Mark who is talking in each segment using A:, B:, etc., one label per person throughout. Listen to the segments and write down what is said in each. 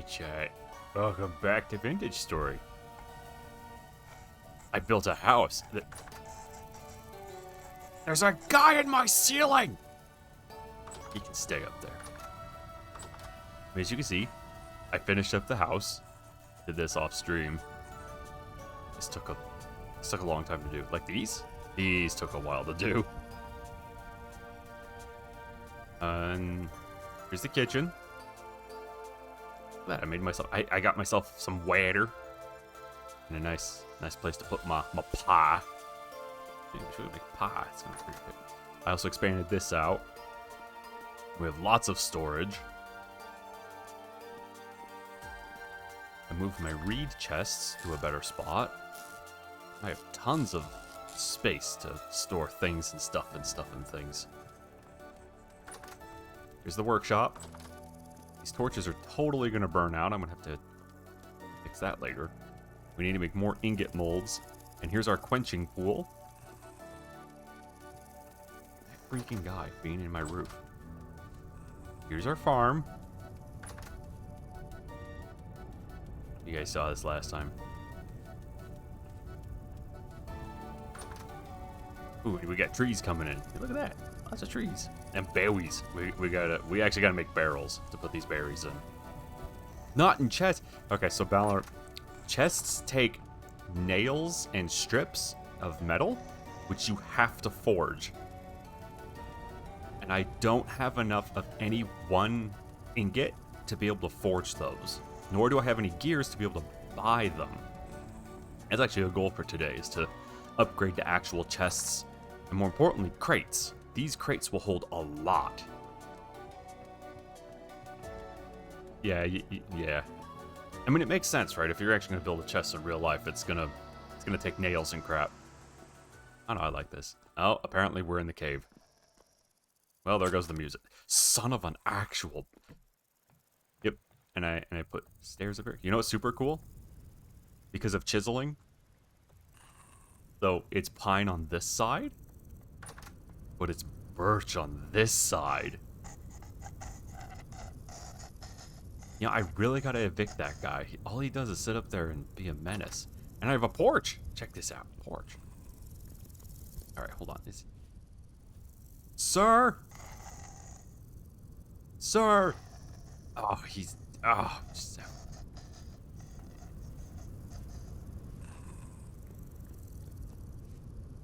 A: Hey chat, welcome back to Vintage Story. I built a house. There's a guy in my ceiling! He can stay up there. As you can see, I finished up the house. Did this off stream. This took a long time to do. Like these? These took a while to do. And here's the kitchen. I made myself. I got myself some water and a nice place to put my pie. Maybe we should make pie. It's gonna be pretty good. I also expanded this out. We have lots of storage. I moved my reed chests to a better spot. I have tons of space to store things and stuff and things. Here's the workshop. These torches are totally going to burn out. I'm going to have to fix that later. We need to make more ingot molds. And here's our quenching pool. That freaking guy being in my roof. Here's our farm. You guys saw this last time. Ooh, we got trees coming in. Look at that. Lots of trees. And berries. We actually gotta make barrels to put these berries in. Not in chests. Okay, so Balor, chests take nails and strips of metal, which you have to forge. And I don't have enough of any one ingot to be able to forge those. Nor do I have any gears to be able to buy them. That's actually a goal for today, is to upgrade to actual chests. And more importantly, crates. These crates will hold a lot. Yeah, yeah. I mean, it makes sense, right? If you're actually gonna build a chest in real life, it's gonna take nails and crap. I know, I like this. Oh, apparently we're in the cave. Well, there goes the music. Son of an actual. Yep. And I put stairs over here. You know what's super cool? Because of chiseling. So it's pine on this side, but it's birch on this side. You know, I really gotta evict that guy. All he does is sit up there and be a menace. And I have a porch. Check this out. Porch. Alright, hold on. Sir! Sir! Oh, he's... Oh, just...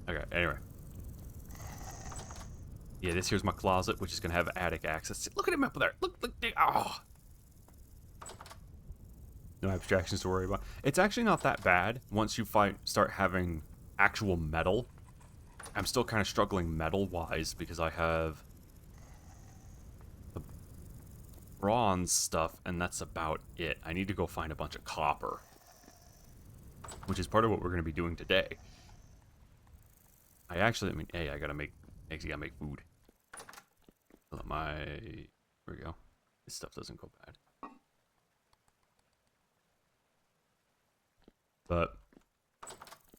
A: Okay, anyway. Yeah, this here's my closet, which is going to have attic access. Look at him up there. Look, oh. No abstractions to worry about. It's actually not that bad once you start having actual metal. I'm still kind of struggling metal-wise because I have the bronze stuff, and that's about it. I need to go find a bunch of copper, which is part of what we're going to be doing today. I mean, hey, I gotta make food. There we go. This stuff doesn't go bad. But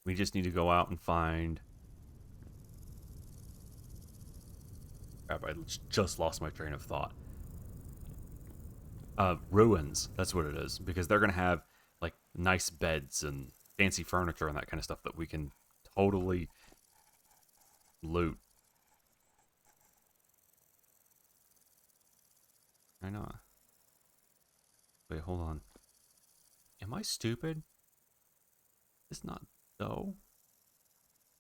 A: we just need to go out and find... Crap, I just lost my train of thought. Ruins, that's what it is. Because they're gonna have, like, nice beds and fancy furniture and that kind of stuff that we can totally loot. I know. Wait, hold on. Am I stupid? It's not dough.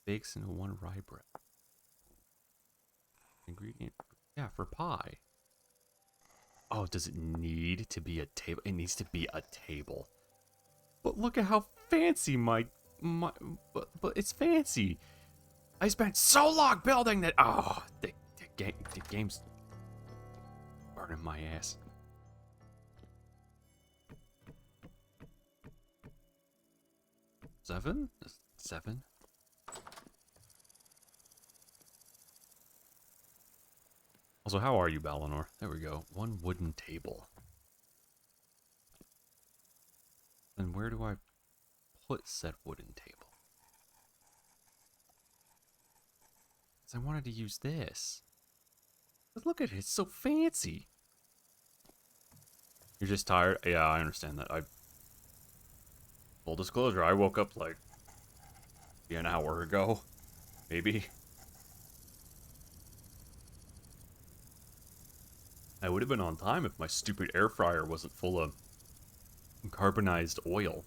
A: Bakes into one rye bread. Ingredient. Yeah, for pie. Oh, does it need to be a table? It needs to be a table. But look at how fancy but it's fancy. I spent so long building that. Oh, the game's burning my ass. Seven? Also, how are you, Balinor? There we go. One wooden table. And where do I put said wooden table? I wanted to use this. But look at it, it's so fancy. You're just tired? Yeah, I understand that. Full disclosure, I woke up like an hour ago. Maybe. I would have been on time if my stupid air fryer wasn't full of carbonized oil.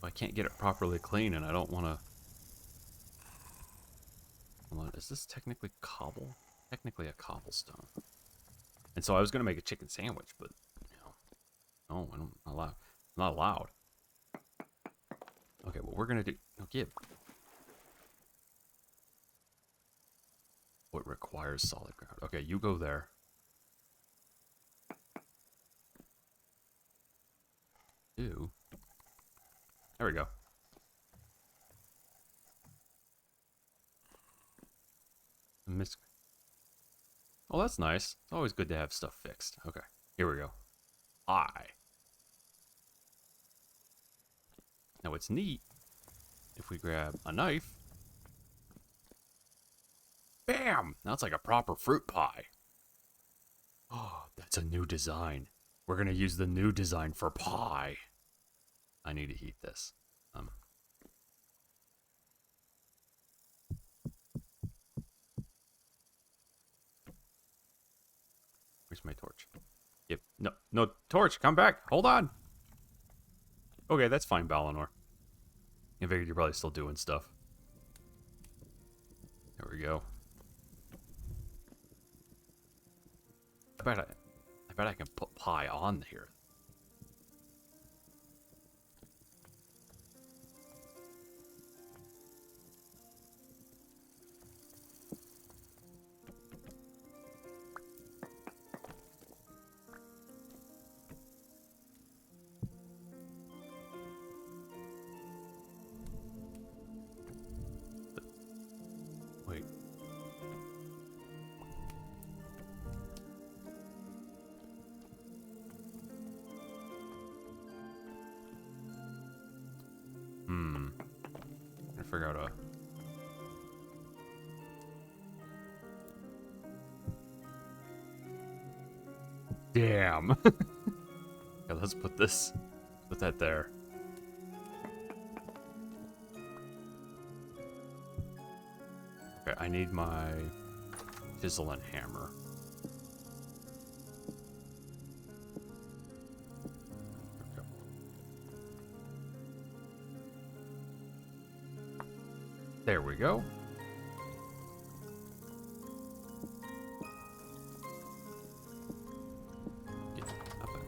A: I can't get it properly clean, and I don't want to... Hold on, is this technically cobble? Technically a cobblestone. And so I was going to make a chicken sandwich, but, you know, no, I'm not allowed. I'm not allowed. Okay, what we're going to do... No, give. What requires solid ground? Okay, you go there. Ew. There we go. Oh, that's nice. It's always good to have stuff fixed. Okay, here we go. Now it's neat if we grab a knife. Bam! Now it's like a proper fruit pie. Oh, that's a new design. We're gonna use the new design for pie. I need to heat this. Where's my torch? Yep. No, no, torch, come back. Hold on. Okay, that's fine, Balinor. I figured you're probably still doing stuff. There we go. I bet I can put pie on here. Wait. I figure out a... Damn. Yeah, let's put this... Put that there. Okay, I need my chisel and hammer. Okay. There we go. Yeah, not bad.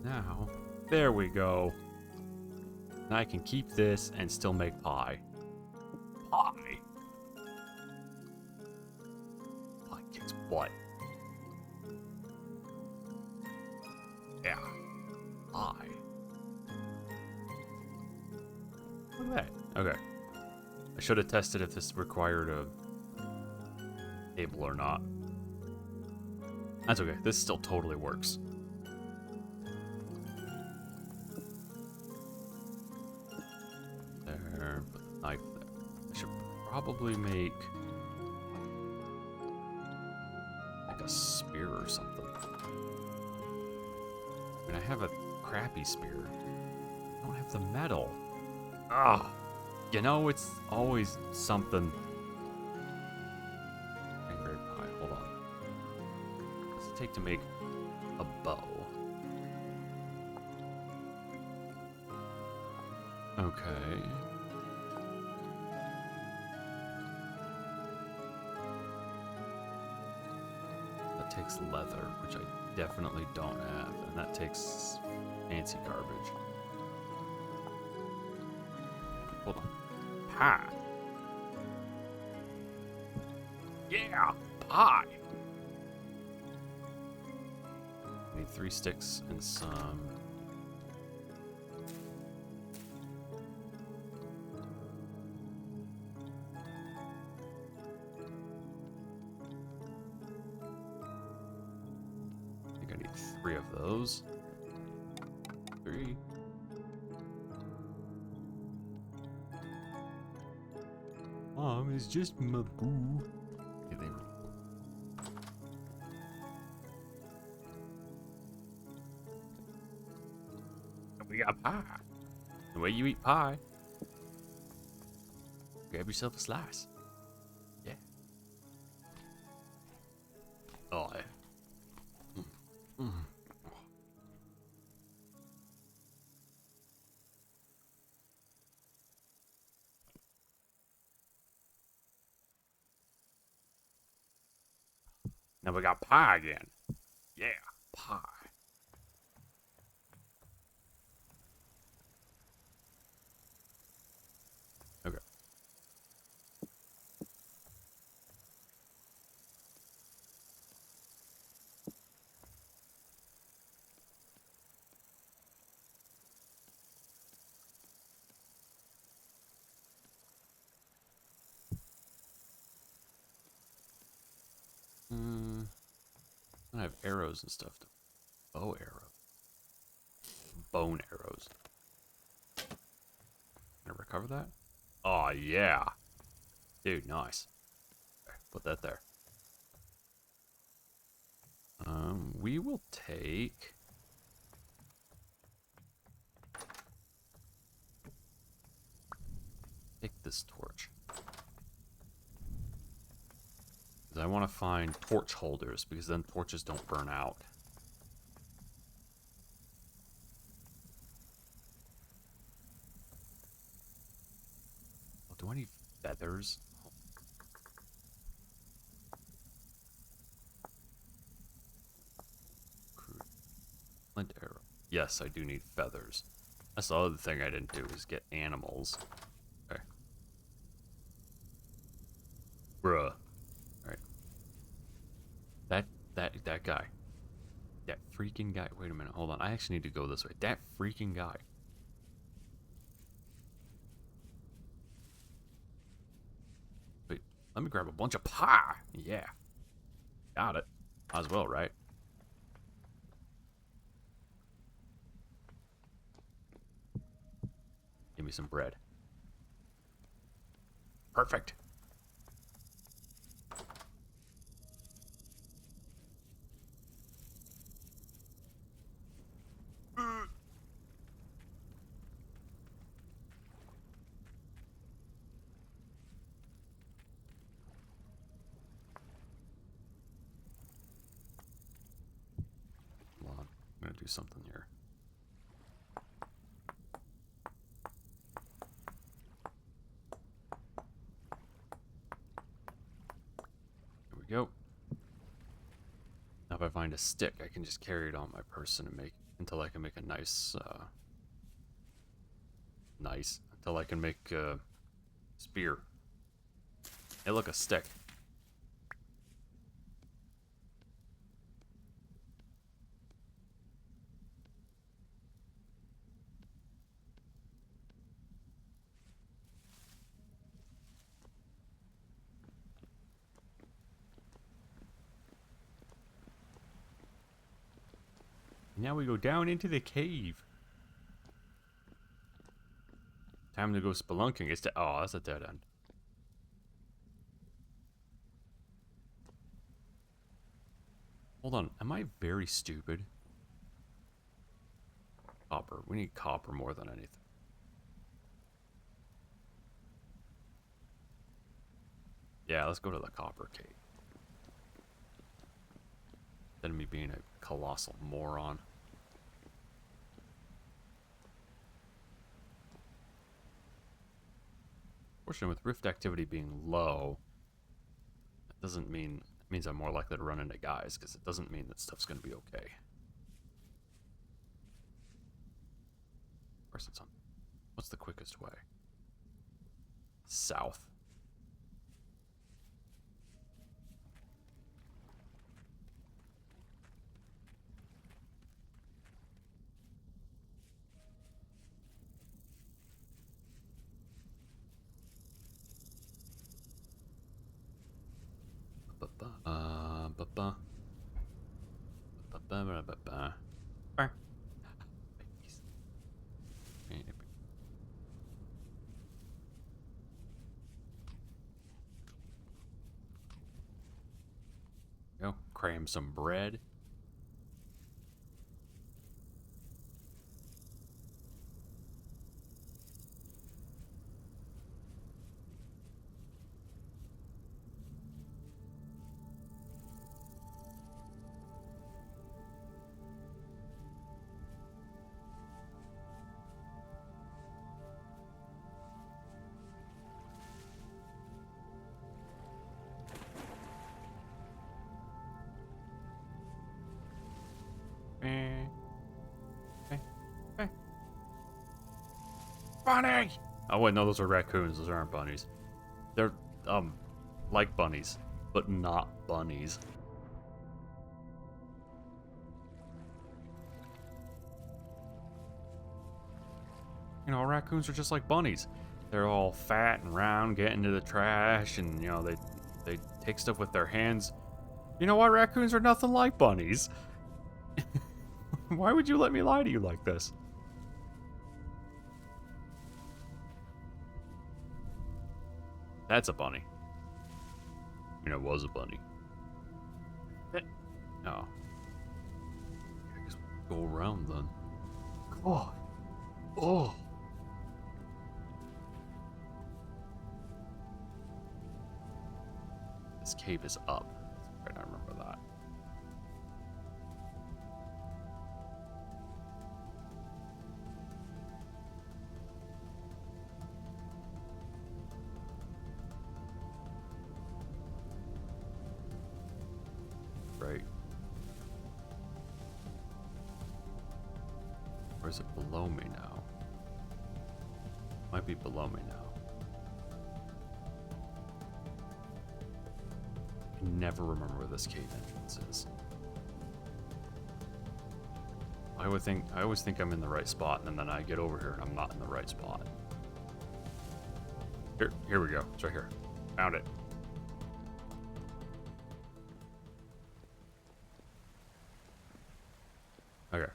A: Now, there we go. Now I can keep this and still make pie. Pie! Pie kicks butt. Yeah. Pie. Look at that. Okay. I should have tested if this required a table or not. That's okay. This still totally works. There, put the knife there. I should probably make like a spear or something. I mean, I have a crappy spear. I don't have the metal. Ah, you know, it's always something. Cranberry pie. Hold on. What does it take to make a bow? Okay. That takes leather, which I definitely don't have, and that takes fancy garbage. Hold on. Pie. Yeah, pie. I need 3 sticks and some. I think I need 3 of those. 3. Mom is just my boo. Okay, they were... And we got pie. The way you eat pie. Grab yourself a slice. Yeah. Oh, yeah. Now we got pie again. Yeah, pie. Okay. I have arrows and stuff. Bow arrow. Bone arrows. Can I recover that? Oh, yeah. Dude, nice. Okay, put that there. We will take... Take this torch. Because I want to find torch holders, because then torches don't burn out. Oh, do I need feathers? Flint arrow. Yes, I do need feathers. That's the other thing I didn't do, is get animals. Okay. Bruh. Alright. That guy. That freaking guy. Wait a minute, hold on. I actually need to go this way. That freaking guy. Wait, let me grab a bunch of pie. Yeah. Got it. Might as well, right? Give me some bread. Perfect. Hold on. I'm gonna do something here. Here we go. Now if I find a stick, I can just carry it on my person and make until I can make a nice until I can make a spear. Hey, look, a stick. Now we go down into the cave. Time to go spelunking. It's oh, that's a dead end. Hold on, am I very stupid? Copper. We need copper more than anything. Yeah, let's go to the copper cave. Instead of me being a colossal moron. Fortunately, with rift activity being low, it doesn't mean... It means I'm more likely to run into guys, because it doesn't mean that stuff's going to be okay. Of course it's on... What's the quickest way? South. cram some bread. Bunny! Oh wait, no, those are raccoons. Those aren't bunnies. They're, like bunnies, but not bunnies. You know, raccoons are just like bunnies. They're all fat and round, get into the trash, and, you know, they take stuff with their hands. You know why raccoons are nothing like bunnies? Why would you let me lie to you like this? That's a bunny. I mean, it was a bunny. No. I guess we'll go around then. Oh. Oh. This cave is up. Right, I remember that. Right. Or is it below me now? Might be below me now. I never remember where this cave entrance is. I always think I'm in the right spot, and then I get over here and I'm not in the right spot. Here we go. It's right here. Found it. Okay.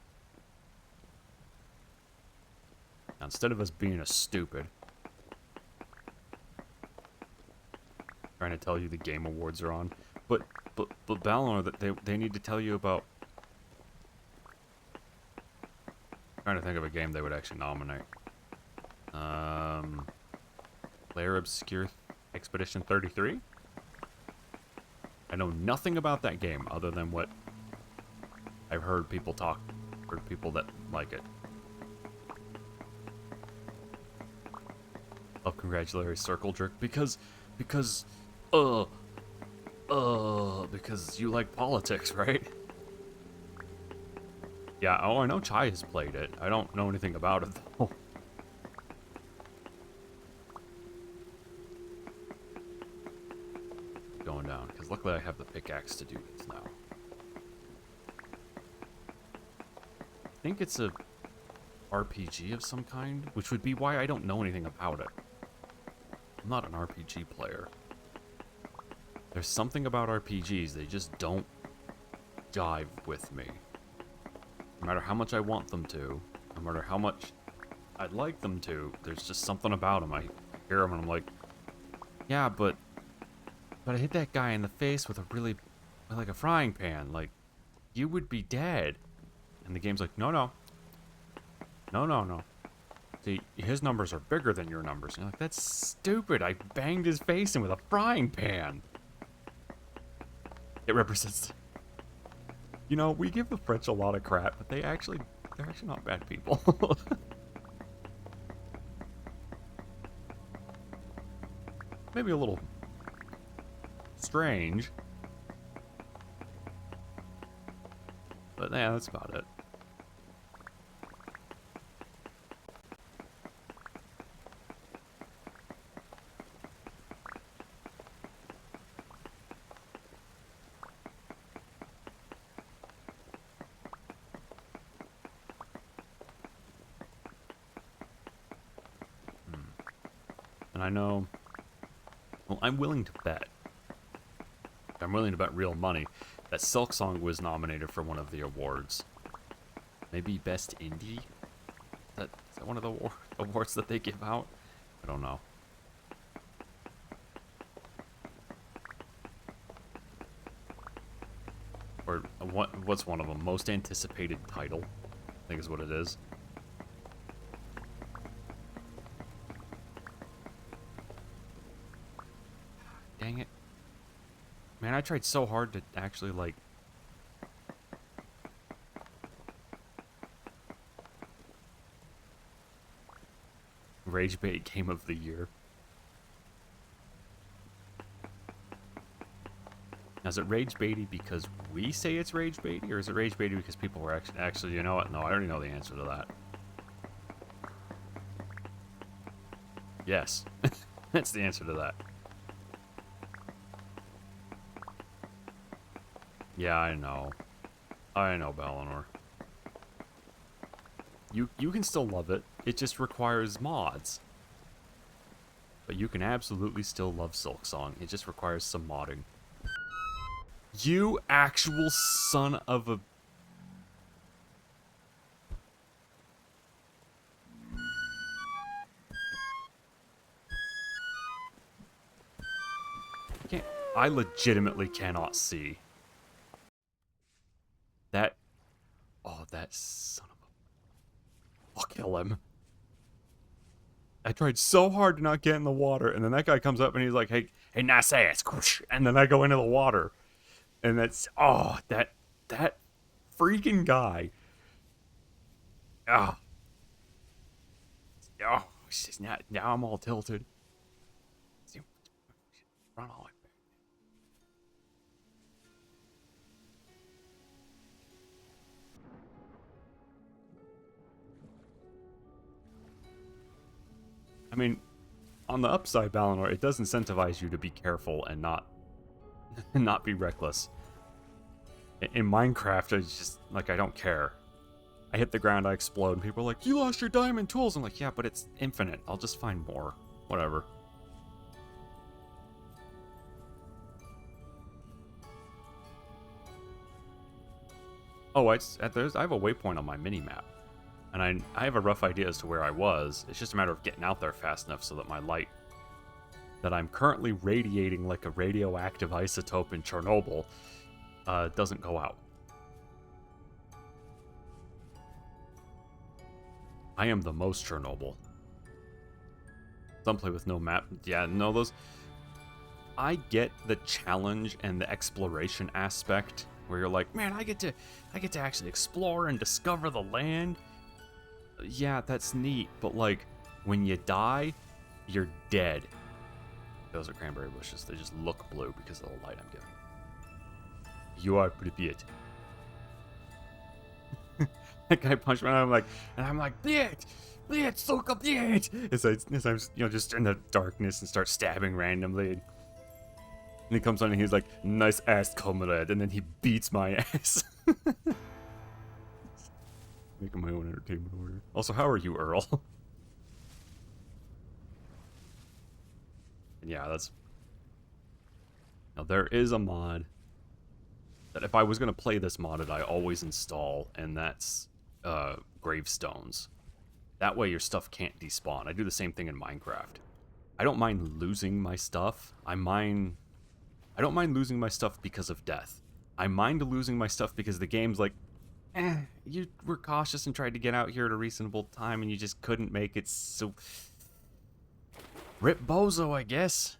A: Now, instead of us being a stupid, trying to tell you the game awards are on, but Balnor, that they need to tell you about. Trying to think of a game they would actually nominate. Player Obscure Expedition 33. I know nothing about that game other than what I've heard people talk, or people that like it. Love Congratulatory Circle Jerk because you like politics, right? Yeah, oh, I know Chai has played it. I don't know anything about it, though. Going down, because luckily I have the pickaxe to do this now. I think it's a RPG of some kind, which would be why I don't know anything about it. I'm not an RPG player. There's something about RPGs, they just don't jive with me. No matter how much I want them to, no matter how much I'd like them to, there's just something about them. I hear them and I'm like, yeah, but I hit that guy in the face with like a frying pan. Like, you would be dead. And the game's like, no. See, his numbers are bigger than your numbers. And you're like, that's stupid. I banged his face in with a frying pan. It represents... You know, we give the French a lot of crap, but they're actually not bad people. Maybe a little strange. But yeah, that's about it. And I know, well, I'm willing to bet real money that Silk Song was nominated for one of the awards. Maybe Best Indie? Is that one of the awards that they give out? I don't know. what's one of them? Most anticipated title, I think is what it is. Dang it. Man, I tried so hard to actually, like... Rage bait game of the year. Now, is it rage baity because we say it's rage baity, or is it rage baity because people were actually, you know what? No, I already know the answer to that. Yes. That's the answer to that. Yeah, I know. I know, Balinor. You can still love it. It just requires mods. But you can absolutely still love Silksong. It just requires some modding. You actual son of a... I legitimately cannot see. That... Oh, that son of a... I'll kill him. I tried so hard to not get in the water, and then that guy comes up and he's like, hey, nice ass. And then I go into the water. And that's... Oh, that freaking guy. Oh. Oh, now I'm all tilted. Run all the way back. I mean, on the upside, Balinor, it does incentivize you to be careful and not be reckless. In Minecraft, it's just, like, I don't care. I hit the ground, I explode, and people are like, you lost your diamond tools! I'm like, yeah, but it's infinite. I'll just find more. Whatever. Oh, I have a waypoint on my mini-map. And I have a rough idea as to where I was. It's just a matter of getting out there fast enough so that my light that I'm currently radiating like a radioactive isotope in Chernobyl doesn't go out. I am the most Chernobyl. Some play with no map. Yeah, no, those... I get the challenge and the exploration aspect where you're like, man, I get to actually explore and discover the land. Yeah, that's neat, but like when you die, you're dead. Those are cranberry bushes. They just look blue because of the light I'm giving. You are Pripyat. That guy punched me and I'm like, Blять! Blять, suka, blять! As I'm, just in the darkness and start stabbing randomly. And he comes on and he's like, nice ass, comrade. And then he beats my ass. Making my own entertainment order. Also, how are you, Earl? Yeah, that's... Now, there is a mod that if I was going to play this modded, I always install, and that's gravestones. That way your stuff can't despawn. I do the same thing in Minecraft. I don't mind losing my stuff. I don't mind losing my stuff because of death. I mind losing my stuff because the game's like, you were cautious and tried to get out here at a reasonable time and you just couldn't make it, so... Rip bozo, I guess.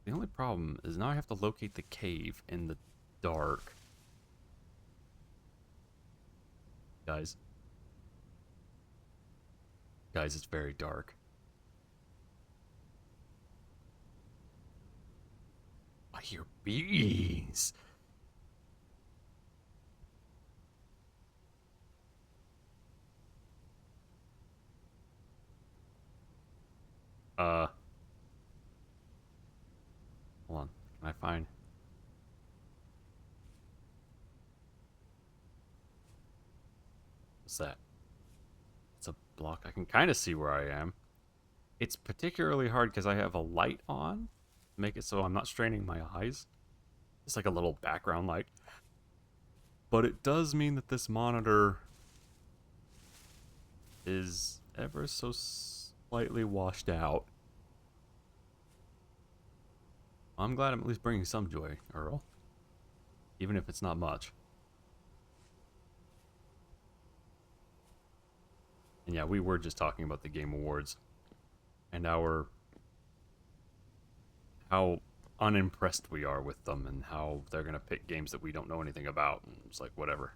A: The only problem is now I have to locate the cave in the dark. Guys, it's very dark. I hear bees. Hold on. Can I find... What's that? It's a block. I can kind of see where I am. It's particularly hard because I have a light on. Make it so I'm not straining my eyes. It's like a little background light. But it does mean that this monitor is ever so slightly washed out. I'm glad I'm at least bringing some joy, Earl. Even if it's not much. And yeah, we were just talking about the Game Awards. And how unimpressed we are with them, and how they're going to pick games that we don't know anything about. And it's like, whatever.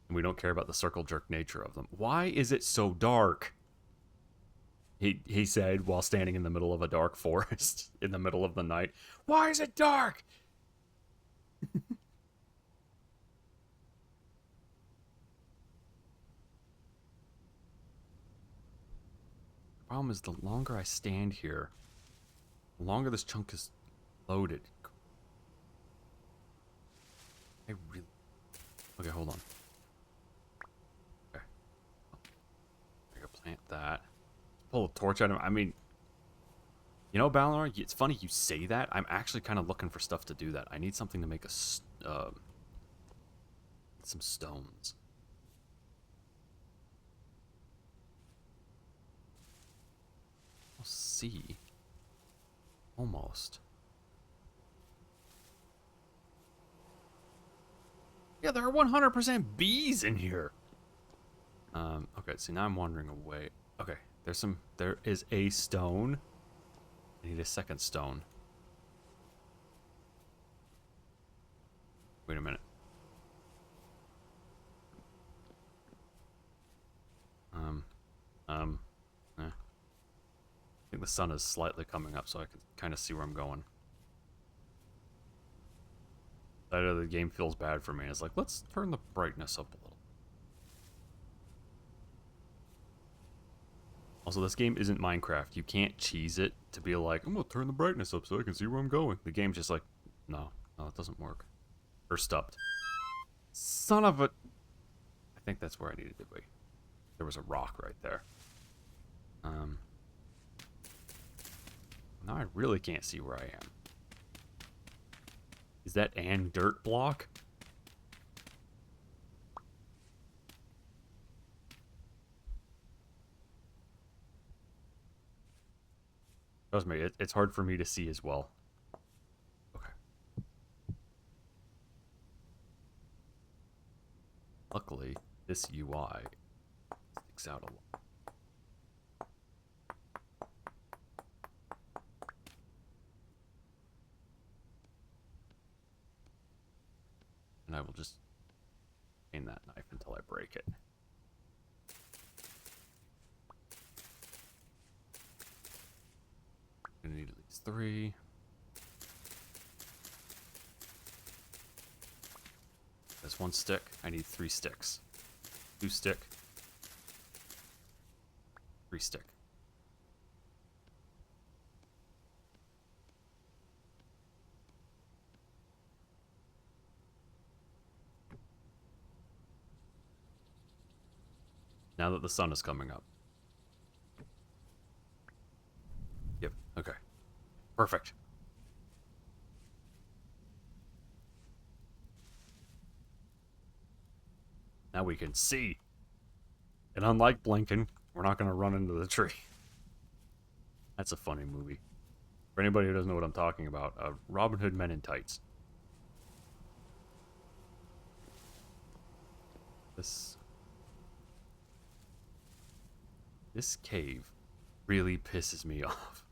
A: And we don't care about the circle jerk nature of them. Why is it so dark? He said while standing in the middle of a dark forest in the middle of the night. Why is it dark? The problem is the longer I stand here, the longer this chunk is loaded. I really... Okay, hold on. Okay. I gotta plant that. Pull a torch out of him. I mean, you know, Balor, it's funny you say that. I'm actually kind of looking for stuff to do that. I need something to make some stones. We'll see. Almost. Yeah, there are 100% bees in here. Okay, see, now I'm wandering away. Okay, there is a stone. I need a second stone. Wait a minute. I think the sun is slightly coming up, so I can kind of see where I'm going. That the game feels bad for me. It's like, let's turn the brightness up a little. Also, this game isn't Minecraft. You can't cheese it to be like, I'm gonna turn the brightness up so I can see where I'm going. The game's just like, no, it doesn't work. Or stopped. Son of a... I think that's where I needed to be. There was a rock right there. Now I really can't see where I am. Is that an dirt block? Trust me, it's hard for me to see as well. Okay. Luckily, this UI sticks out a lot. And I will just aim that knife until I break it. I'm gonna need at least 3. That's 1 stick. I need 3 sticks. 2 stick. 3 stick. Now that the sun is coming up. Yep, okay. Perfect. Now we can see. And unlike Blinken, we're not going to run into the tree. That's a funny movie. For anybody who doesn't know what I'm talking about, Robin Hood Men in Tights. This cave really pisses me off.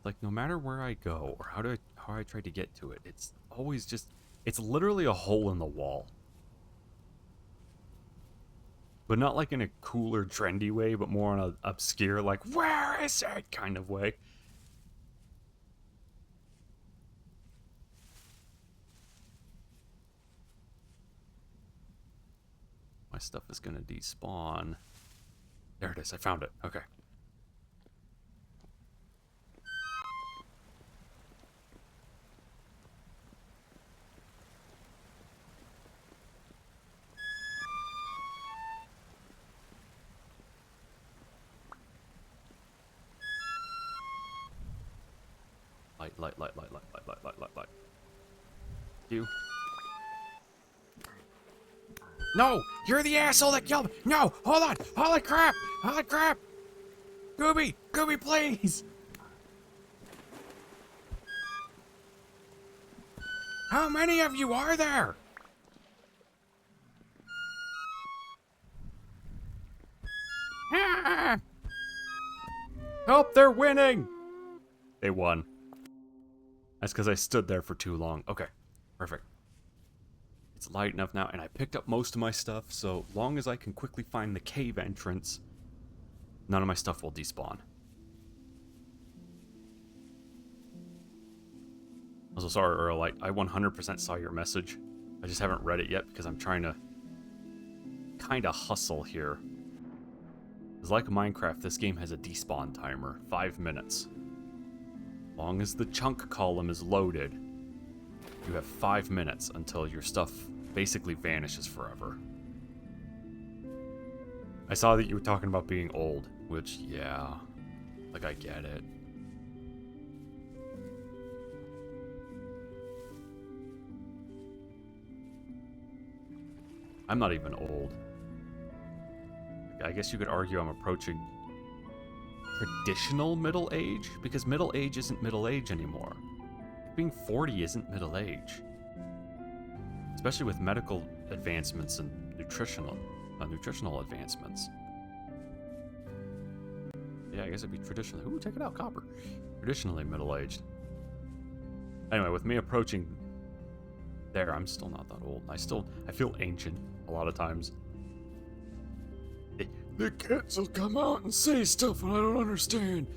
A: Like, no matter where I go or how I try to get to it, it's always just, it's literally a hole in the wall. But not like in a cooler, trendy way, but more on an obscure, like, where is it kind of way. My stuff is gonna despawn. There it is, I found it. Okay. Light. You. No! You're the asshole that killed me! No! Hold on! Holy crap! Holy crap! Gooby! Gooby, please! How many of you are there? Ah! Help! They're winning! They won. That's because I stood there for too long. Okay, perfect. It's light enough now, and I picked up most of my stuff, so long as I can quickly find the cave entrance, none of my stuff will despawn. Also, sorry, Earl, I 100% saw your message. I just haven't read it yet because I'm trying to kind of hustle here. It's like Minecraft, this game has a despawn timer, 5 minutes. Long as the chunk column is loaded, you have 5 minutes until your stuff basically vanishes forever. I saw that you were talking about being old, which, yeah, like I get it. I'm not even old. I guess you could argue I'm approaching traditional middle age, because middle age isn't middle age anymore. Being 40 isn't middle age. Especially with medical advancements and nutritional advancements. Yeah, I guess it'd be traditionally. Ooh, check it out, copper. Traditionally middle-aged. Anyway, with me approaching there, I'm still not that old. I feel ancient a lot of times. The kids will come out and say stuff and I don't understand.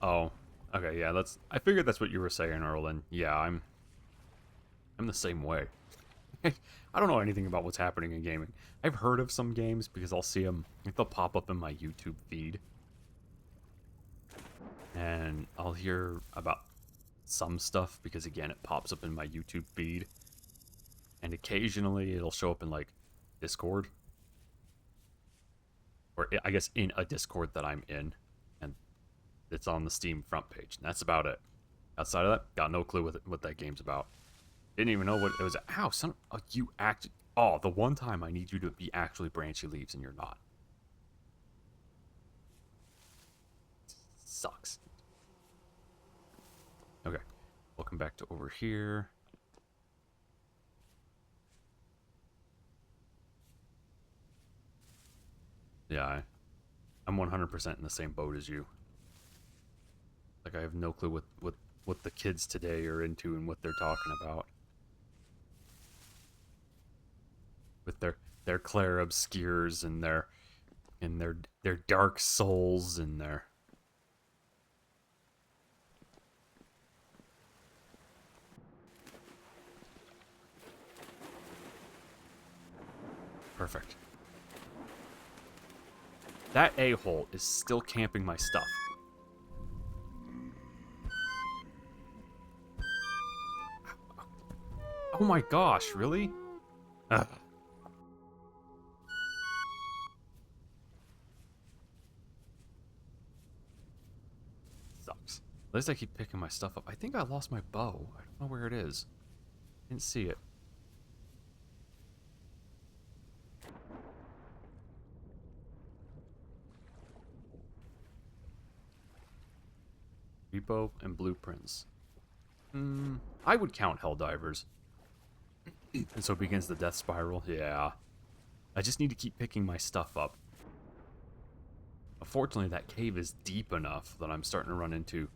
A: Oh, okay, yeah, I figured that's what you were saying, Erlen. Yeah, I'm the same way. I don't know anything about what's happening in gaming. I've heard of some games because I'll see them, like they'll pop up in my YouTube feed. And I'll hear about some stuff because, again, it pops up in my YouTube feed. And occasionally it'll show up in, like, Discord. Or, I guess, in a Discord that I'm in. And it's on the Steam front page. And that's about it. Outside of that, got no clue what that game's about. Didn't even know what it was. Ow, son. Oh, you act. Oh, the one time I need you to be actually Branchy Leaves and you're not. Sucks. Okay. Welcome back to over here. Yeah, I'm 100% in the same boat as you. Like, I have no clue what the kids today are into and what they're talking about. With their Claire Obscures and their Dark Souls and their... Perfect. That a-hole is still camping my stuff. Oh my gosh, really? Ugh. Sucks. At least I keep picking my stuff up. I think I lost my bow. I don't know where it is. Didn't see it. Repo and blueprints. I would count Helldivers. And so begins the death spiral. Yeah. I just need to keep picking my stuff up. Unfortunately, that cave is deep enough that I'm starting to run into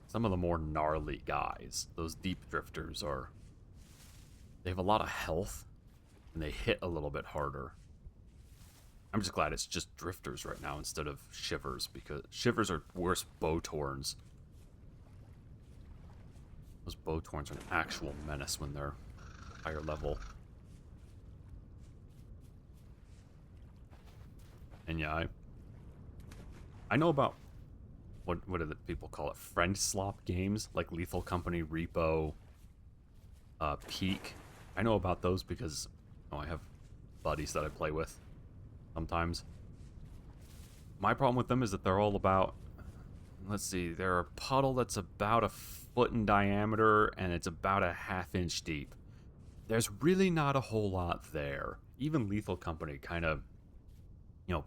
A: some of the more gnarly guys. Those deep drifters are... They have a lot of health, and they hit a little bit harder. I'm just glad it's just drifters right now instead of shivers, because shivers are worse bowtorns. Those bowtorns are an actual menace when they're higher level. And yeah, I know about what do the people call it? Friend slop games like Lethal Company, Repo, Peak. I know about those because I have buddies that I play with sometimes. My problem with them is that they're all about, let's see, they're a puddle that's about a foot in diameter and it's about a half-inch deep. There's really not a whole lot there. Even Lethal Company kind of,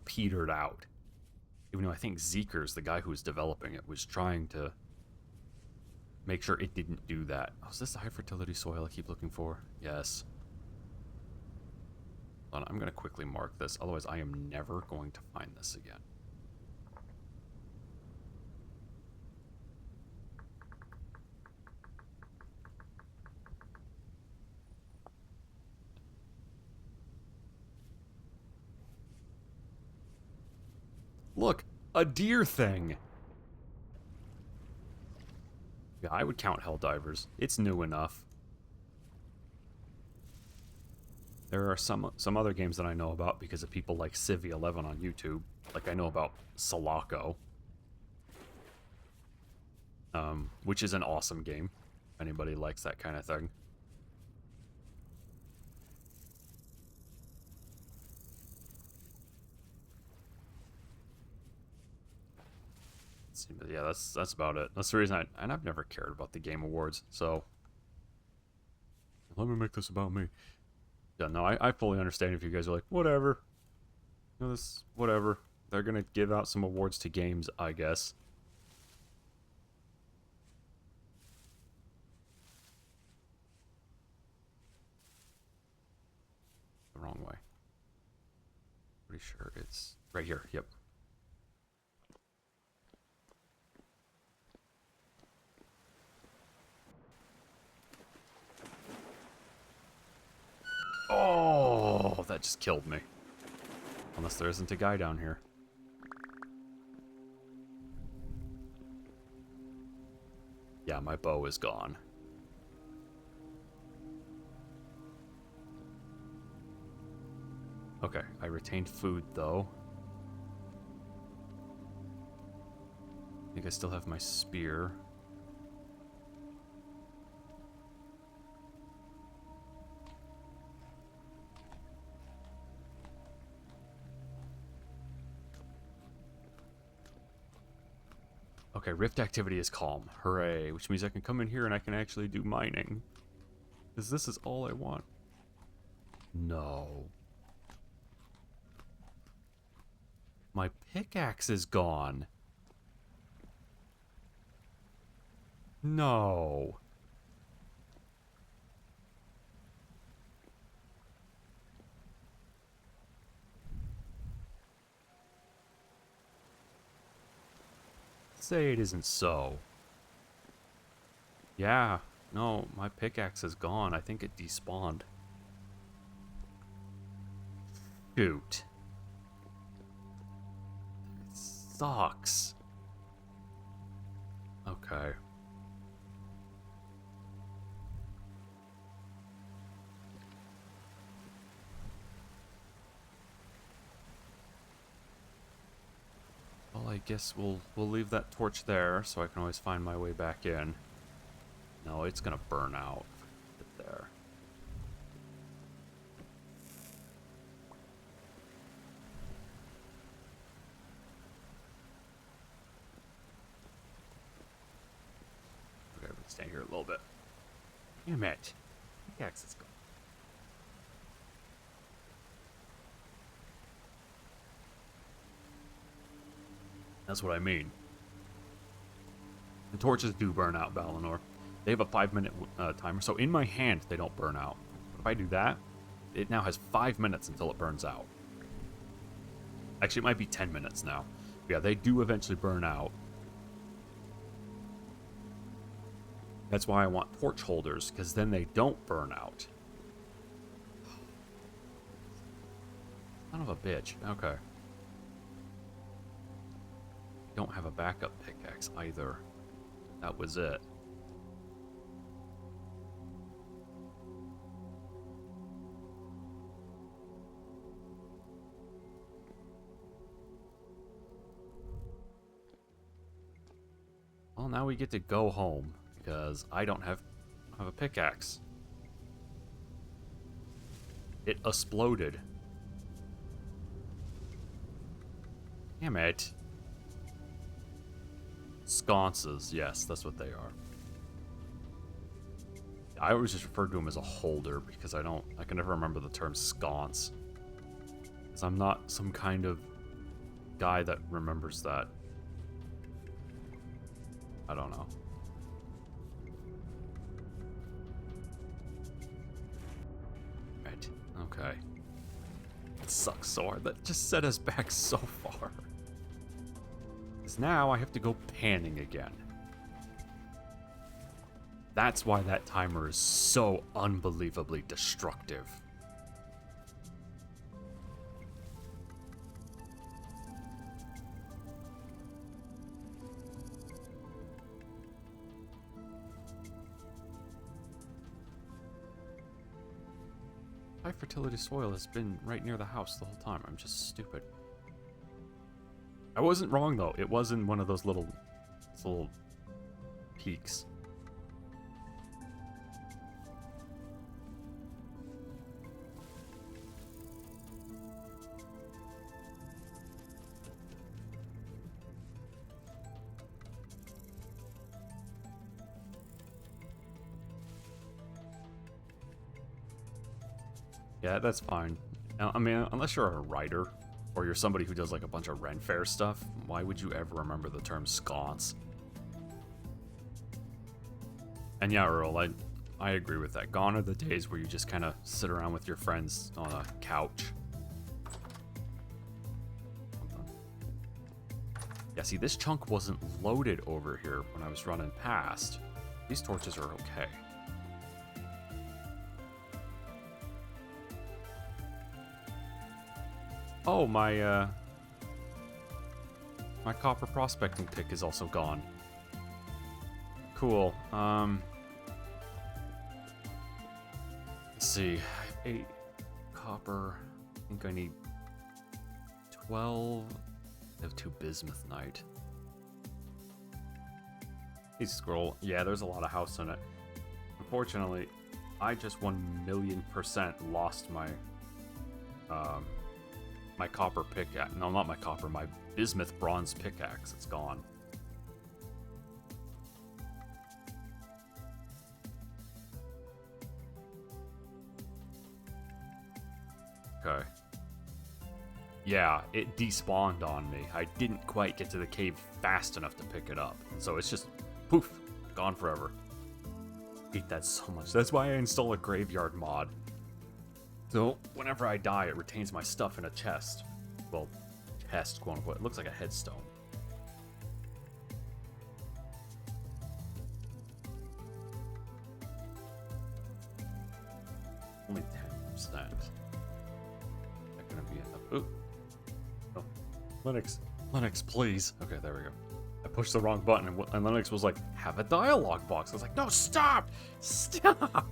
A: petered out. Even though I think Zeekers, the guy who was developing it, was trying to make sure it didn't do that. Oh, is this the high fertility soil I keep looking for? Yes. Hold on, I'm going to quickly mark this, otherwise I am never going to find this again. Look, a deer thing. Yeah, I would count Helldivers. It's new enough. There are some other games that I know about because of people like Civ11 on YouTube. Like I know about Sulaco, which is an awesome game. If anybody likes that kind of thing. But yeah, that's about it. That's the reason and I've never cared about the Game Awards, so let me make this about me. Yeah, no, I fully understand if you guys are like, whatever. This, whatever. They're gonna give out some awards to games, I guess. The wrong way. Pretty sure it's right here, yep. Oh, that just killed me. Unless there isn't a guy down here. Yeah, my bow is gone. Okay, I retained food, though. I think I still have my spear. Okay, rift activity is calm. Hooray. Which means I can come in here and I can actually do mining. Because this is all I want. No. My pickaxe is gone. No. Say it isn't so. Yeah. No, my pickaxe is gone. I think it despawned. Shoot. It sucks. Okay. Well, I guess we'll leave that torch there so I can always find my way back in. No, it's gonna burn out there. Okay, we'll stay here a little bit. Damn it. Pickaxe is gone. That's what I mean. The torches do burn out, Balinor. They have a 5-minute timer, so in my hand, they don't burn out. But if I do that, it now has 5 minutes until it burns out. Actually, it might be 10 minutes now. Yeah, they do eventually burn out. That's why I want torch holders, because then they don't burn out. Son of a bitch. Okay. Don't have a backup pickaxe either. That was it. Well, now we get to go home because I don't have a pickaxe. It exploded. Damn it. Sconces, yes, that's what they are. I always just refer to them as a holder because I can never remember the term sconce. Because I'm not some kind of guy that remembers that. I don't know. Right, okay. It sucks so hard. That just set us back so far. Because now I have to go panning again. That's why that timer is so unbelievably destructive. High fertility soil has been right near the house the whole time. I'm just stupid. I wasn't wrong though. It was in one of those little peaks. Yeah, that's fine. I mean, unless you're a writer, or you're somebody who does like a bunch of Ren Fair stuff, why would you ever remember the term sconce? And yeah, Earl, I agree with that. Gone are the days where you just kind of sit around with your friends on a couch. Yeah, see, this chunk wasn't loaded over here when I was running past. These torches are okay. Oh, my copper prospecting pick is also gone. Cool. Let's see. I have 8 copper. I think I need 12. I have 2 bismuthite. Hey, scroll. Yeah, there's a lot of house in it. Unfortunately, I just 1,000,000% lost my my copper pickaxe. No, not my copper. My bismuth bronze pickaxe. It's gone. Okay. Yeah, it despawned on me. I didn't quite get to the cave fast enough to pick it up. So it's just, poof, gone forever. Hate that so much. That's why I install a graveyard mod. So whenever I die, it retains my stuff in a chest. Well, chest, quote unquote. It looks like a headstone. Only 10%. Not gonna be enough. Ooh. Oh. Linux, please. Okay, there we go. I pushed the wrong button, and Linux was like, have a dialogue box. I was like, no, stop! Stop!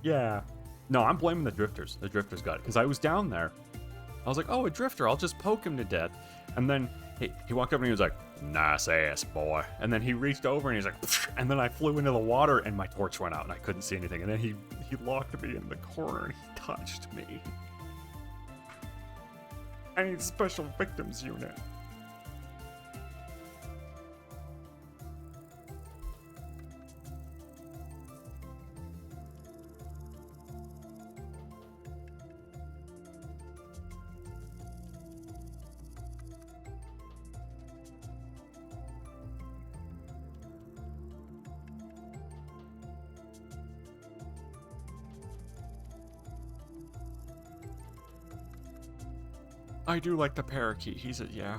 A: Yeah. No, I'm blaming the drifters. The drifters got it. Because I was down there. I was like, oh, a drifter. I'll just poke him to death. And then he walked up and he was like, nice ass, boy. And then he reached over and he's like, pfft, and then I flew into the water and my torch went out and I couldn't see anything. And then he locked me in the corner and he touched me. I need special victims unit. I do like the parakeet. He's a, yeah.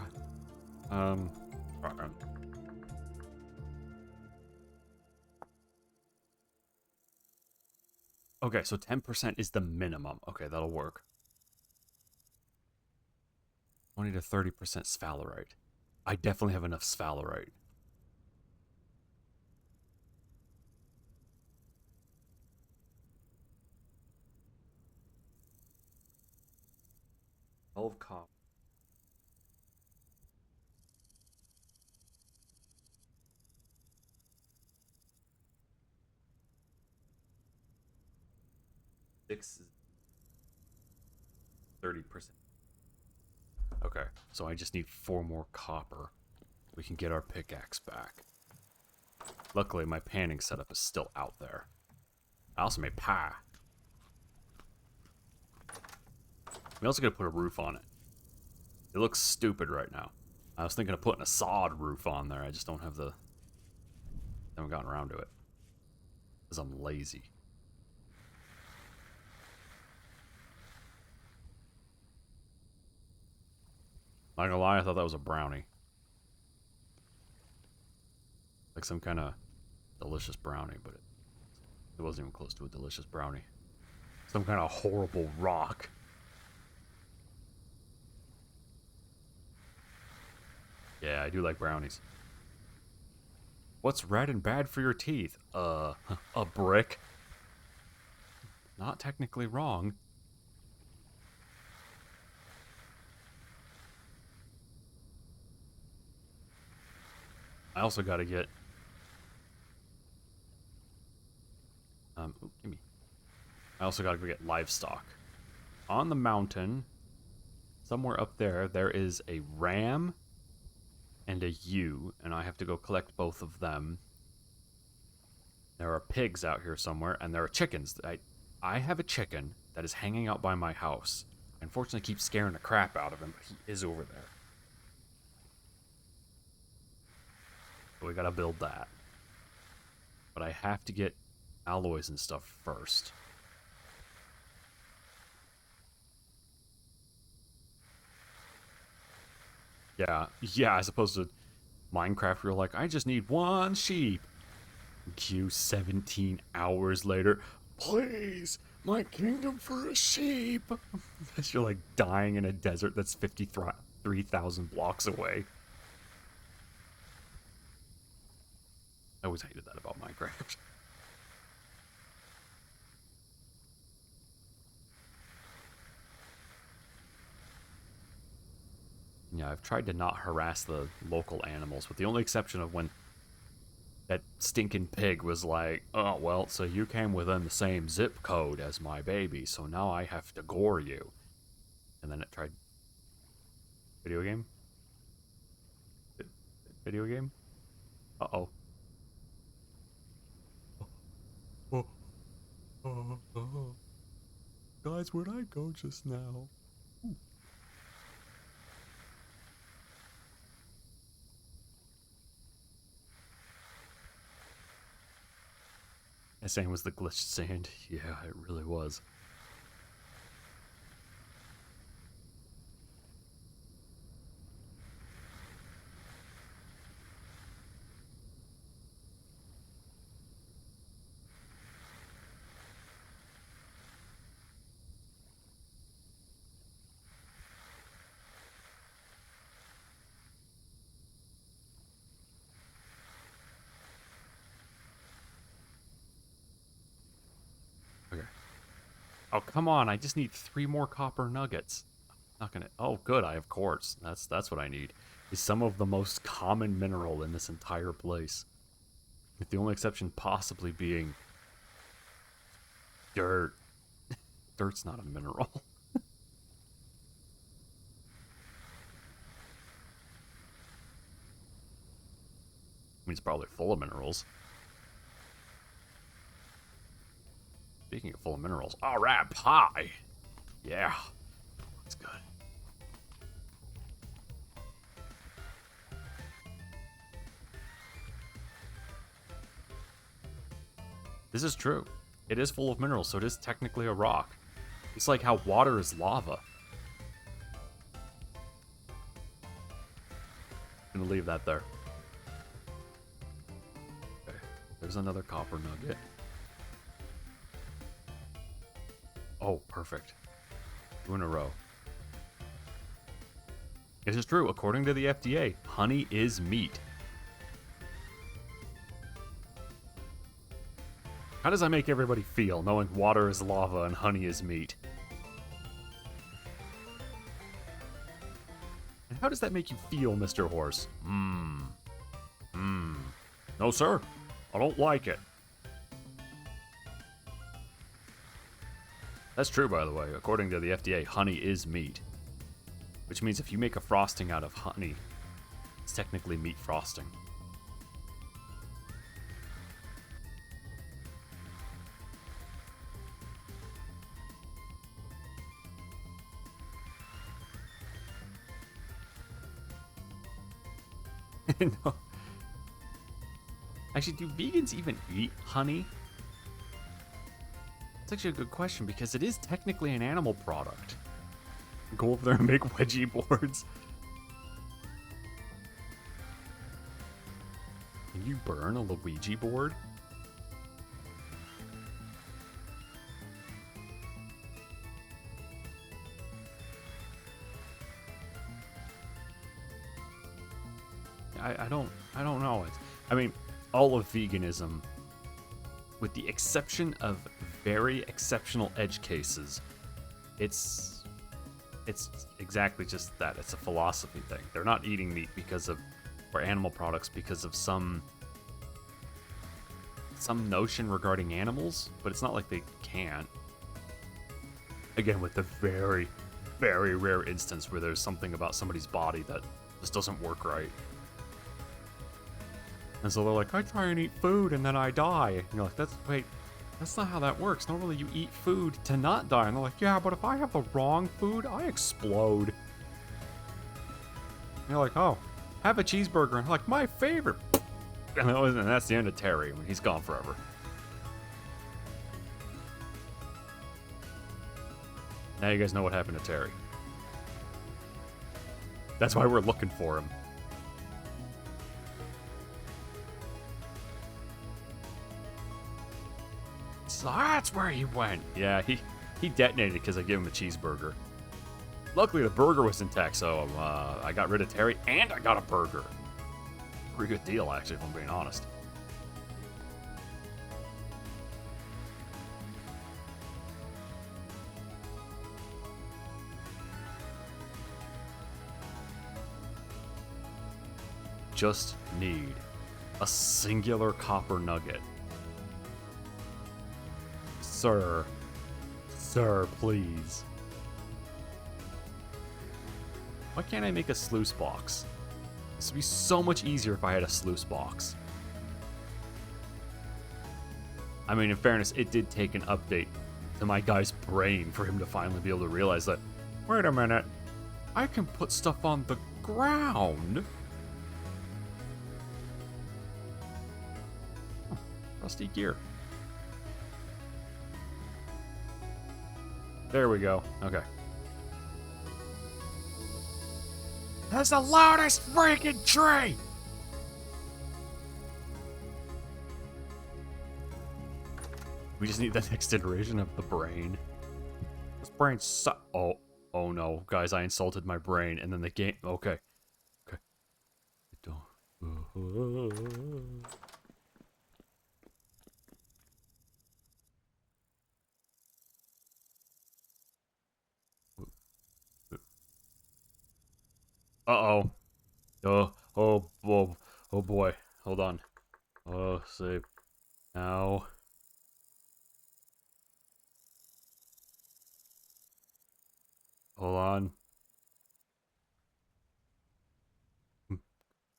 A: Okay, so 10% is the minimum. Okay, that'll work. 20 to 30% sphalerite. I definitely have enough sphalerite. Copper. 6 is 30%. Okay, so I just need 4 more copper. We can get our pickaxe back. Luckily, my panning setup is still out there. I also made pie. We also gotta put a roof on it. It looks stupid right now. I was thinking of putting a sod roof on there. I just don't have the... haven't gotten around to it. Because I'm lazy. Not gonna lie, I thought that was a brownie. Like some kind of delicious brownie, but it wasn't even close to a delicious brownie. Some kind of horrible rock. Yeah, I do like brownies. What's red and bad for your teeth? A brick. Not technically wrong. I also gotta get... gimme. I also gotta go get livestock. On the mountain, somewhere up there, there is a ram and a ewe, and I have to go collect both of them. There are pigs out here somewhere, and there are chickens. I have a chicken that is hanging out by my house. I unfortunately keep scaring the crap out of him, but he is over there. So we gotta build that. But I have to get alloys and stuff first. Yeah, as opposed to Minecraft, you're like, I just need 1 sheep. Queue 17 hours later. Please, my kingdom for a sheep. As you're like dying in a desert that's 53,000 blocks away. I always hated that about Minecraft. Yeah, I've tried to not harass the local animals, with the only exception of when that stinking pig was like, oh, well, so you came within the same zip code as my baby, so now I have to gore you. And then it tried... Video game? Video game? Uh-oh. Guys, where'd I go just now? Ooh. That sand was the glitched sand. Yeah, it really was. Okay. Oh, come on. I just need 3 more copper nuggets. Not gonna... Oh, good. I have quartz. That's what I need. Is some of the most common mineral in this entire place. With the only exception possibly being... dirt. Dirt's not a mineral. I mean, it's probably full of minerals. Speaking of full of minerals, alright, pie! Yeah, that's good. This is true. It is full of minerals, so it is technically a rock. It's like how water is lava. I'm gonna leave that there. Okay, there's another copper nugget. Oh, perfect. 2 in a row. This is true. According to the FDA, honey is meat. How does that make everybody feel, knowing water is lava and honey is meat? And how does that make you feel, Mr. Horse? No, sir. I don't like it. That's true, by the way. According to the FDA, honey is meat. Which means if you make a frosting out of honey, it's technically meat frosting. No. Actually, do vegans even eat honey? That's actually a good question because it is technically an animal product. Go over there and make wedgie boards. Can you burn a Luigi board? I don't know. I mean, all of veganism, with the exception of very exceptional edge cases, it's exactly just that. It's a philosophy thing. They're not eating meat or animal products because of some notion regarding animals, but it's not like they can't. Again, with the very, very rare instance where there's something about somebody's body that just doesn't work right. And so they're like, I try and eat food and then I die. And you're like, that's not how that works. Normally you eat food to not die. And they're like, yeah, but if I have the wrong food, I explode. And you're like, oh, have a cheeseburger. And like, my favorite. And that's the end of Terry. I mean, he's gone forever. Now you guys know what happened to Terry. That's why we're looking for him. So that's where he went. Yeah, he detonated because I gave him a cheeseburger. Luckily, the burger was intact, so I got rid of Terry and I got a burger. Pretty good deal, actually, if I'm being honest. Just need a singular copper nugget. Sir, please. Why can't I make a sluice box? This would be so much easier if I had a sluice box. I mean, in fairness, it did take an update to my guy's brain for him to finally be able to realize that, wait a minute, I can put stuff on the ground. Oh, rusty gear. There we go. Okay. That's the loudest freaking tree! We just need the next iteration of the brain. This brain oh no. Guys, I insulted my brain and then the game... Okay. Okay. Uh-oh. Oh boy. Hold on. Oh, save. Now. Hold on.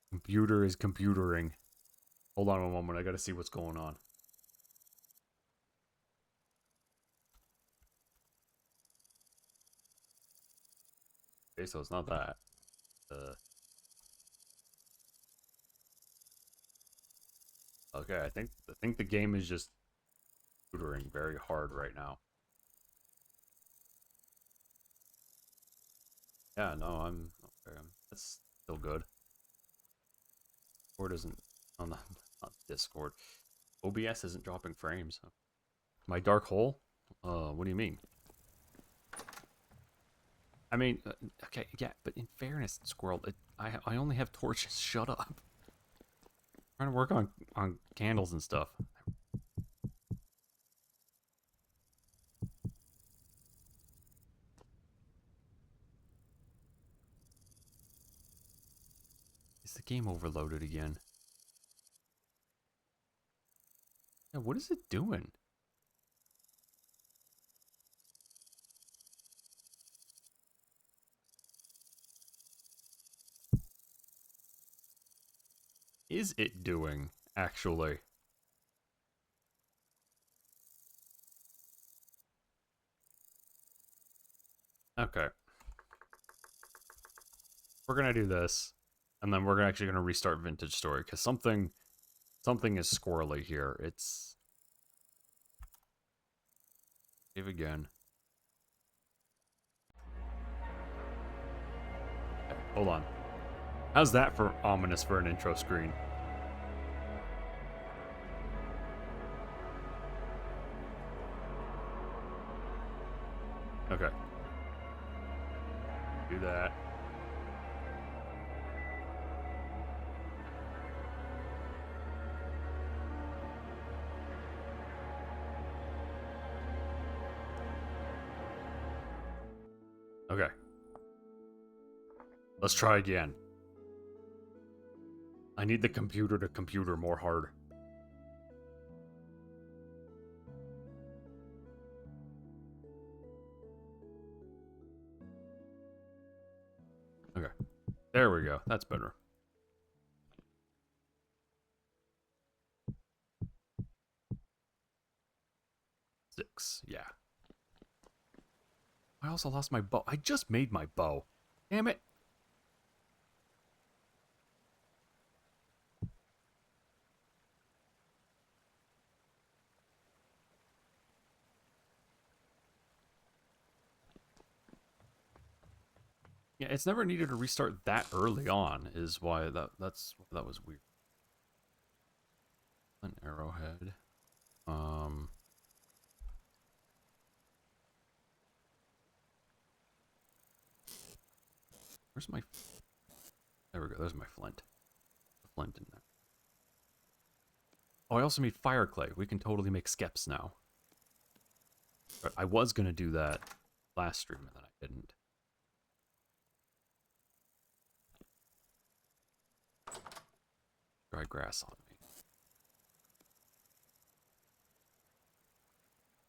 A: Computer is computering. Hold on a moment. I gotta see what's going on. Okay, so it's not that. Okay, I think the game is just computering very hard right now. Yeah, no, I'm okay. That's still good. Discord isn't on the not Discord. OBS isn't dropping frames. My dark hole? What do you mean? I mean, okay, yeah, but in fairness, Squirrel, I only have torches. Shut up. I'm trying to work on candles and stuff. Is the game overloaded again? Yeah, what is it doing? is it doing, actually? Okay. We're gonna do this, and then we're actually gonna restart Vintage Story, because something is squirrely here. It's... Save again. Okay, hold on. How's that for ominous for an intro screen? Okay. Do that. Okay. Let's try again. I need the computer to computer more hard. Okay. There we go. That's better. Six. Yeah. I also lost my bow. I just made my bow. Damn it. Yeah, it's never needed to restart that early on, is why that was weird. An arrowhead. Where's my... There we go, there's my flint. The flint in there. Oh, I also made fire clay. We can totally make skeps now. But I was gonna do that last stream, and then I didn't. Dry grass on me.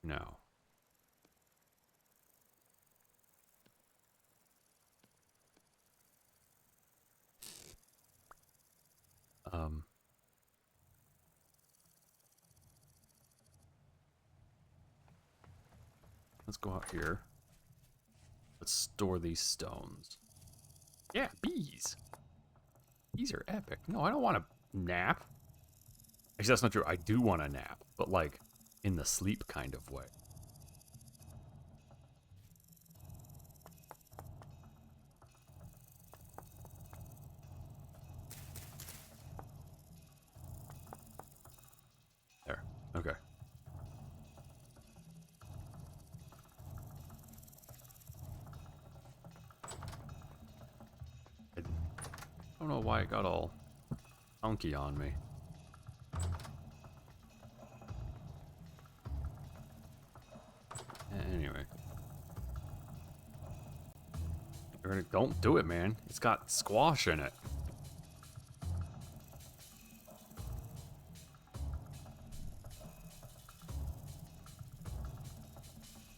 A: No. Let's go out here. Let's store these stones. Yeah, bees. Bees are epic. No, I don't want to nap. Actually, that's not true. I do want to nap, but like in the sleep kind of way. There. Okay. I don't know why it got all funky on me. Anyway. Don't do it, man. It's got squash in it.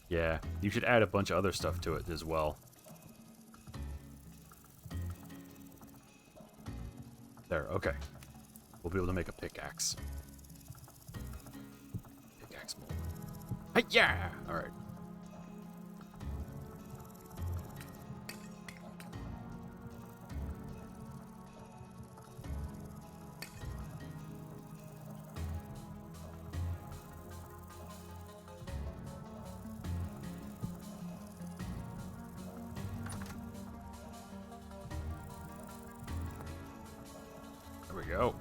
A: Yeah, you should add a bunch of other stuff to it as well. There, okay. We'll be able to make a pickaxe. Pickaxe mold. Hey, yeah! Alright. There we go.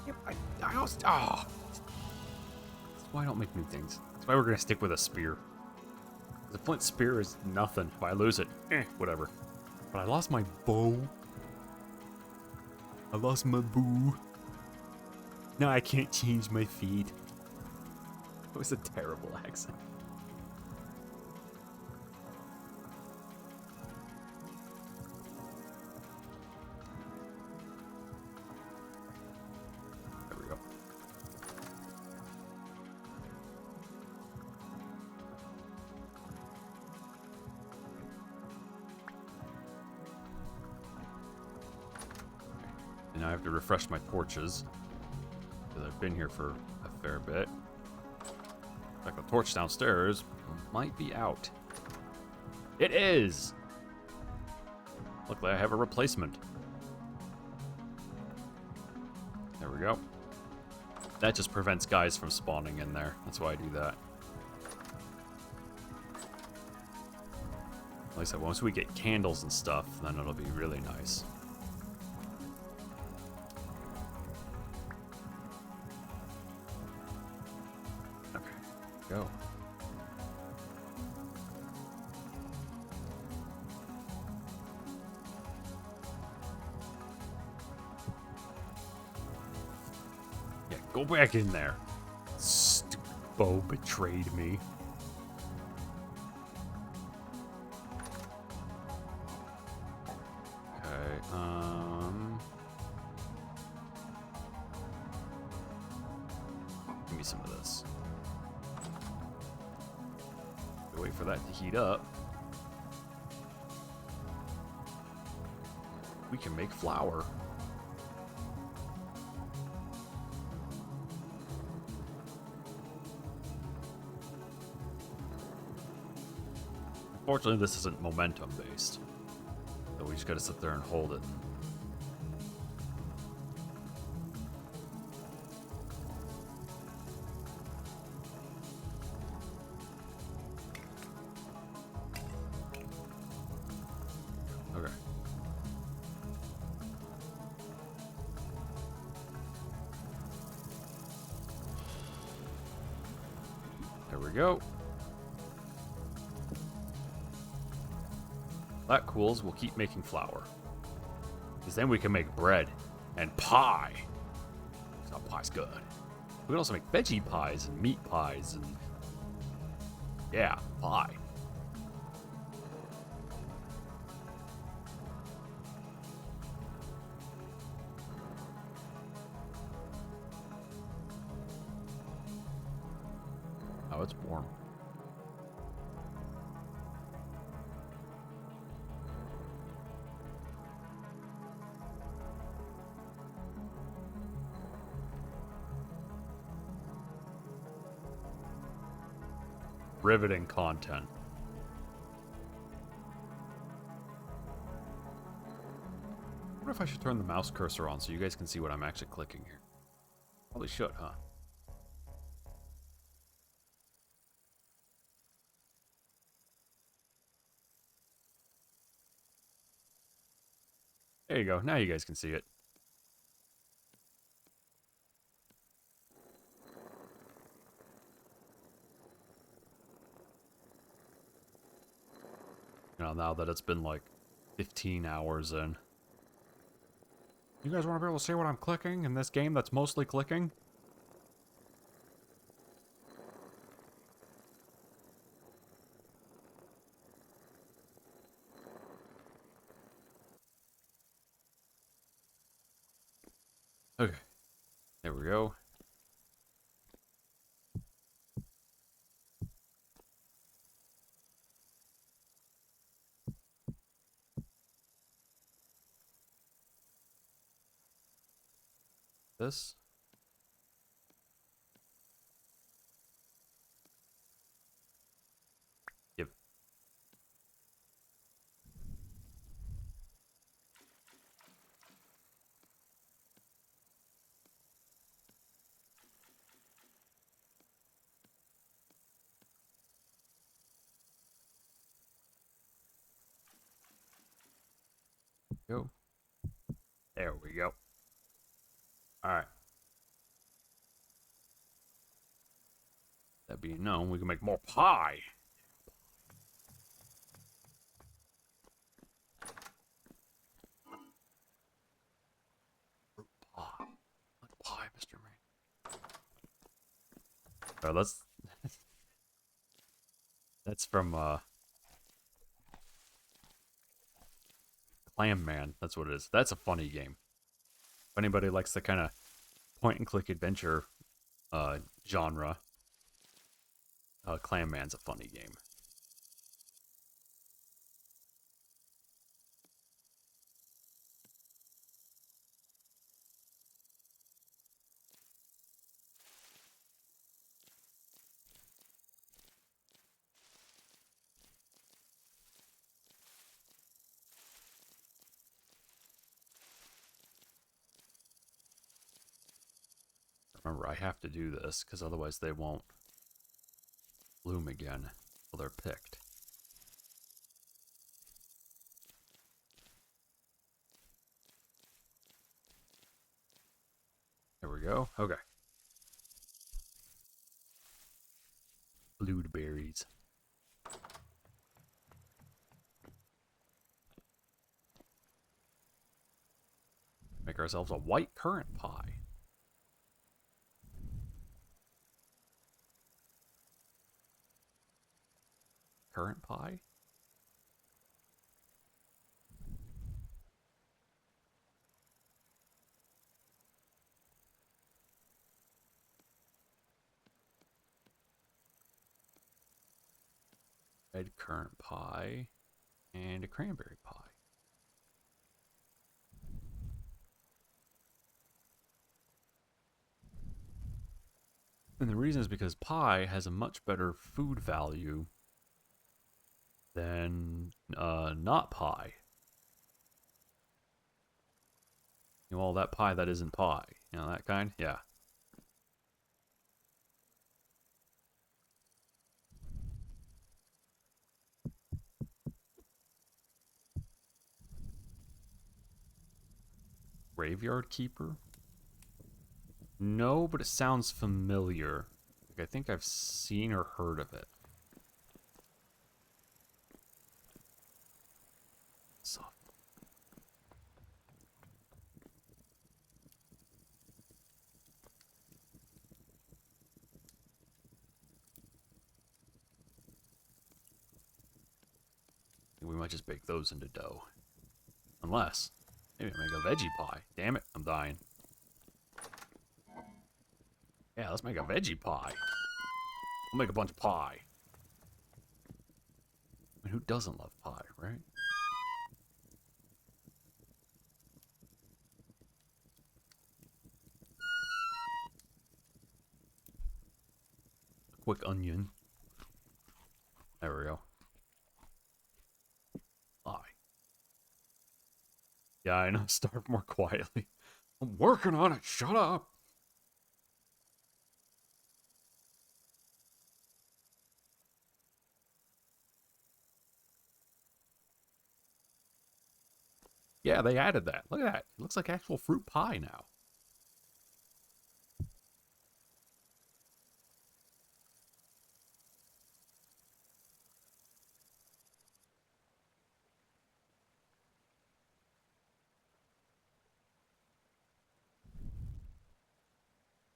A: Yep, I also... Oh. That's why I don't make new things. That's why we're going to stick with a spear. The flint spear is nothing. If I lose it, whatever. But I lost my bow. I lost my boo. Now I can't change my feet. It was a terrible accent. There we go. Now I have to refresh my torches. Because I've been here for a fair bit. In fact, the torch downstairs might be out. It is! Luckily, I have a replacement. There we go. That just prevents guys from spawning in there. That's why I do that. Like I said, once we get candles and stuff, then it'll be really nice. Okay, go. Yeah, go back in there. Stupid Bo betrayed me. Give me some of this. Wait for that to heat up. We can make flour. Unfortunately, this isn't momentum based. So we just gotta sit there and hold it. Okay. There we go. That cools, we'll keep making flour. Because then we can make bread and pie. So pie's good. We can also make veggie pies and meat pies and... yeah, pie. Oh, it's warm. Riveting content. I wonder if I should turn the mouse cursor on so you guys can see what I'm actually clicking here. Probably should, huh? There you go. Now you guys can see it. You know, now that it's been like 15 hours in. You guys want to be able to see what I'm clicking in this game that's mostly clicking? Okay. There we go. This. Yep. Go. There we go. Alright. That being known, we can make more pie. Fruit pie. Like pie, Mr. Man. Oh, that's from Clam Man. That's what it is. That's a funny game. If anybody likes the kind of point and click adventure genre, Clam Man's a funny game. Remember, I have to do this, because otherwise they won't bloom again until they're picked. There we go. Okay. Blueberries. Make ourselves a white currant pie. Currant pie? Red currant pie and a cranberry pie. And the reason is because pie has a much better food value than not pie. You know, all that pie that isn't pie. You know, that kind? Yeah. Graveyard Keeper? No, but it sounds familiar. Like, I think I've seen or heard of it. Soft. We might just bake those into dough. Unless, maybe make a veggie pie. Damn it, I'm dying. Yeah, let's make a veggie pie. We'll make a bunch of pie. I mean, who doesn't love pie, right? A quick onion. There we go. Pie. Yeah, I know. Starve more quietly. I'm working on it. Shut up. Yeah, they added that. Look at that. It looks like actual fruit pie now.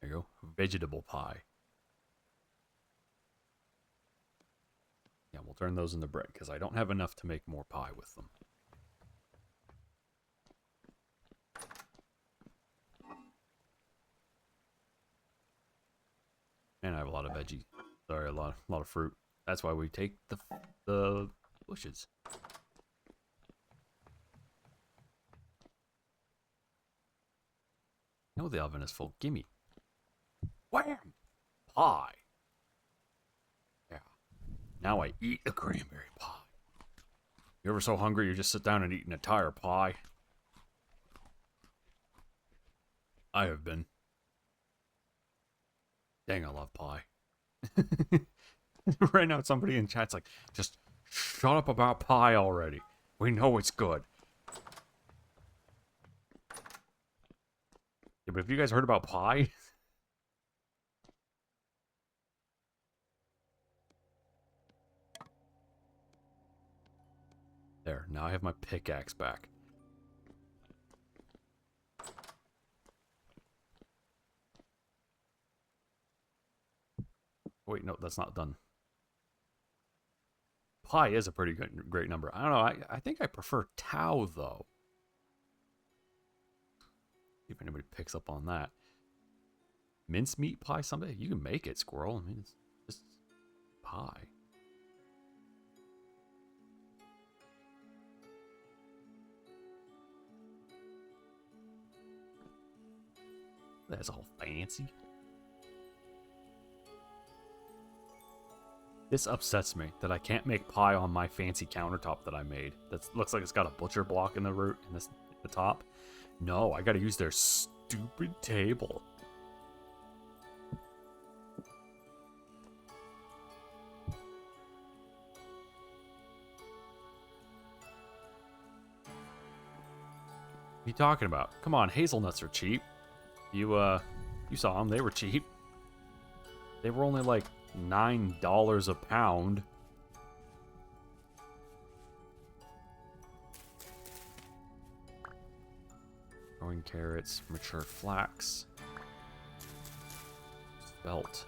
A: There you go. Vegetable pie. Yeah, we'll turn those into bread because I don't have enough to make more pie with them. And I have a lot of veggies. Sorry, a lot of fruit. That's why we take the bushes. No, the oven is full. Gimme. Wham! Pie. Yeah. Now I eat the cranberry pie. You ever so hungry you just sit down and eat an entire pie? I have been. Dang, I love pie. Right now, somebody in chat's like, just shut up about pie already. We know it's good. Yeah, but have you guys heard about pie? There, now I have my pickaxe back. Wait, no, that's not done. Pi is a pretty great number. I don't know. I think I prefer tau, though. See if anybody picks up on that. Mincemeat pie someday? You can make it, squirrel. I mean, it's just pie. That's all fancy. This upsets me that I can't make pie on my fancy countertop that I made. That looks like it's got a butcher block in the root in the top. No, I gotta use their stupid table. What are you talking about? Come on, hazelnuts are cheap. You saw them. They were cheap. They were only like $9 a pound. Growing carrots, mature flax. Spelt.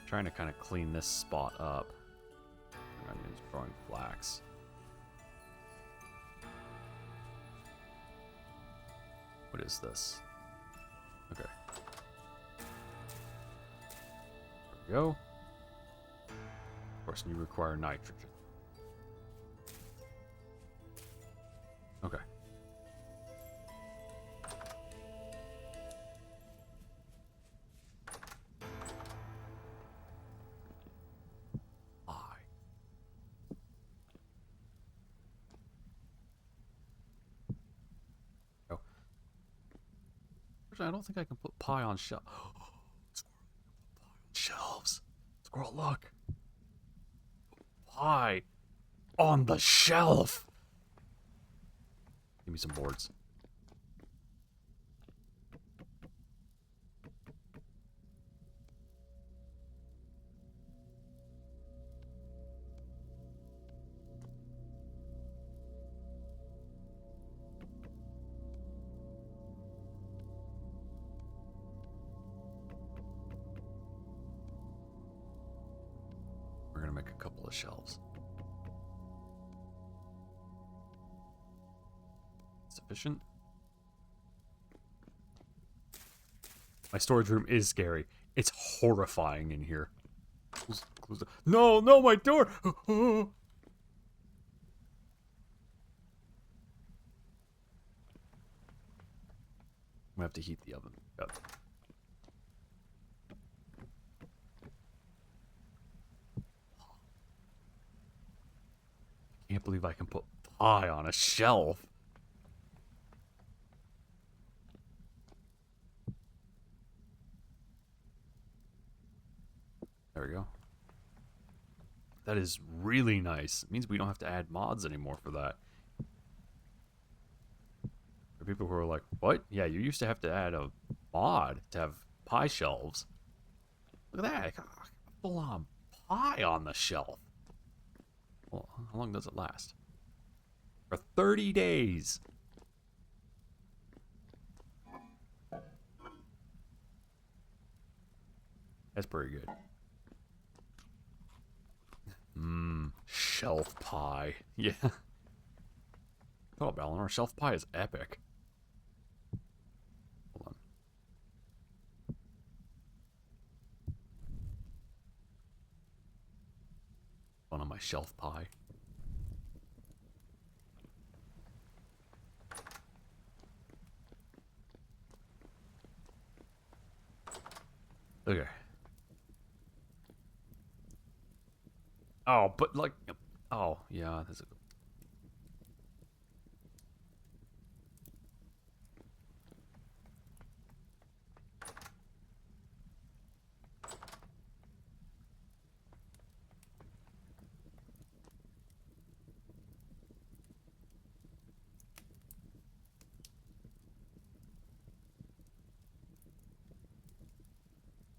A: Trying to kind of clean this spot up. I'm just growing flax. What is this? Okay. There we go. Of course, you require nitrogen. Okay. I don't think I can put pie on shelf. Shelves. Squirrel, look. Pie on the shelf. Give me some boards. We're gonna make a couple of shelves. Sufficient? My storage room is scary. It's horrifying in here. Close the... No, no, my door! I'm gonna have to heat the oven. Yep. I can't believe I can put pie on a shelf. There we go. That is really nice. It means we don't have to add mods anymore for that. For people who are like, what? Yeah, you used to have to add a mod to have pie shelves. Look at that. Full on pie on the shelf. Well, how long does it last? For 30 days. That's pretty good. Mmm, shelf pie. Yeah. Oh, Balnor, shelf pie is epic. Hold on. One on my shelf pie. Okay. Oh, but like, oh yeah, that's a.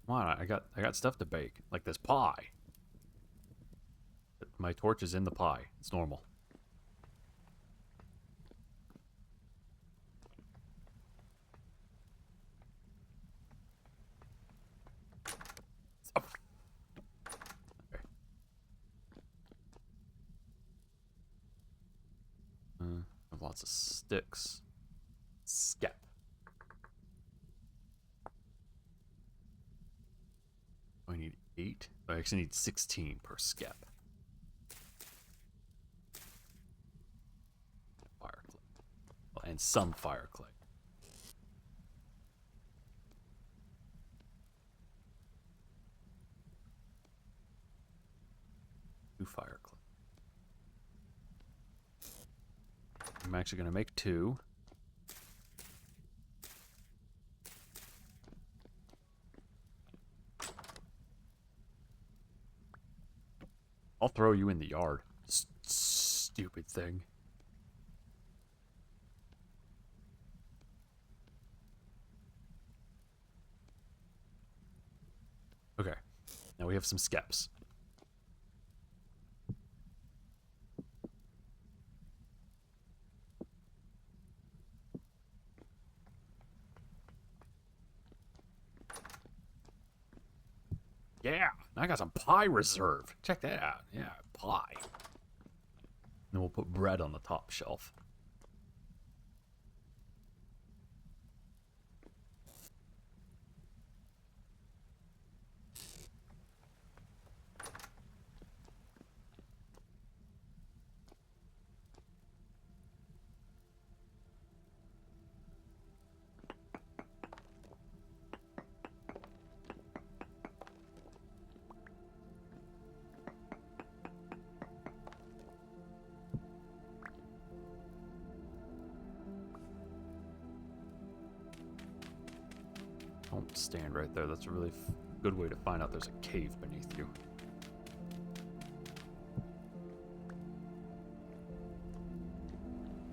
A: Come on, I got stuff to bake, like this pie. My torch is in the pie. It's normal. Oh. Okay. I have lots of sticks. Skep. I need 8. I actually need 16 per skep. Fire clay. Well, and some fire clay. Two fire clay. I'm actually going to make 2. I'll throw you in the yard. Stupid thing. Okay. Now we have some skeps. Yeah, I got some pie reserve. Check that out. Yeah, pie. Then we'll put bread on the top shelf. Don't stand right there. That's a really good way to find out there's a cave beneath you.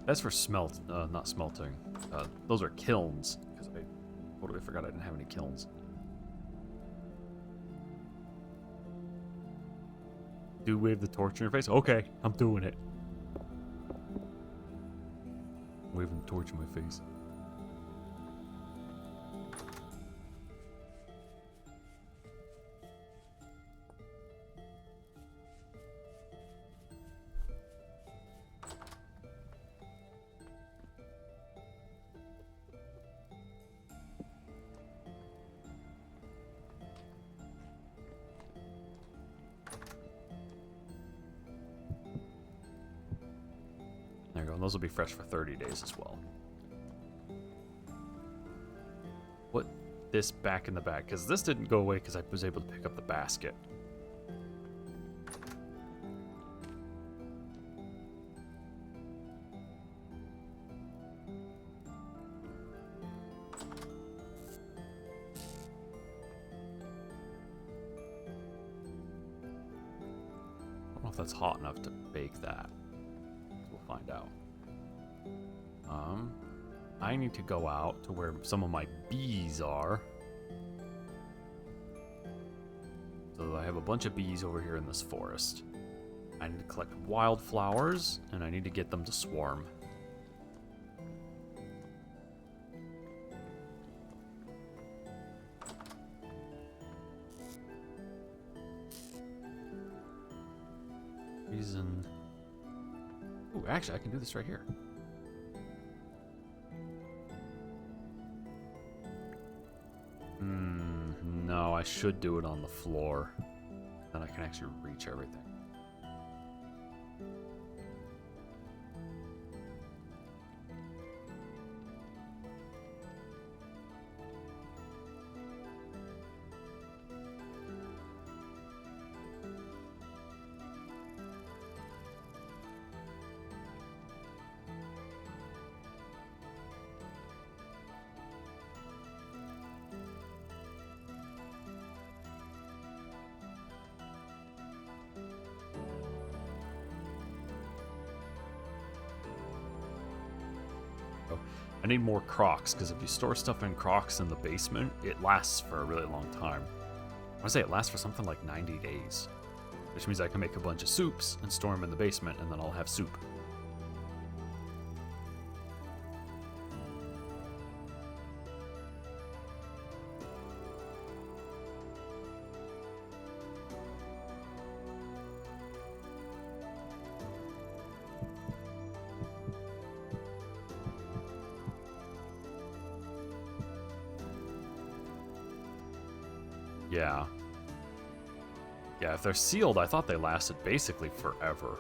A: That's for not smelting. Those are kilns. Because I totally forgot I didn't have any kilns. Do wave the torch in your face? Okay, I'm doing it. Waving the torch in my face. There you go. And those will be fresh for 30 days as well. Put this back in the bag, because this didn't go away because I was able to pick up the basket. I don't know if that's hot enough to bake that. We'll find out. I need to go out to where some of my bees are. So I have a bunch of bees over here in this forest. I need to collect wildflowers, and I need to get them to swarm. Reason. Ooh, actually, I can do this right here. No, I should do it on the floor. Then I can actually reach everything. I need more crocks, because if you store stuff in crocks in the basement, it lasts for a really long time. I want to say it lasts for something like 90 days. Which means I can make a bunch of soups and store them in the basement, and then I'll have soup. Yeah. Yeah, if they're sealed, I thought they lasted basically forever.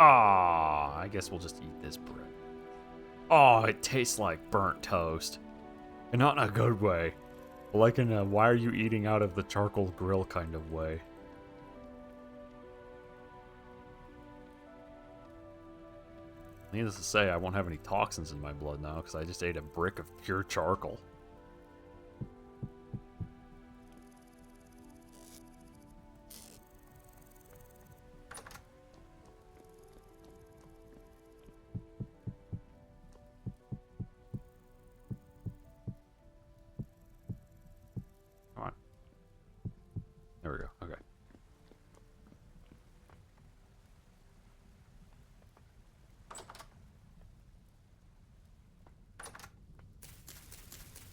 A: Ah, I guess we'll just eat this bread. Oh, it tastes like burnt toast. And not in a good way. Like in a why are you eating out of the charcoal grill kind of way. Needless to say, I won't have any toxins in my blood now because I just ate a brick of pure charcoal. Come on. There we go. Okay.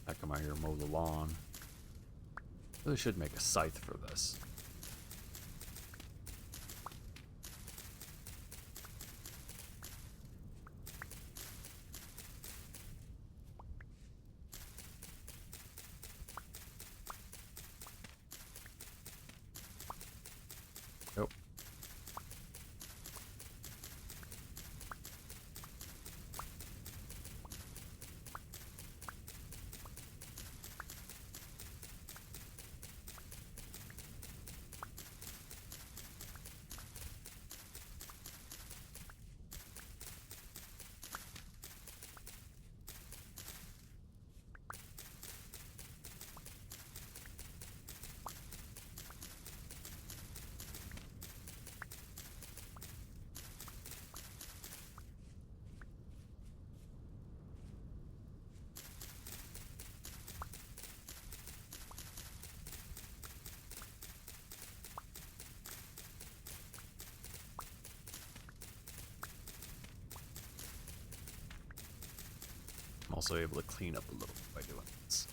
A: I come out here and mow the lawn. Really should make a scythe for this. Nope. I'm also able to clean up a little by doing this.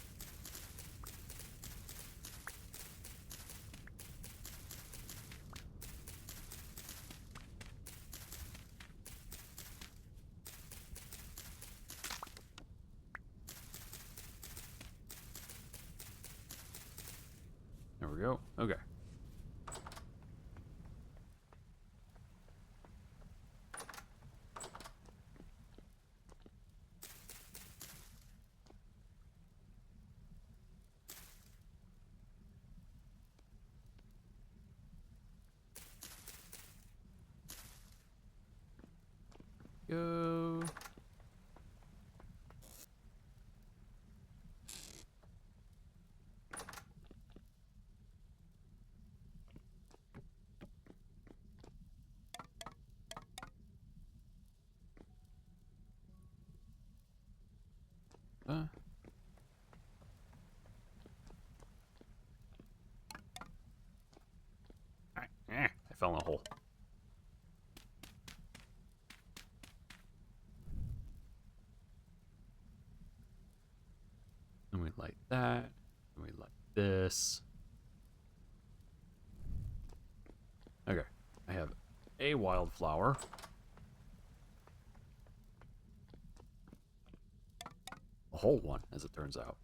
A: There we go. Okay. Go. I fell in a hole. And we light that. And we light this. Okay. I have a wildflower. A whole one, as it turns out.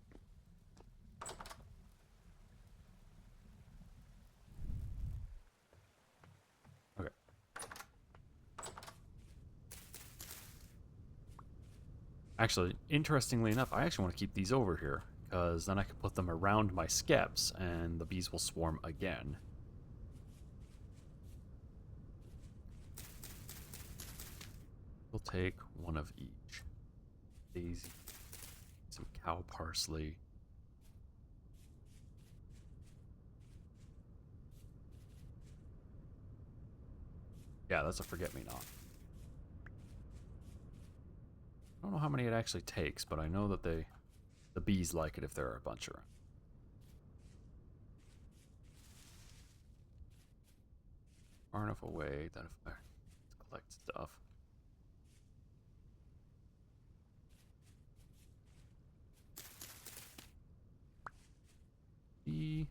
A: Okay. Actually, interestingly enough, I actually want to keep these over here, because then I can put them around my skeps, and the bees will swarm again. We'll take one of each. Daisy, some cow parsley. Yeah, that's a forget-me-not. I don't know how many it actually takes, but I know that the bees like it if there are a bunch around. Far enough away that if I collect stuff. Bee.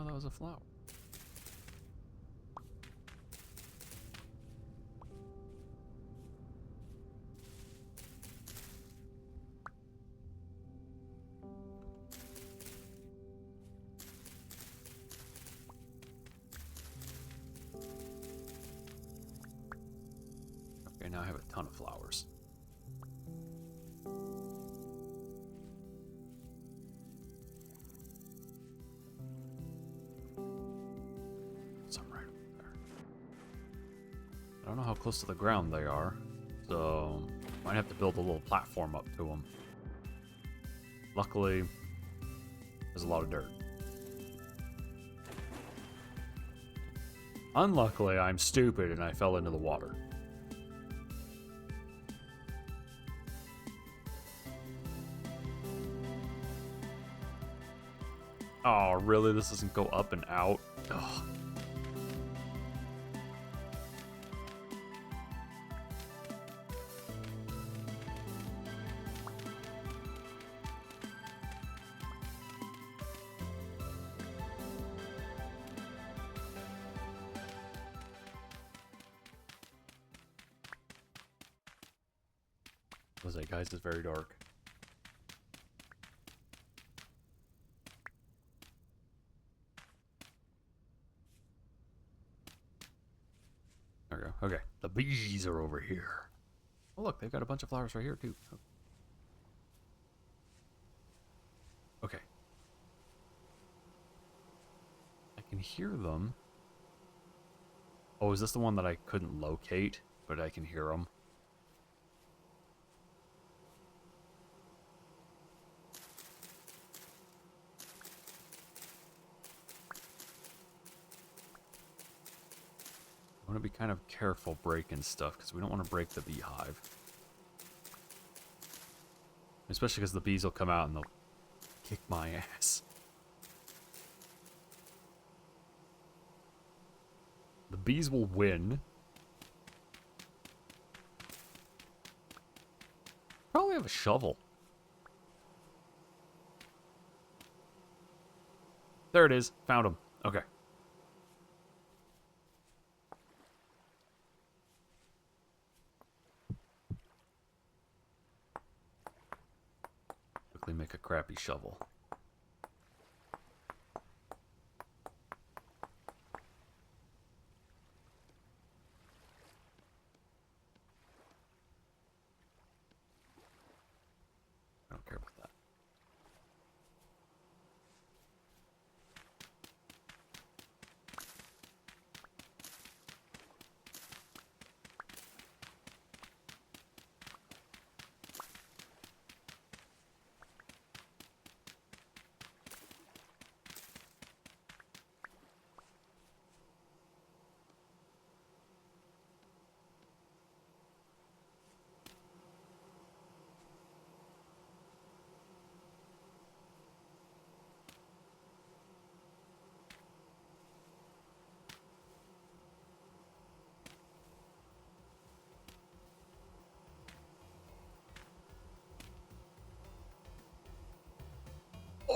A: know that was a flower. Okay, now I have a ton of flowers. Some right over there. I don't know how close to the ground they are, so might have to build a little platform up to them. Luckily, there's a lot of dirt. Unluckily, I'm stupid and I fell into the water. Oh, really? This doesn't go up and out? Ugh. What was that, guys? It's very dark. There we go. Okay, the bees are over here. Oh, look, they've got a bunch of flowers right here, too. Okay. I can hear them. Oh, is this the one that I couldn't locate, but I can hear them? I want to be kind of careful breaking stuff, because we don't want to break the beehive. Especially because the bees will come out and they'll kick my ass. The bees will win. Probably have a shovel. There it is. Found him. Okay. Quickly make a crappy shovel. I don't care about that.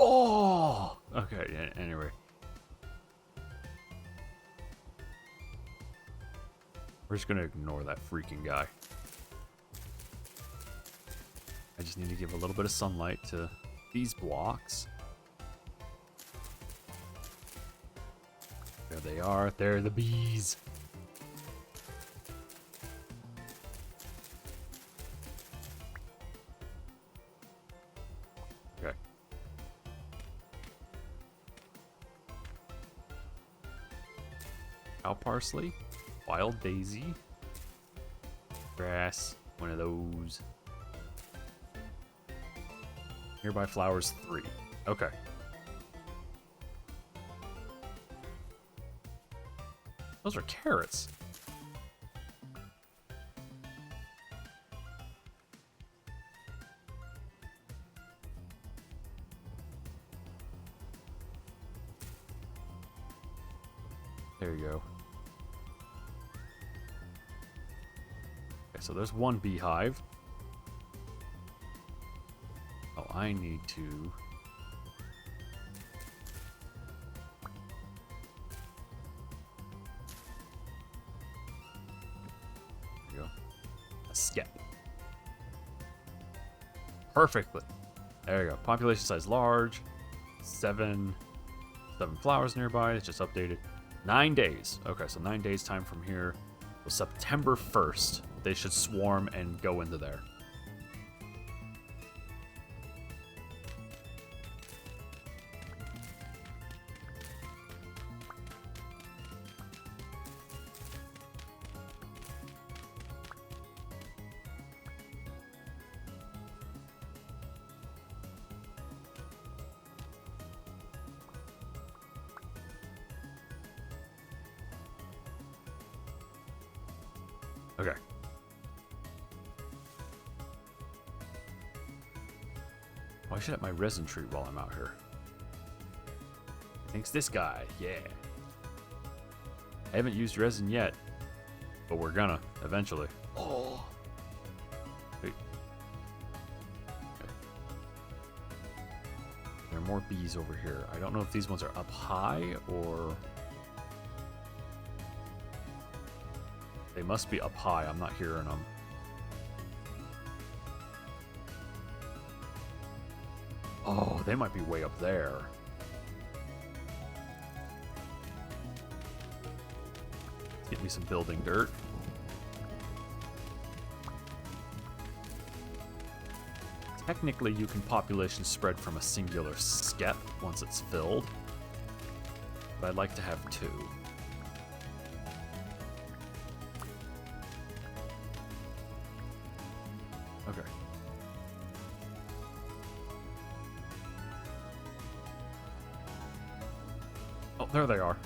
A: Oh! Okay, anyway. We're just gonna ignore that freaking guy. I just need to give a little bit of sunlight to these blocks. There they are. They're the bees. Okay. Cow parsley, wild daisy, grass, one of those. Nearby flowers 3. Okay. Those are carrots. There you go. Okay, so there's one beehive. Oh, I need to A skep. Perfectly. There you go. Population size large. 7 flowers nearby. It's just updated. 9 days. Okay, so 9 days time from here. So September 1st, they should swarm and go into there. Okay. Oh, I should have my resin tree while I'm out here. Thanks this guy. Yeah. I haven't used resin yet, but we're gonna eventually. Oh. Wait. Okay. There are more bees over here. I don't know if these ones are up high or... They must be up high. I'm not hearing them. Oh, they might be way up there. Let's get me some building dirt. Technically, you can population spread from a singular skep once it's filled. But I'd like to have 2. Okay. Oh, there they are.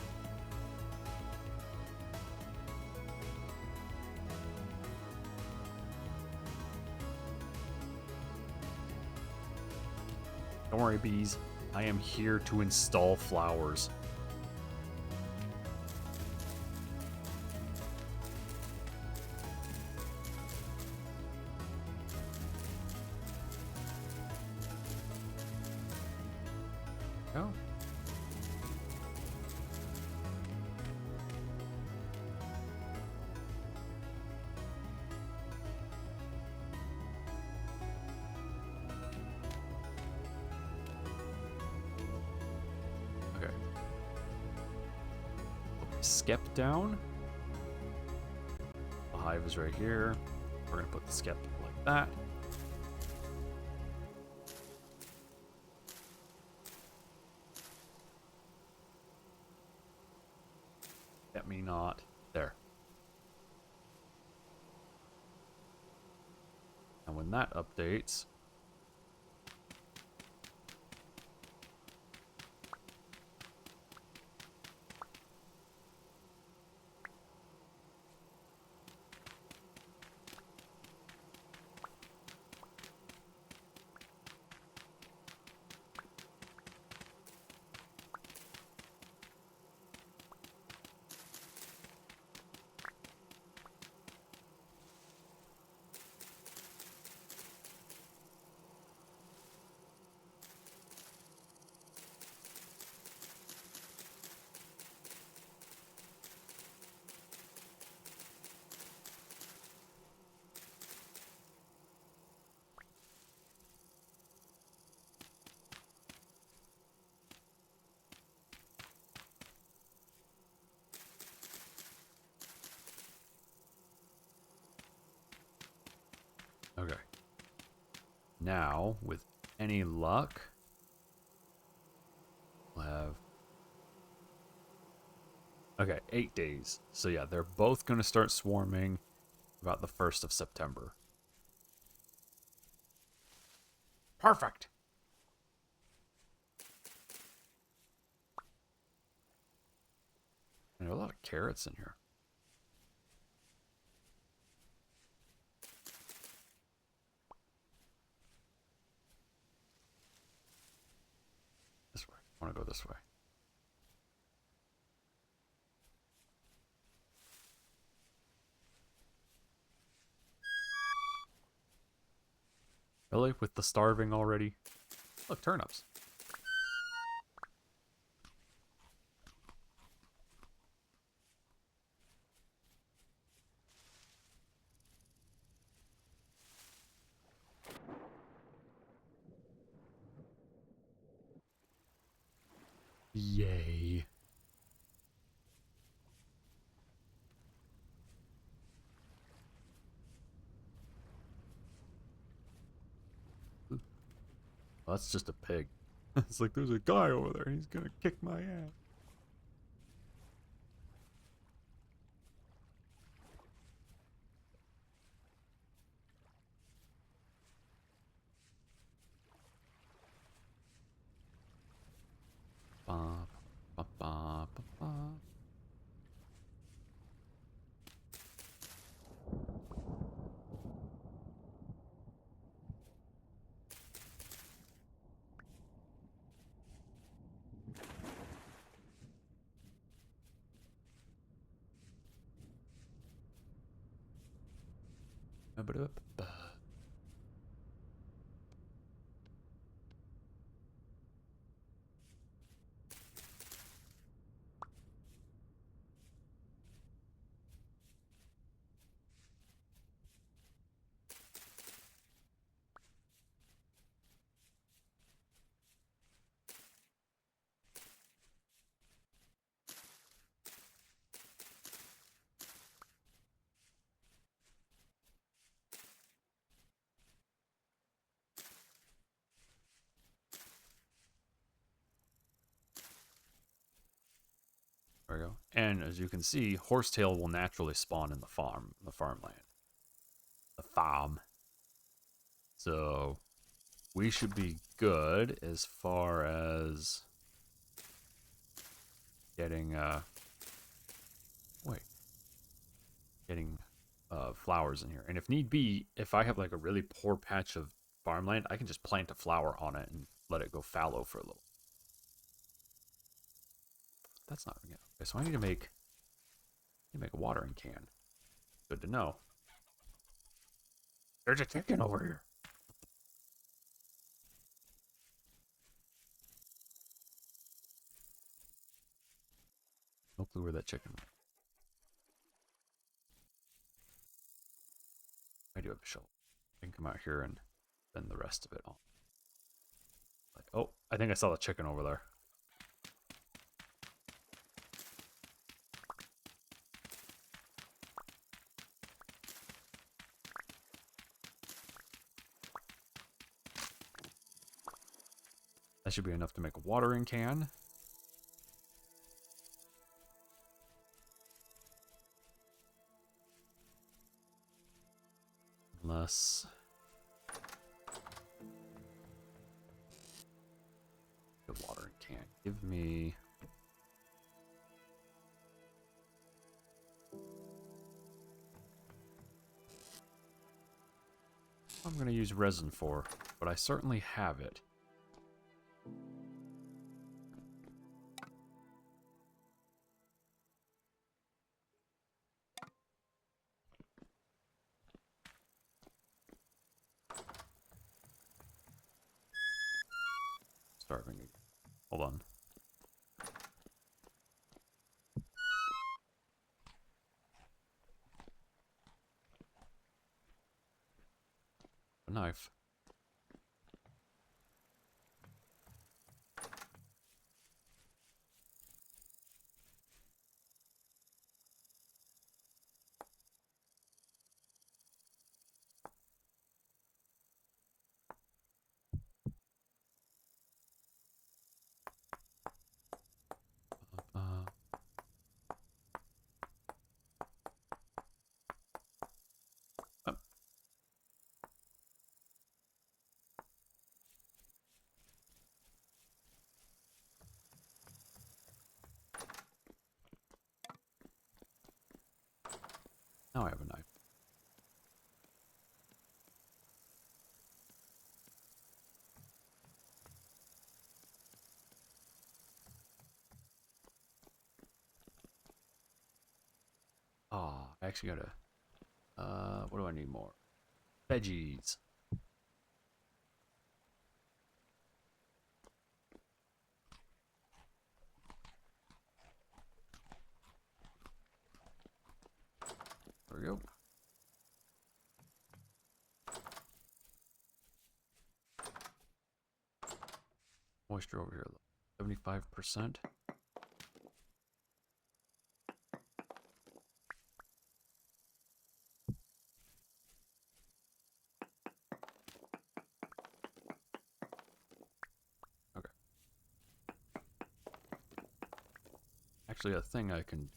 A: Don't worry, bees. I am here to install flowers. Oh. Okay. Skep down. The hive is right here. We're gonna put the skep like that. Let me not. There. And when that updates... Okay. Now, with any luck, we'll have... Okay, 8 days. So yeah, they're both going to start swarming about the 1st of September. Perfect! And there are a lot of carrots in here. This way. I want to go this way. Really? With the starving already? Look, turnips. Yay. Ooh, well, that's just a pig. It's like, there's a guy over there. He's gonna kick my ass. Ba, ba, ba, ba, ba. Ba, ba, ba, ba. There we go. And as you can see, horsetail will naturally spawn in the farmland. The farm. So we should be good as far as getting getting flowers in here. And if need be, if I have like a really poor patch of farmland, I can just plant a flower on it and let it go fallow for a little. That's not okay. So I need to make a watering can. Good to know. There's a chicken over here. No clue where that chicken went. I do have a shovel. I can come out here and bend the rest of it on. Like, oh, I think I saw the chicken over there. That should be enough to make a watering can. Unless... the watering can. Give me... I'm going to use resin for, but I certainly have it. Starving again. Hold on. A knife. Uh, oh. Now I have a knife. Ah, I actually gotta... what do I need more? Veggies. There we go. Moisture over here. 75%. Okay. Actually, a thing I can...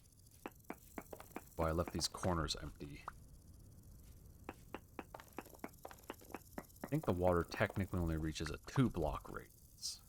A: Well, I left these corners empty. I think the water technically only reaches a 2-block radius.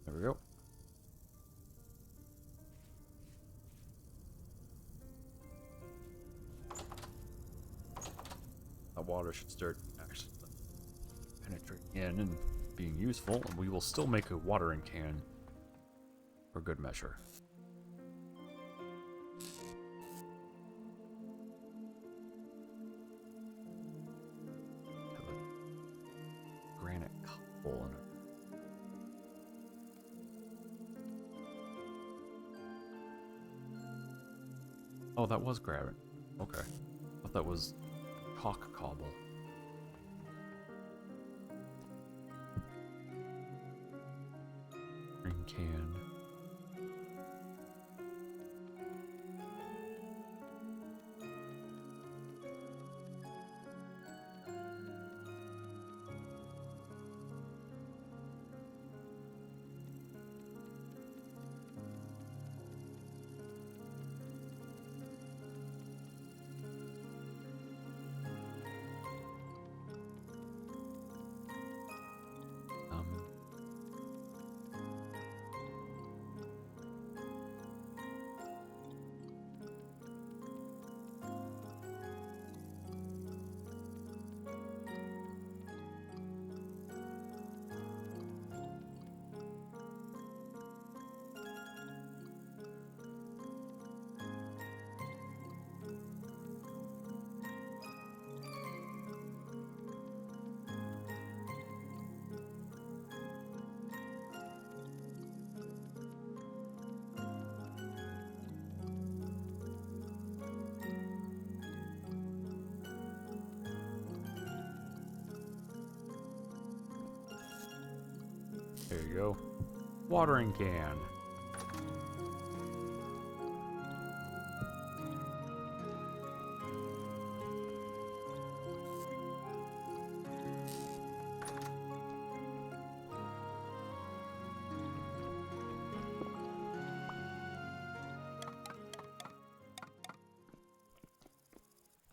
A: There we go. That water should start actually penetrating in and being useful, and we will still make a watering can for good measure. Have a granite cobble in it. Oh, that was granite. Okay. I thought that was chalk cobble. Green can. There you go. Watering can.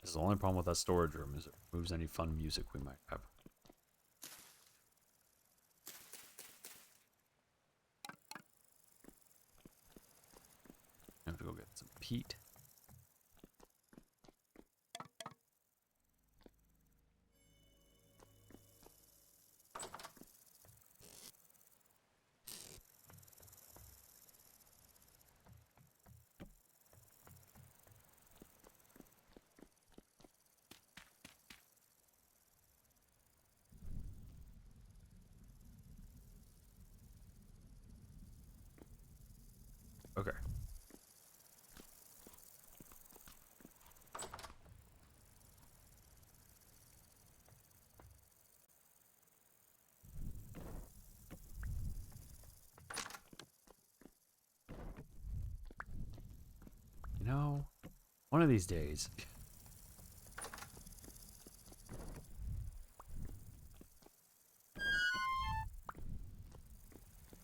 A: This is the only problem with that storage room is it removes any fun music we might have. I have to go get some peat. Okay. You know, one of these days...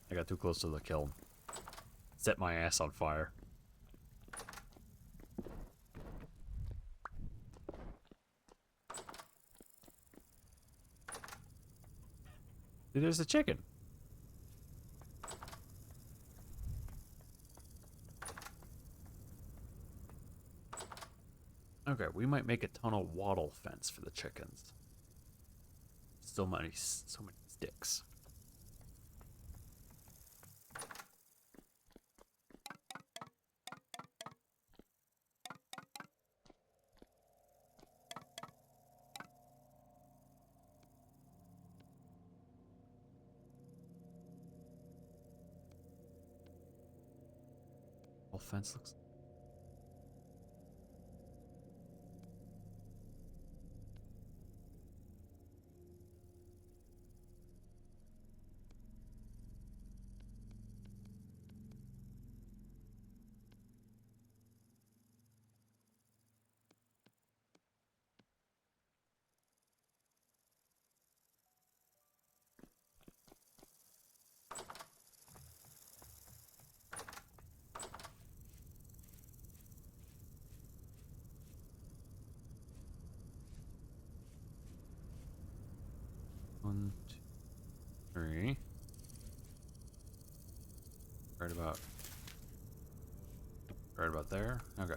A: I got too close to the kiln. Set my ass on fire. There's a chicken. Okay, we might make a tunnel wattle fence for the chickens. So many sticks. fence looks. One, two, three. Right about there. Okay.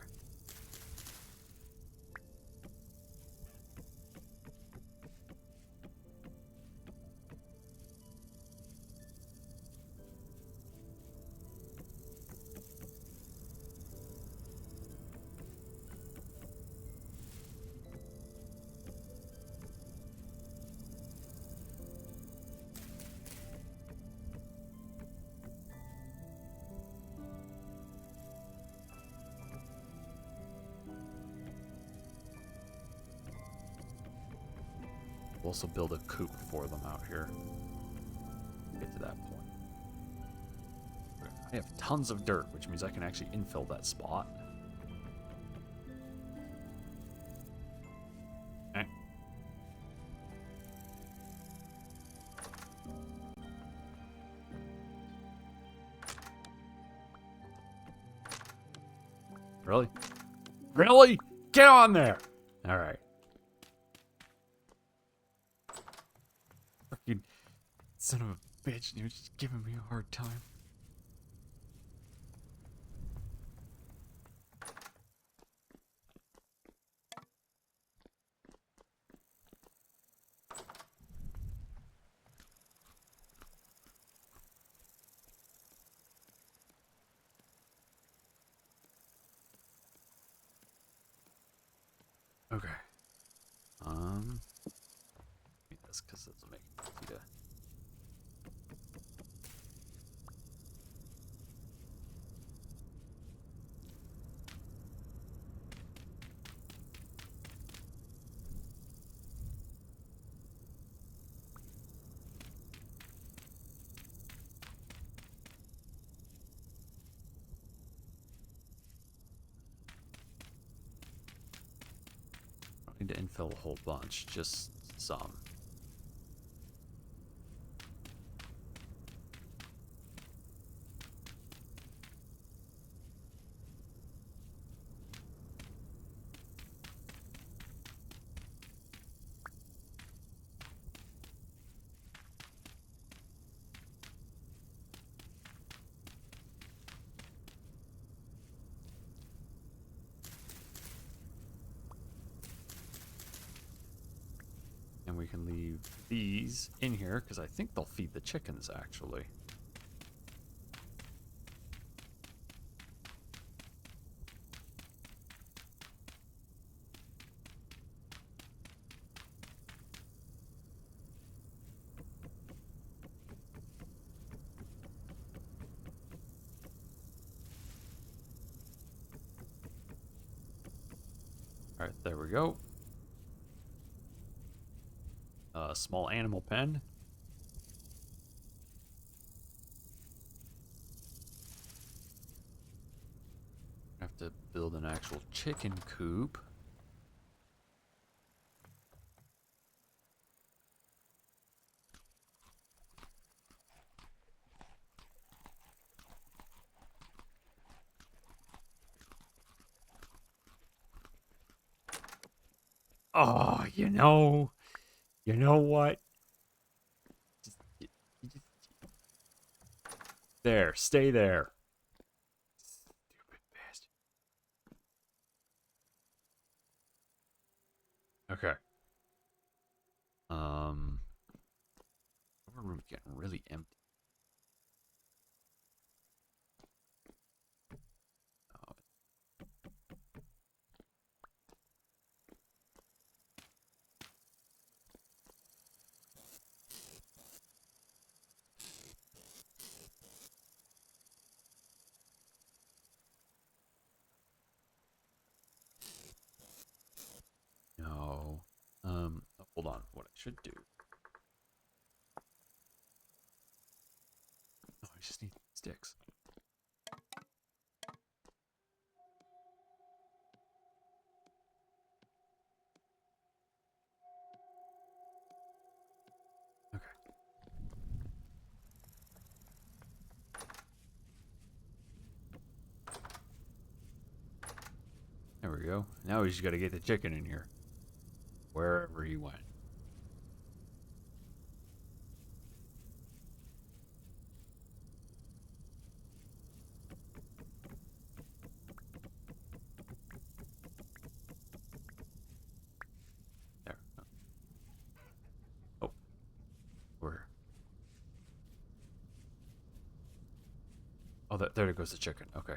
A: We'll also build a coop for them out here. Get to that point. I have tons of dirt, which means I can actually infill that spot. Okay. Really? Really? Get on there! Alright. Fucking son of a bitch, you're just giving me a hard time. Okay. That's because it's making it easy to. I don't need to infill a whole bunch, just some. And we can leave these in here, because I think they'll feed the chickens, actually. Alright, there we go. Small animal pen. Have to build an actual chicken coop. Oh, you know what? You just there, stay there. Stupid bastard. Okay. Our room's getting really empty. Oh, should do. Oh, I just need sticks. Okay. There we go. Now we just gotta get the chicken in here. Wherever he went. There. Oh. Where? Oh, there goes the chicken. Okay.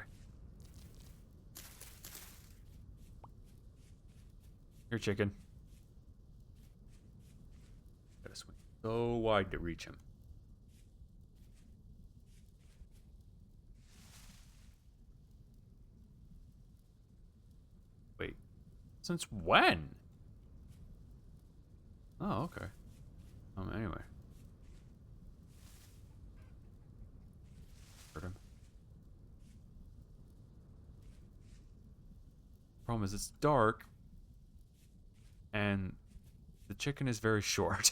A: Here, chicken. Gotta swing so wide to reach him. Wait. Since when? Oh, okay. Anyway. Hurt him. Problem is it's dark. And the chicken is very short.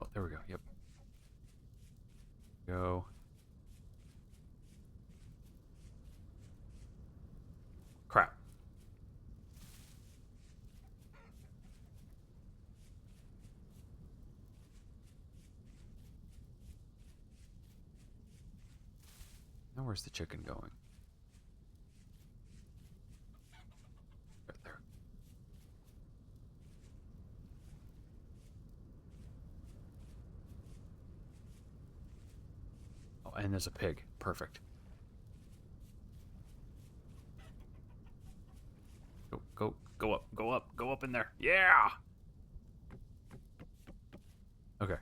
A: Oh, there we go. Yep. Go. Crap. Now where's the chicken going? Right there. Oh, and there's a pig. Perfect. Go up in there. Yeah! Okay.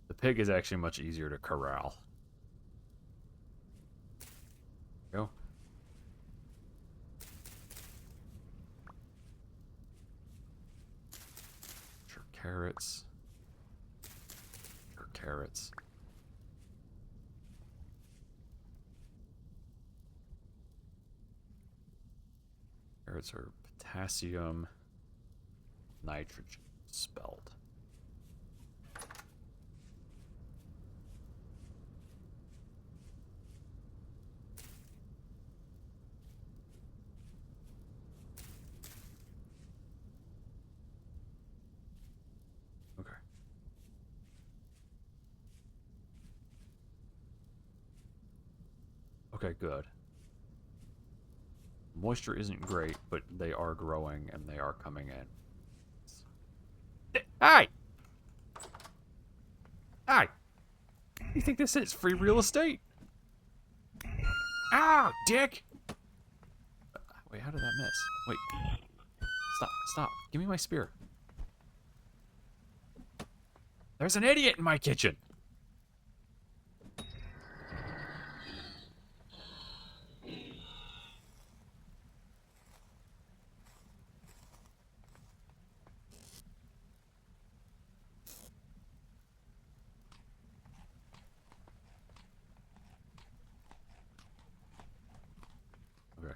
A: The pig is actually much easier to corral. Go. Sure, carrots. Sure, carrots. Carrots are potassium, nitrogen spelled. Okay. Okay, good. Moisture isn't great, but they are growing and they are coming in. Hey! Hey! You think this is free real estate? Ah, dick! Wait, how did that miss? Wait. Stop. Give me my spear. There's an idiot in my kitchen! Okay.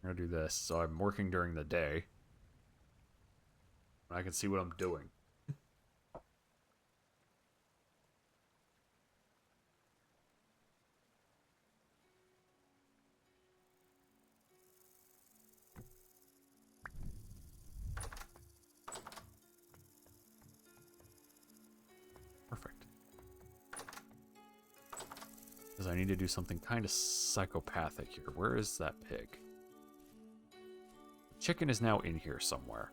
A: I'm gonna do this. So I'm working during the day. I can see what I'm doing. Perfect. Because I need to do something kind of psychopathic here. Where is that pig? The chicken is now in here somewhere.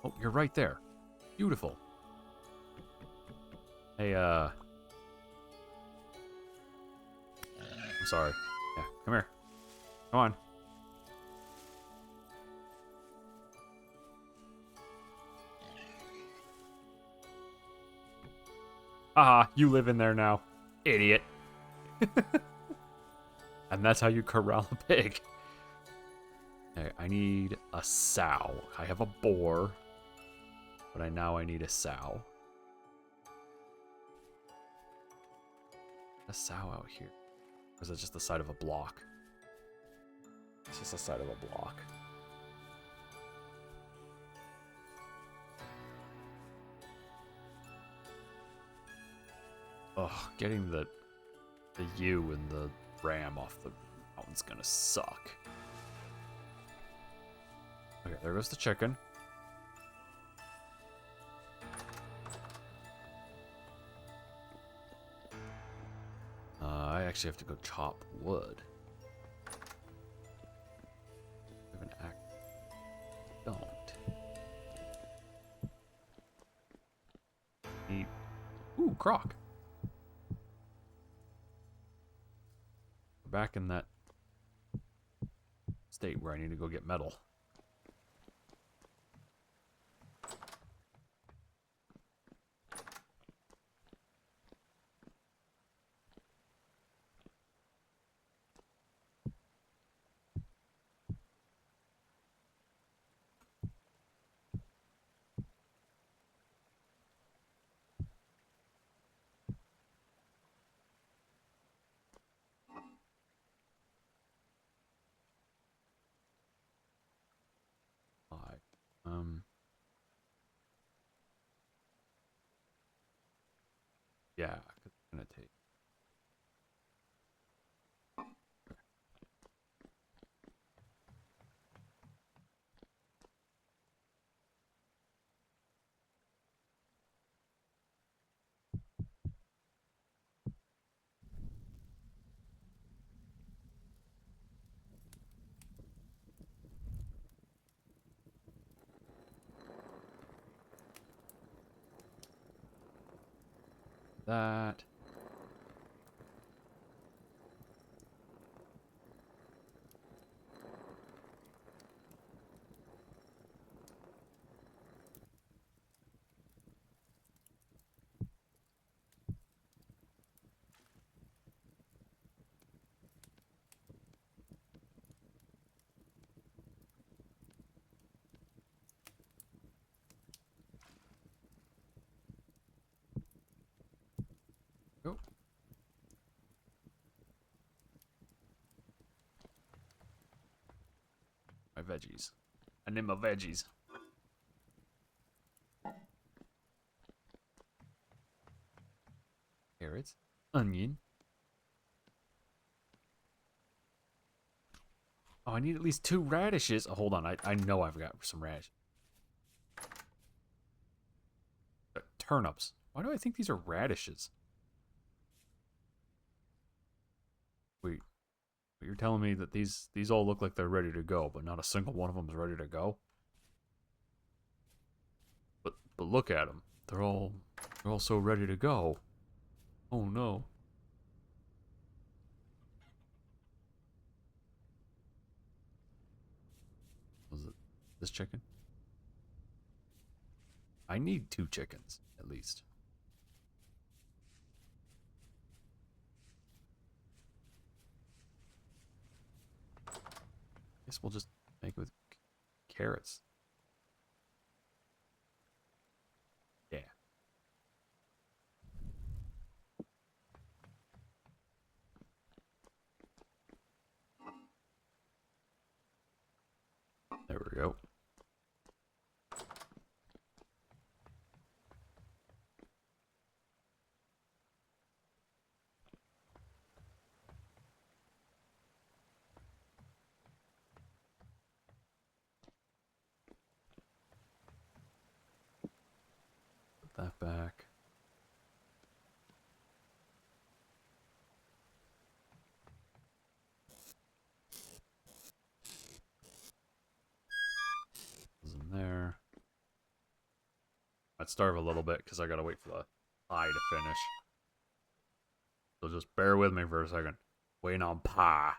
A: Oh, you're right there. Beautiful. Hey, I'm sorry. Yeah, come here. Come on. Haha, you live in there now. Idiot. And that's how you corral a pig. Okay, I need a sow. I have a boar, but I need a sow. A sow out here. Or is it just the side of a block? It's just the side of a block. Ugh, getting the ewe and the ram off the mountain's gonna suck. Okay, there goes the chicken. I actually have to go chop wood. I have an axe. Don't. Need. Ooh, croc. We're back in that state where I need to go get metal. Yeah, 'cause it's gonna take. That. Go. My veggies. I need my veggies. Carrots. Onion. Oh, I need at least 2 radishes. Oh, hold on. I know I've got some radish. Turnips. Why do I think these are radishes? Wait. You're telling me that these all look like they're ready to go, but not a single one of them is ready to go? But look at them. They're all so ready to go. Oh no. Was it this chicken? I need 2 chickens, at least. Guess we'll just make it with carrots. Yeah. There we go. Put that back. Is in there. I'd starve a little bit because I gotta wait for the pie to finish. So just bear with me for a second. Waiting on pie.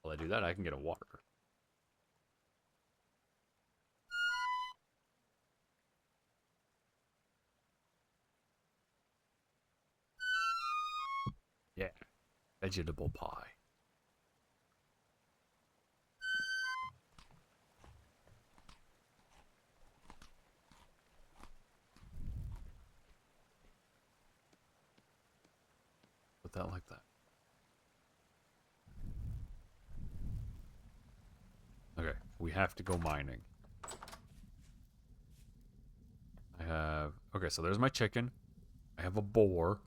A: While I do that, I can get a water. Yeah. Vegetable pie. Put that like that. Okay, we have to go mining. I have... Okay, so there's my chicken. I have a boar.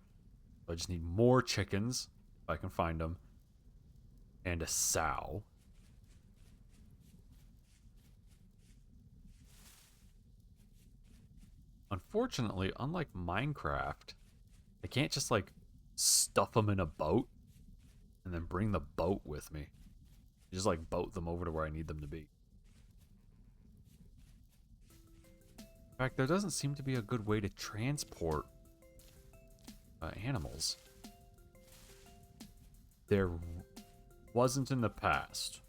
A: I just need more chickens, if I can find them. And a sow. Unfortunately, unlike Minecraft, I can't just, like, stuff them in a boat and then bring the boat with me. Just, like, boat them over to where I need them to be. In fact, there doesn't seem to be a good way to transport animals. There wasn't in the past.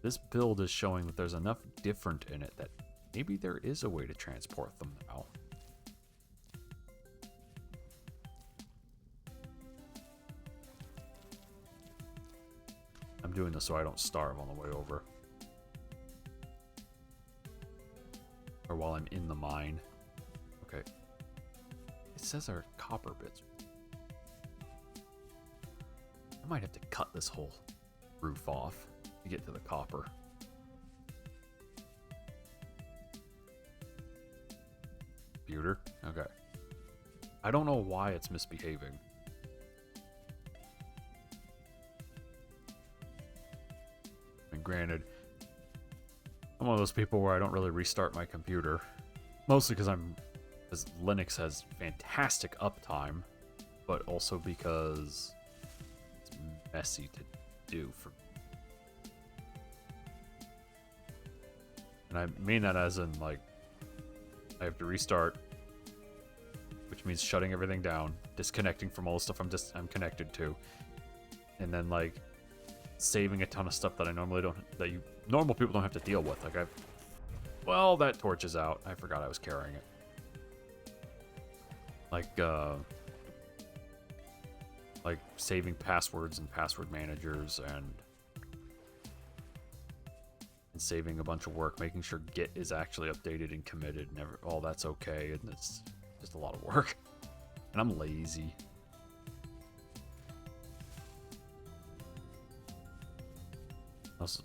A: This build is showing that there's enough different in it that maybe there is a way to transport them now. I'm doing this so I don't starve on the way over. Or while I'm in the mine. Okay. It says our copper bits. I might have to cut this whole roof off to get to the copper. Computer? Okay. I don't know why it's misbehaving. And granted, I'm one of those people where I don't really restart my computer. Mostly because Linux has fantastic uptime, but also because it's messy to do for. And I mean that as in, like, I have to restart, which means shutting everything down, disconnecting from all the stuff I'm connected to, and then, like, saving a ton of stuff that I normally don't, normal people don't have to deal with. Like, well, that torch is out. I forgot I was carrying it. Like saving passwords and password managers and saving a bunch of work, making sure Git is actually updated and committed and all that's okay, and it's just a lot of work. And I'm lazy. Also,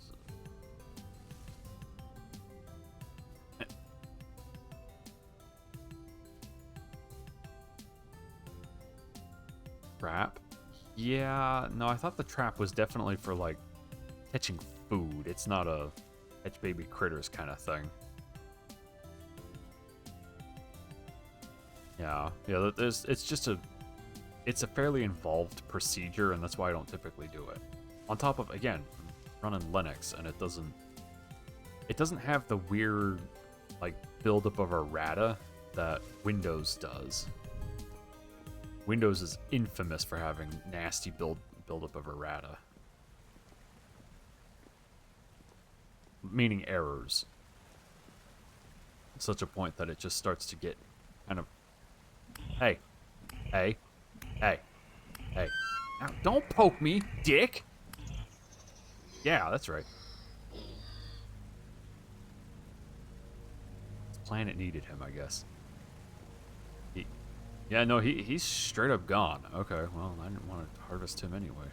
A: trap? Yeah, no, I thought the trap was definitely for, like, catching food. It's not a catch baby critters kind of thing. Yeah, it's a fairly involved procedure, and that's why I don't typically do it. On top of, again, running Linux, and it doesn't have the weird, like, buildup of errata that Windows does. Windows is infamous for having nasty buildup of errata. Meaning errors. Such a point that it just starts to get kind of... Hey. Hey. Hey. Hey. Now, don't poke me, dick! Yeah, that's right. This planet needed him, I guess. Yeah, no, he's straight up gone. Okay, well, I didn't want to harvest him anyway.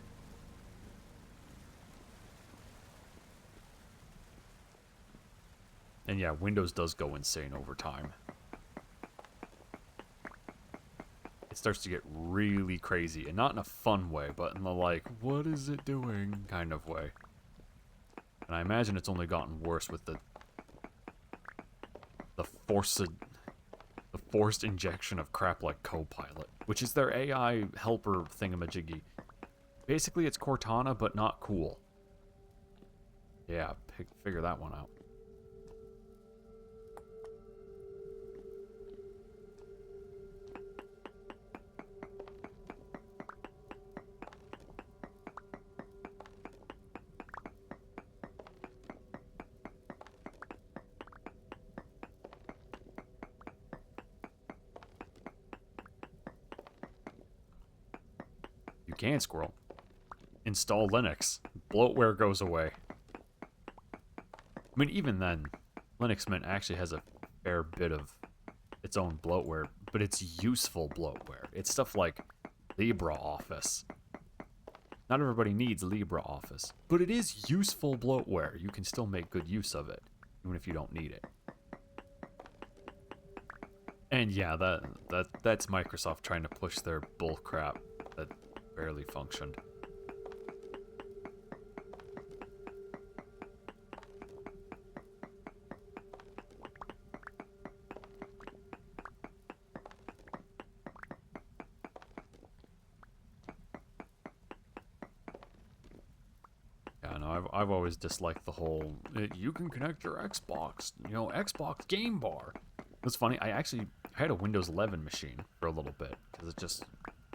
A: And yeah, Windows does go insane over time. It starts to get really crazy, and not in a fun way, but in the, like, what is it doing kind of way. And I imagine it's only gotten worse with the forced injection of crap like Copilot, which is their AI helper thingamajiggy. Basically, it's Cortana, but not cool. Yeah, figure that one out. You can, Squirrel. Install Linux. Bloatware goes away. I mean, even then, Linux Mint actually has a fair bit of its own bloatware, but it's useful bloatware. It's stuff like LibreOffice. Not everybody needs LibreOffice, but it is useful bloatware. You can still make good use of it, even if you don't need it. And yeah, that's Microsoft trying to push their bullcrap that barely functioned. Yeah, no, I've always disliked the whole, you can connect your Xbox, Xbox Game Bar. It's funny, I had a Windows 11 machine for a little bit, because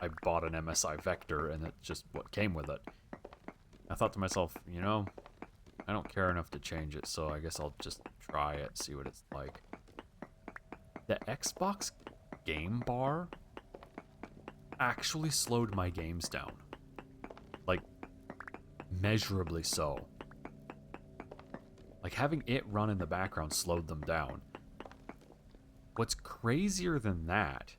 A: I bought an MSI Vector, and it's just what came with it. I thought to myself, I don't care enough to change it, so I guess I'll just try it, see what it's like. The Xbox Game Bar actually slowed my games down. Like, measurably so. Like, having it run in the background slowed them down. What's crazier than that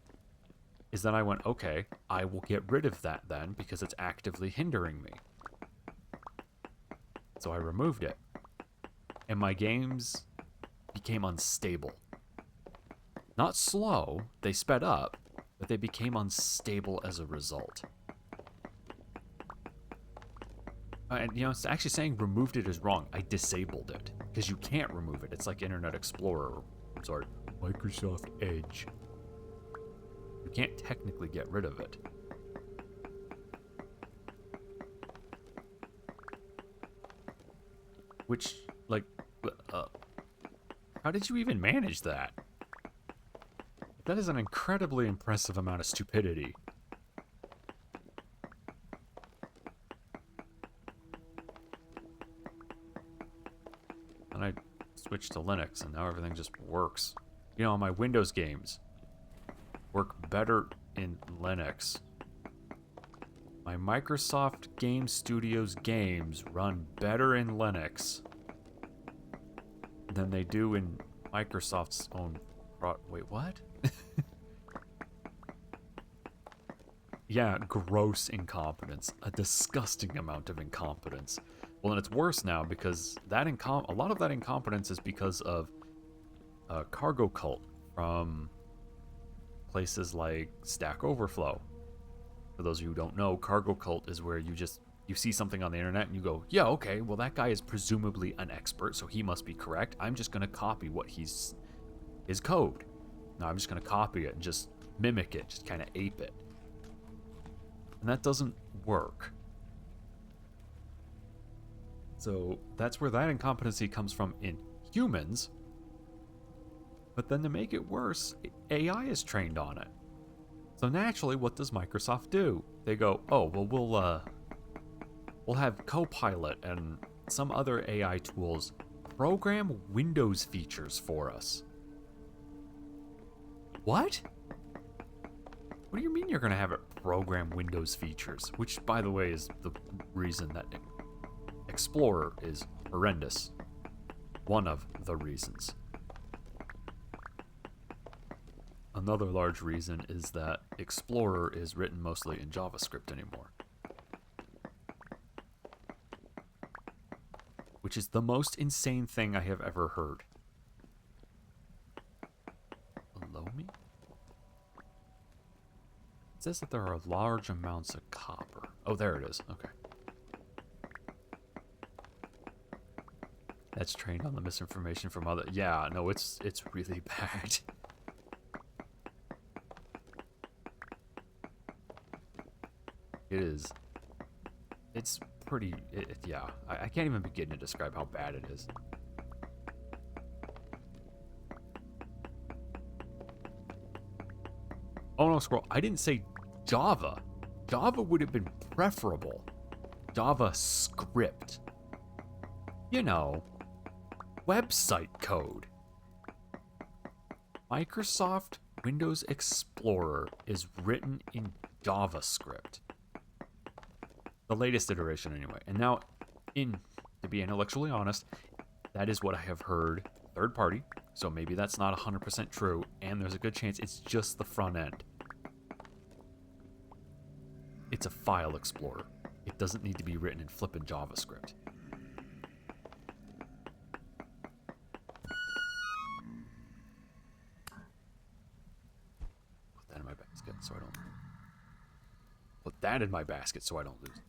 A: is that I went, okay, I will get rid of that then because it's actively hindering me. So I removed it. And my games became unstable. Not slow, they sped up, but they became unstable as a result. And, it's actually saying removed it is wrong. I disabled it because you can't remove it. It's like Internet Explorer. I'm sorry. Microsoft Edge. You can't technically get rid of it. Which, how did you even manage that? That is an incredibly impressive amount of stupidity. And I switched to Linux, and now everything just works. My Windows games work better in Linux. My Microsoft Game Studios games run better in Linux than they do in Microsoft's own wait, what? Yeah, gross incompetence. A disgusting amount of incompetence. Well, and it's worse now because a lot of that incompetence is because of Cargo Cult from places like Stack Overflow. For those of you who don't know, Cargo Cult is where you see something on the internet and you go, yeah, okay, well that guy is presumably an expert, so he must be correct. I'm just going to copy his code. Now I'm just going to copy it and just mimic it, just kind of ape it. And that doesn't work. So that's where that incompetency comes from in humans. But then to make it worse, AI is trained on it. So naturally, what does Microsoft do? They go, oh, well, we'll have Copilot and some other AI tools program Windows features for us. What? What do you mean you're going to have it program Windows features? Which, by the way, is the reason that Explorer is horrendous. One of the reasons. Another large reason is that Explorer is written mostly in JavaScript anymore. Which is the most insane thing I have ever heard. Below me? It says that there are large amounts of copper. Oh, there it is. Okay. That's trained on the misinformation from other... Yeah, no, it's really bad. It is. It's pretty... yeah, I can't even begin to describe how bad it is. Oh no, Squirrel, I didn't say Java. Java would have been preferable. JavaScript. Website code. Microsoft Windows Explorer is written in JavaScript. The latest iteration, anyway. And now, to be intellectually honest, that is what I have heard third party. So maybe that's not 100% true, and there's a good chance it's just the front end. It's a file explorer. It doesn't need to be written in flippin' JavaScript. Put that in my basket so I don't... Put that in my basket so I don't lose.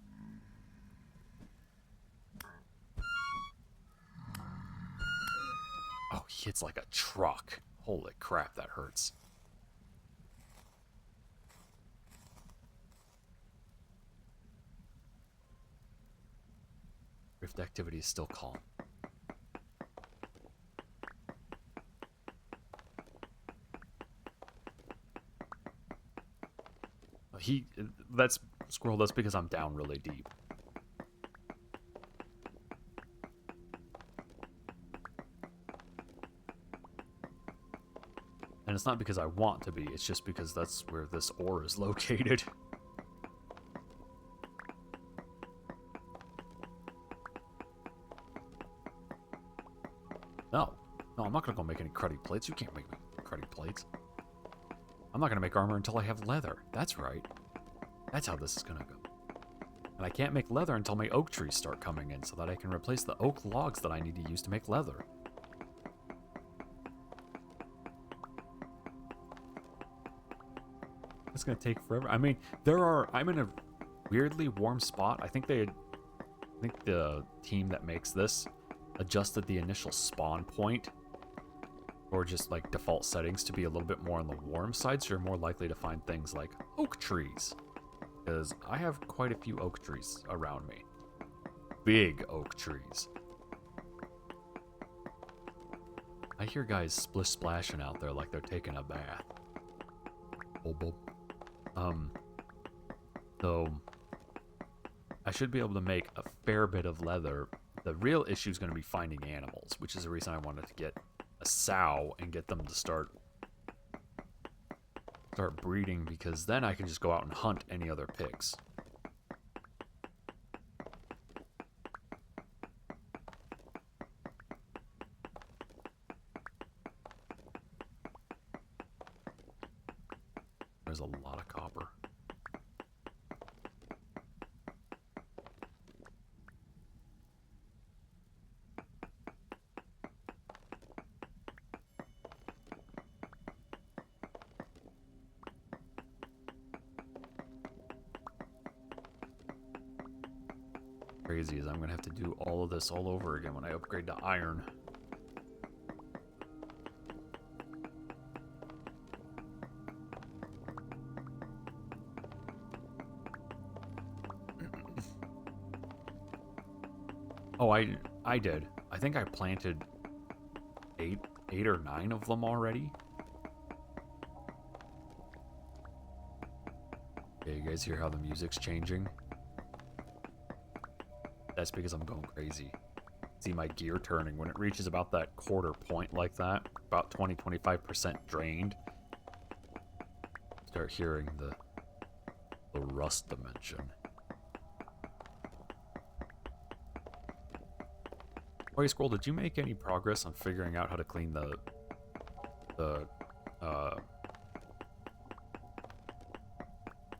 A: Oh, he hits like a truck. Holy crap, that hurts. Rift activity is still calm. That's Squirrel, that's because I'm down really deep. And it's not because I want to be, it's just because that's where this ore is located. No, I'm not gonna go make any cruddy plates. You can't make me cruddy plates. I'm not gonna make armor until I have leather. That's right. That's how this is gonna go. And I can't make leather until my oak trees start coming in so that I can replace the oak logs that I need to use to make leather. It's gonna take forever. I mean, I'm in a weirdly warm spot. I think the team that makes this adjusted the initial spawn point or just like default settings to be a little bit more on the warm side, so you're more likely to find things like oak trees. Because I have quite a few oak trees around me. Big oak trees. I hear guys splashing out there like they're taking a bath. So I should be able to make a fair bit of leather. The real issue is going to be finding animals, which is the reason I wanted to get a sow and get them to start breeding, because then I can just go out and hunt any other pigs. There's a lot of copper. Crazy is I'm gonna have to do all of this all over again when I upgrade to iron. Oh, I did. I think I planted eight or 9 of them already. Okay, you guys hear how the music's changing? That's because I'm going crazy. See my gear turning. When it reaches about that quarter point like that, about 20-25% drained, start hearing the rust dimension. Wait, Squirrel, did you make any progress on figuring out how to clean that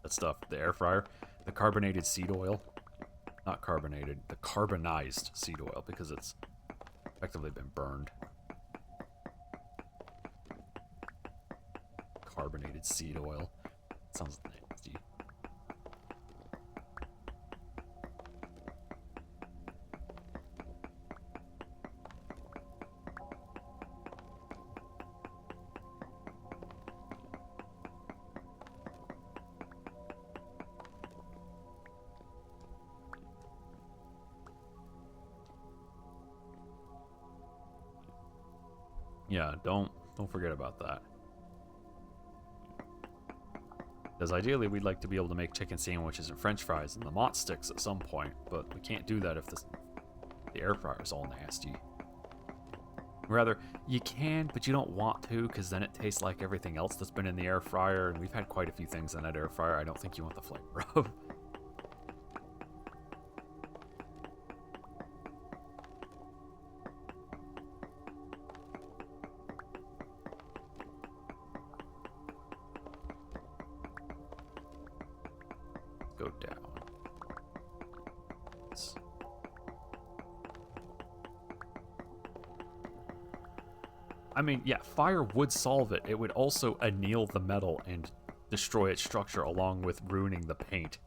A: stuff, the air fryer? The carbonated seed oil? Not carbonated, the carbonized seed oil, because it's effectively been burned. Carbonated seed oil. Sounds nasty. Yeah, don't forget about that. Because ideally we'd like to be able to make chicken sandwiches and french fries and the mott sticks at some point, but we can't do that if the air fryer's all nasty. Rather, you can, but you don't want to, because then it tastes like everything else that's been in the air fryer, and we've had quite a few things in that air fryer I don't think you want the flavor of. go down. I mean, yeah, fire would solve it. It would also anneal the metal and destroy its structure along with ruining the paint.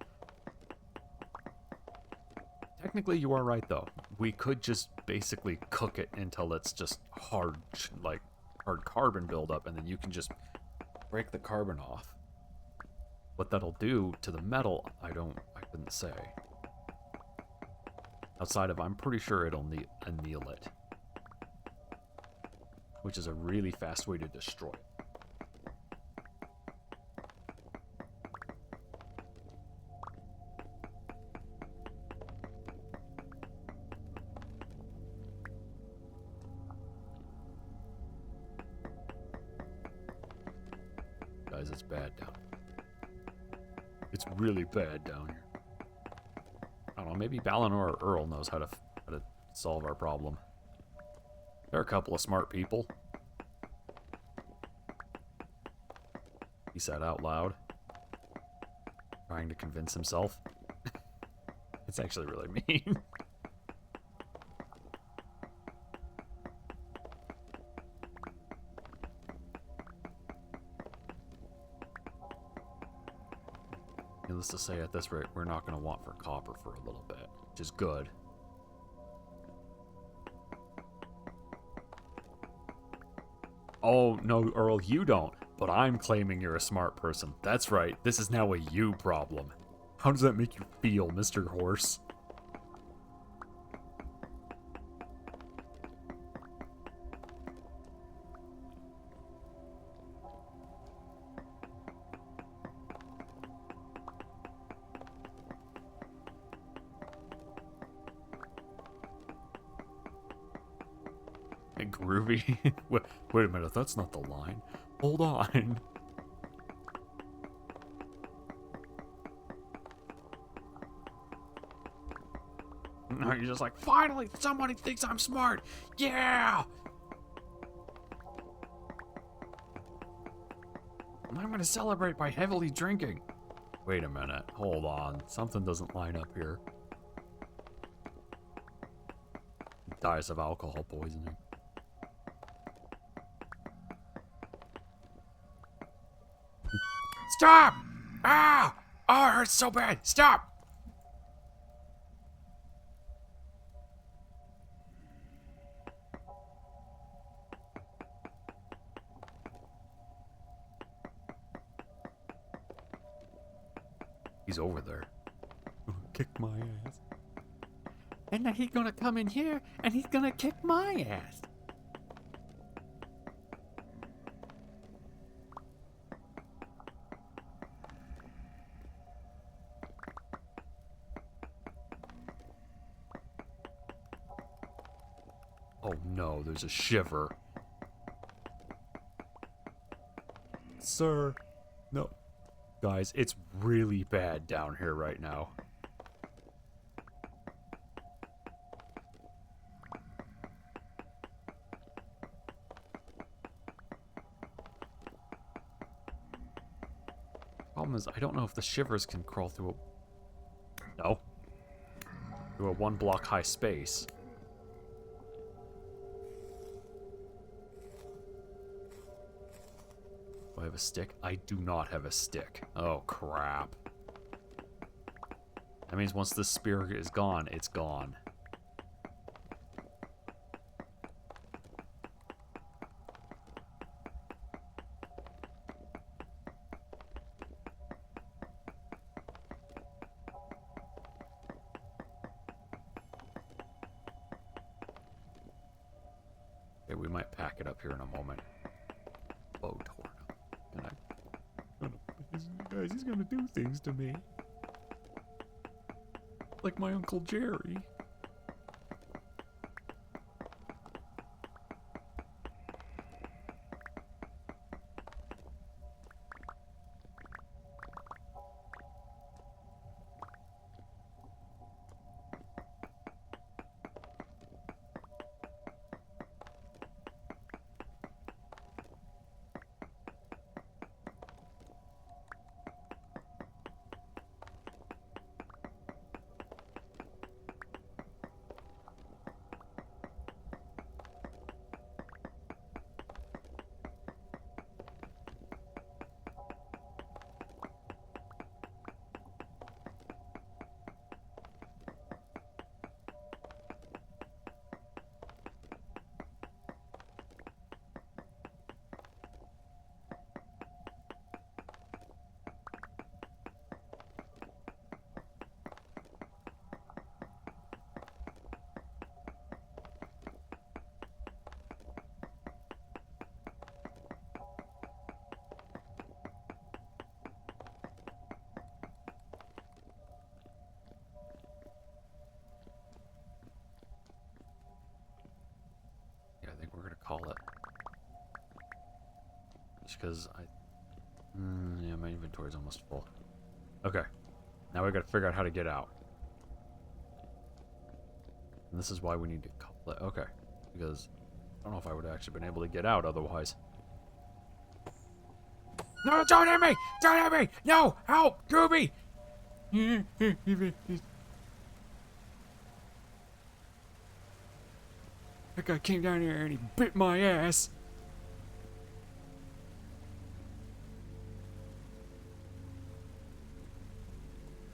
A: Technically, you are right, though. We could just basically cook it until it's just hard, like, hard carbon buildup, and then you can just break the carbon off. What that'll do to the metal, I couldn't say. Outside of, I'm pretty sure it'll anneal it. Which is a really fast way to destroy it. Guys, it's bad down here. It's really bad down here. I don't know, maybe Balinor or Earl knows how to solve our problem. They're a couple of smart people. He said out loud, trying to convince himself. It's actually really mean. Needless to say, at this rate, we're not going to want for copper for a little bit, which is good. Oh, no, Earl, you don't. But I'm claiming you're a smart person. That's right. This is now a you problem. How does that make you feel, Mr. Horse? Groovy. Wait a minute, that's not the line. Hold on. No, you're just like, finally, somebody thinks I'm smart. Yeah! I'm going to celebrate by heavily drinking. Wait a minute, hold on. Something doesn't line up here. He dies of alcohol poisoning. Stop! Ah! Oh, it hurts so bad. Stop! He's over there. Kick my ass. And now he's gonna come in here and he's gonna kick my ass. Oh no, there's a shiver. Sir. No. Guys, it's really bad down here right now. Problem is, I don't know if the shivers can crawl through a... No. Through a 1 block high space. Do I have a stick? I do not have a stick. Oh, crap. That means once this spear is gone, it's gone. Okay, we might pack it up here in a moment. Bow torn. Guys, he's gonna do things to me. Like my Uncle Jerry. Just because yeah, my inventory's almost full. Okay. Now we gotta figure out how to get out. And this is why we need to couple it. Okay. Because I don't know if I would have actually been able to get out otherwise. No, don't hit me! Don't hit me! No! Help! Gooby! That guy came down here and he bit my ass.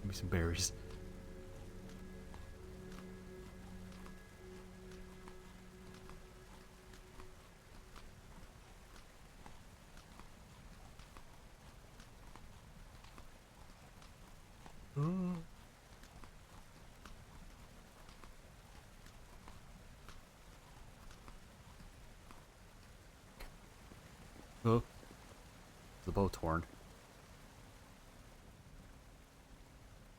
A: Give me some berries. Oh, the bow torn.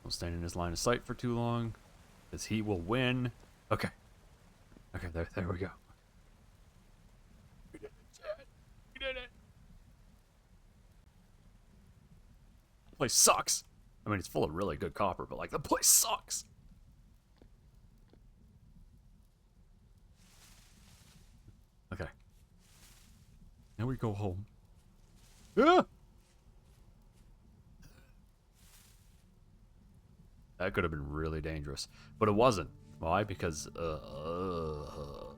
A: Don't stand in his line of sight for too long, because he will win. Okay. Okay, there we go. We did it, Chad. We did it. The place sucks. I mean, it's full of really good copper, but like, the place sucks. Okay. Now we go home. Ah! That could have been really dangerous, but it wasn't. Why? Because well,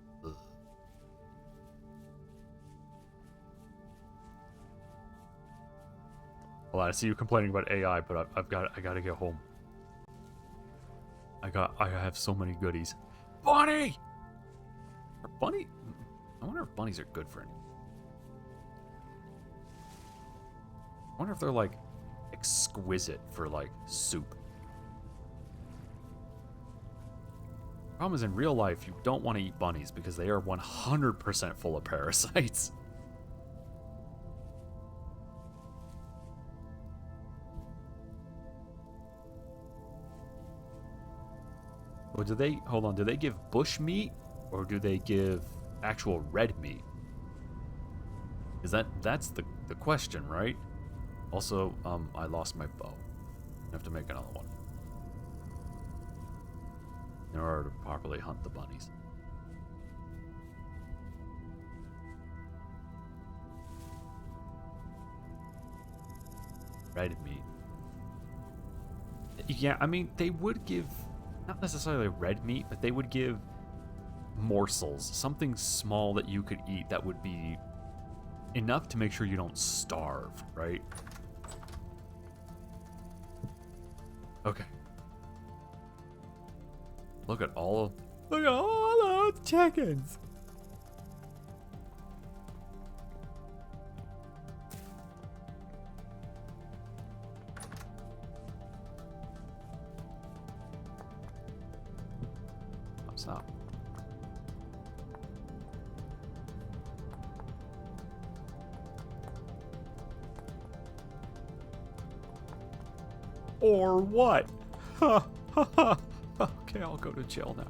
A: I see you complaining about AI, but I gotta get home. I have so many goodies. Bunny! Are bunny? I wonder if bunnies are good for anything. I wonder if they're like exquisite for like soup. Problem is, in real life, you don't want to eat bunnies because they are 100% full of parasites. Well, do they, hold on, do they give bush meat or do they give actual red meat? Is that's the question, right? Also, I lost my bow. I have to make another one in order to properly hunt the bunnies. Red meat. Yeah, I mean, they would give, not necessarily red meat, but they would give morsels, something small that you could eat that would be enough to make sure you don't starve, right? Okay. Look at all those chickens. Oh, stop. Or what? Ha ha ha. Okay, I'll go to jail now.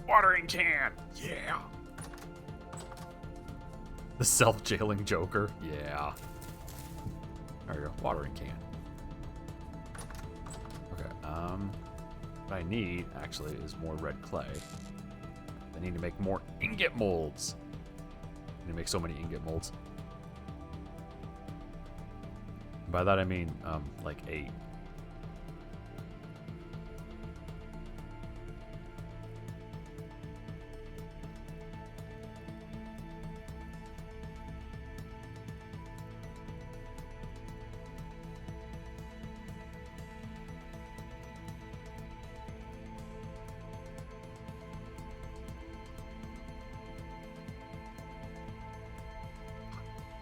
A: Watering can! Yeah! The self-jailing Joker? Yeah. There you go, watering can. Okay, what I need, actually, is more red clay. I need to make more ingot molds. I need to make so many ingot molds. By that I mean, like 8.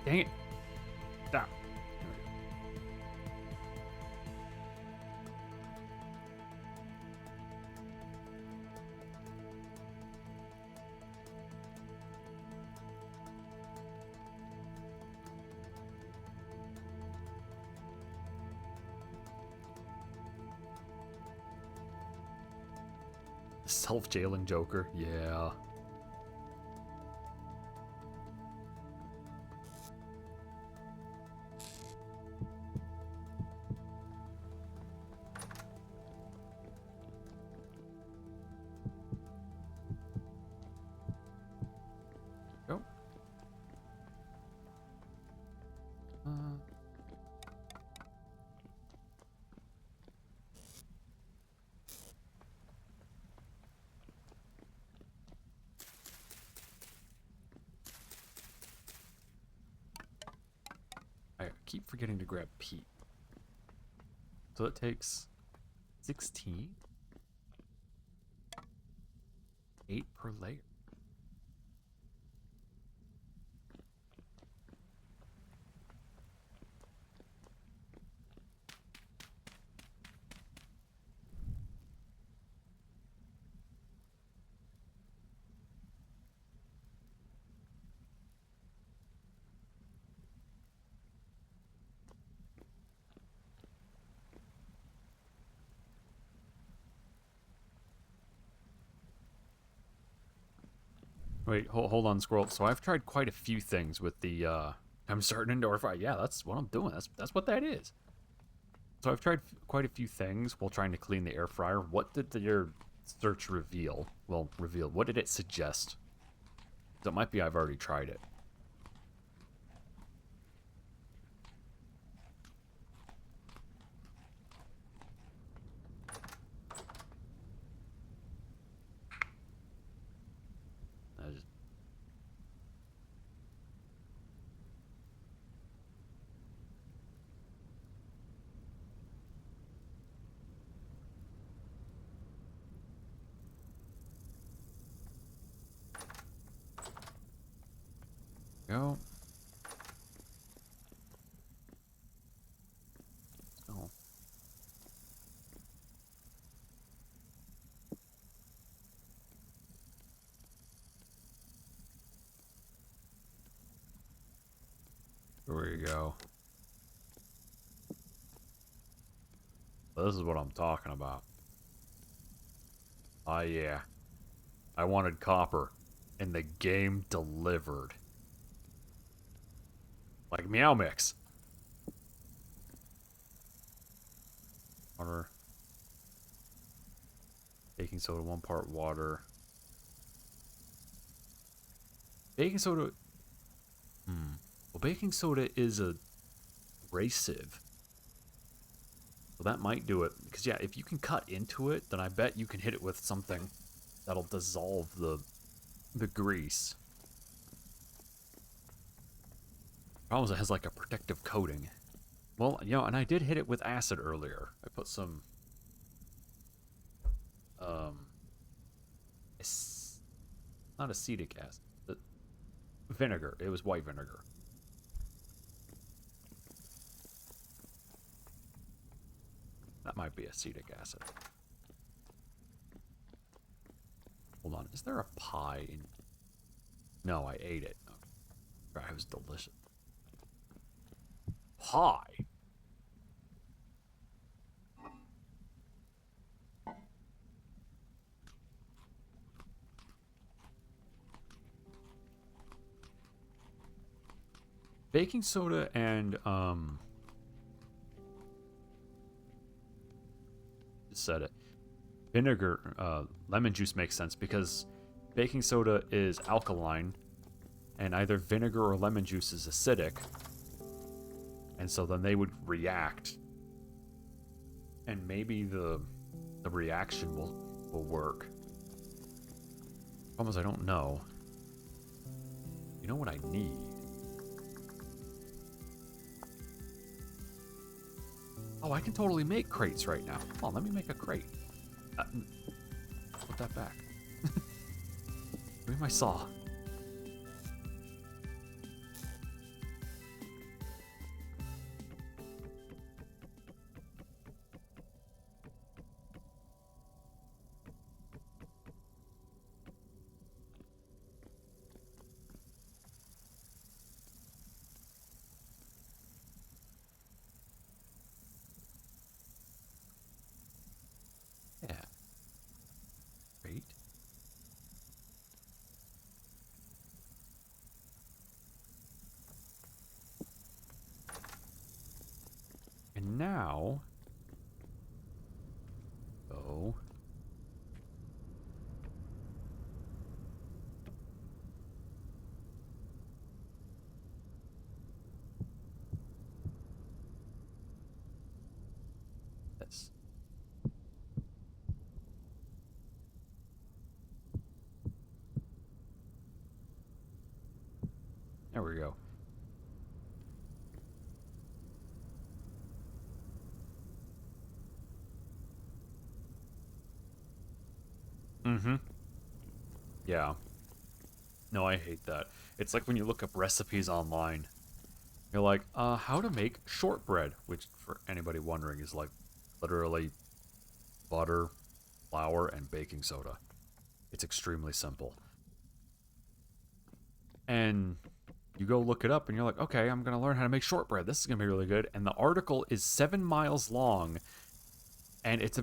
A: Dang it. Stop. Self-jailing Joker. Yeah. Go. I keep forgetting to grab Pete. So it takes 16? 8 per layer. Wait, hold on, Squirrel. So I've tried quite a few things with the, I'm starting indoor fire. Yeah, that's what I'm doing. That's what that is. So I've tried quite a few things while trying to clean the air fryer. What did your search reveal? Well, reveal. What did it suggest? So it might be I've already tried it. I just... Go. Oh. There you go. This is what I'm talking about. Ah, yeah. I wanted copper, and the game delivered. Like Meow Mix. Water. Baking soda, 1 part water. Baking soda... Well, baking soda is a abrasive. So that might do it. Because, yeah, if you can cut into it, then I bet you can hit it with something that'll dissolve the grease. Problem is it has, like, a protective coating. Well, you know, and I did hit it with acid earlier. I put some... not acetic acid. Vinegar. It was white vinegar. That might be acetic acid. Hold on. Is there a pie in... No, I ate it. Okay. It was delicious. Pie? Baking soda and, said it. Vinegar, lemon juice makes sense because baking soda is alkaline and either vinegar or lemon juice is acidic. And so then they would react. And maybe the reaction will work. Almost I don't know. You know what I need? Oh, I can totally make crates right now. Come on, let me make a crate. Put that back. Give me my saw. Yeah. Great. now... Oh... This. There we go. Mm-hmm. Yeah. No, I hate that. It's like when you look up recipes online. You're like, how to make shortbread, which, for anybody wondering, is like literally butter, flour, and baking soda. It's extremely simple. And you go look it up, and you're like, okay, I'm going to learn how to make shortbread. This is going to be really good. And the article is 7 miles long. And it's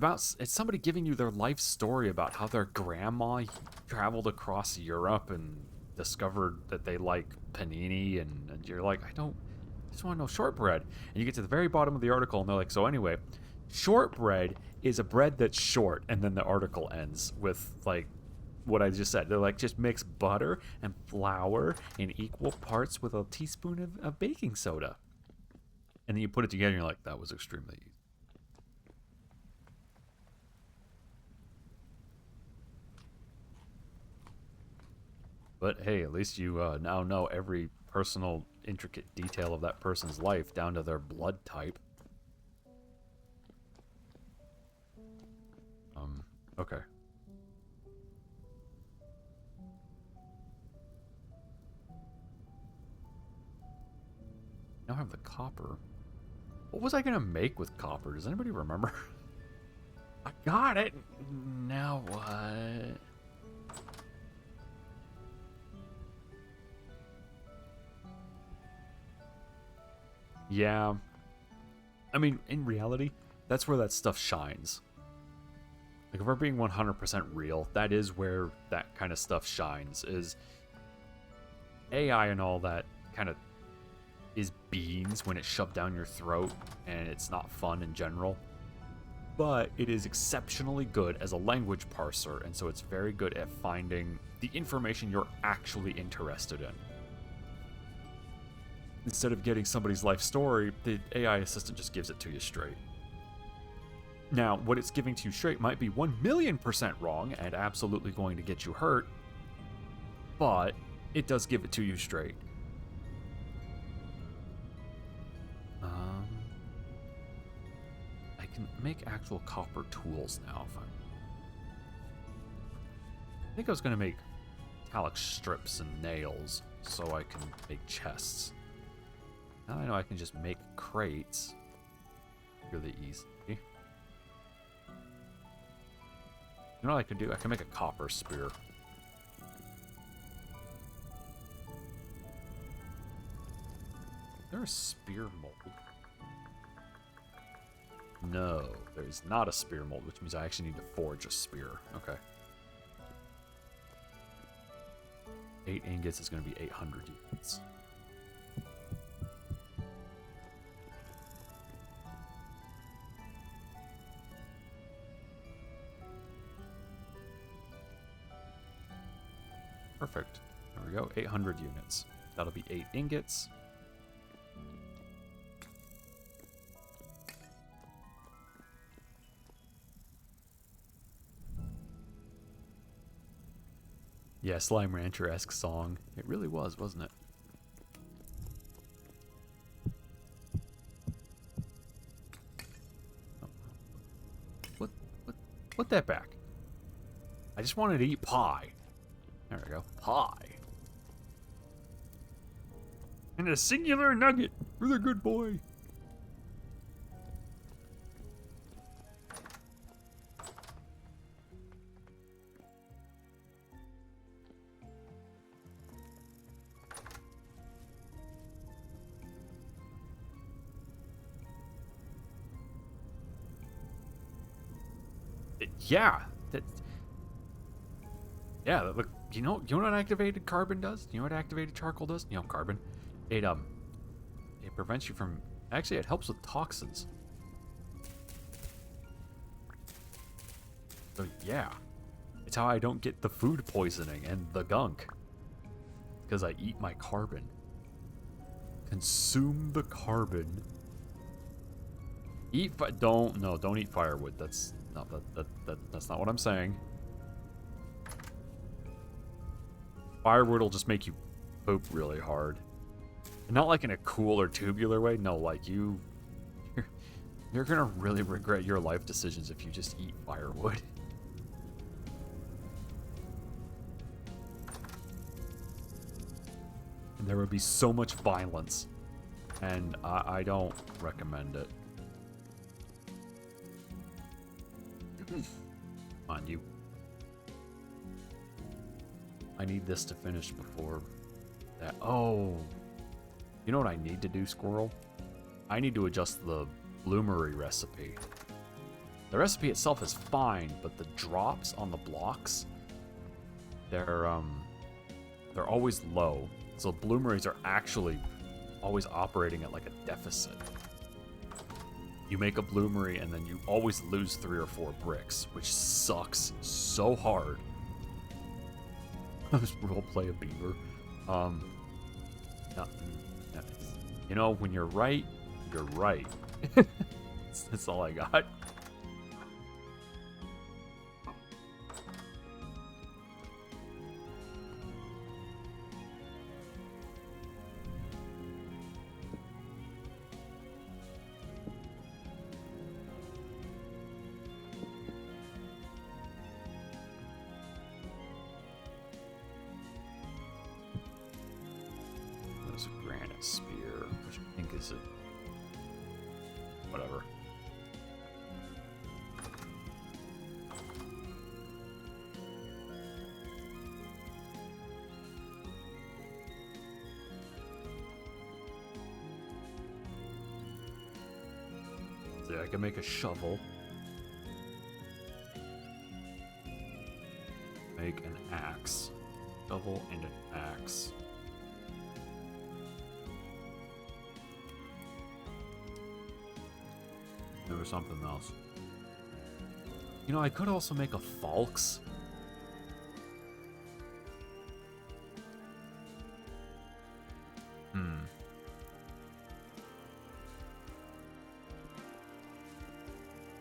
A: somebody giving you their life story about how their grandma traveled across Europe and discovered that they like panini, and you're like, I just want to know shortbread. And you get to the very bottom of the article, and they're like, so anyway, shortbread is a bread that's short, and then the article ends with, like, what I just said. They're like, just mix butter and flour in equal parts with a teaspoon of baking soda. And then you put it together, and you're like, that was extremely easy. But hey, at least you now know every personal, intricate detail of that person's life, down to their blood type. Okay. Now I have the copper. What was I gonna make with copper? Does anybody remember? I got it! Now what? Yeah. I mean, in reality, that's where that stuff shines. Like, if we're being 100% real, that is where that kind of stuff shines, is AI and all that kind of is beans when it's shoved down your throat, and it's not fun in general. But it is exceptionally good as a language parser, and so it's very good at finding the information you're actually interested in. Instead of getting somebody's life story, the AI assistant just gives it to you straight. Now, what it's giving to you straight might be 1,000,000% wrong and absolutely going to get you hurt, but it does give it to you straight. I can make actual copper tools now. I think I was going to make metallic strips and nails so I can make chests. Now I know I can just make crates really easy. You know what I can do? I can make a copper spear. Is there a spear mold? No, there's not a spear mold, which means I actually need to forge a spear. Okay. 8 ingots is going to be 800 units. Perfect. There we go. 800 units. That'll be 8 ingots. Yeah, Slime Rancher-esque song. It really was, wasn't it? Oh. Put that back. I just wanted to eat pie. There we go. Pie. And a singular nugget for the good boy. Yeah. Yeah, look, you know what activated carbon does? You know what activated charcoal does? You know, carbon. It prevents you from, actually it helps with toxins. So yeah, it's how I don't get the food poisoning and the gunk. Because I eat my carbon. Consume the carbon. Don't eat firewood. That's not what I'm saying. Firewood will just make you poop really hard. And not like in a cool or tubular way. No, like you're gonna really regret your life decisions if you just eat firewood. And there would be so much violence. And I don't recommend it. On you. I need this to finish before that. Oh. You know what I need to do, Squirrel? I need to adjust the bloomery recipe. The recipe itself is fine, but the drops on the blocks, they're always low. So bloomeries are actually always operating at like a deficit. You make a bloomery and then you always lose 3 or 4 bricks, which sucks so hard. Just roleplay a beaver. You know, when you're right, you're right. That's all I got. There's a granite spear, which I think is a... whatever. See, I can make a shovel. Make an axe. Shovel and an axe. There was something else. You know, I could also make a falx.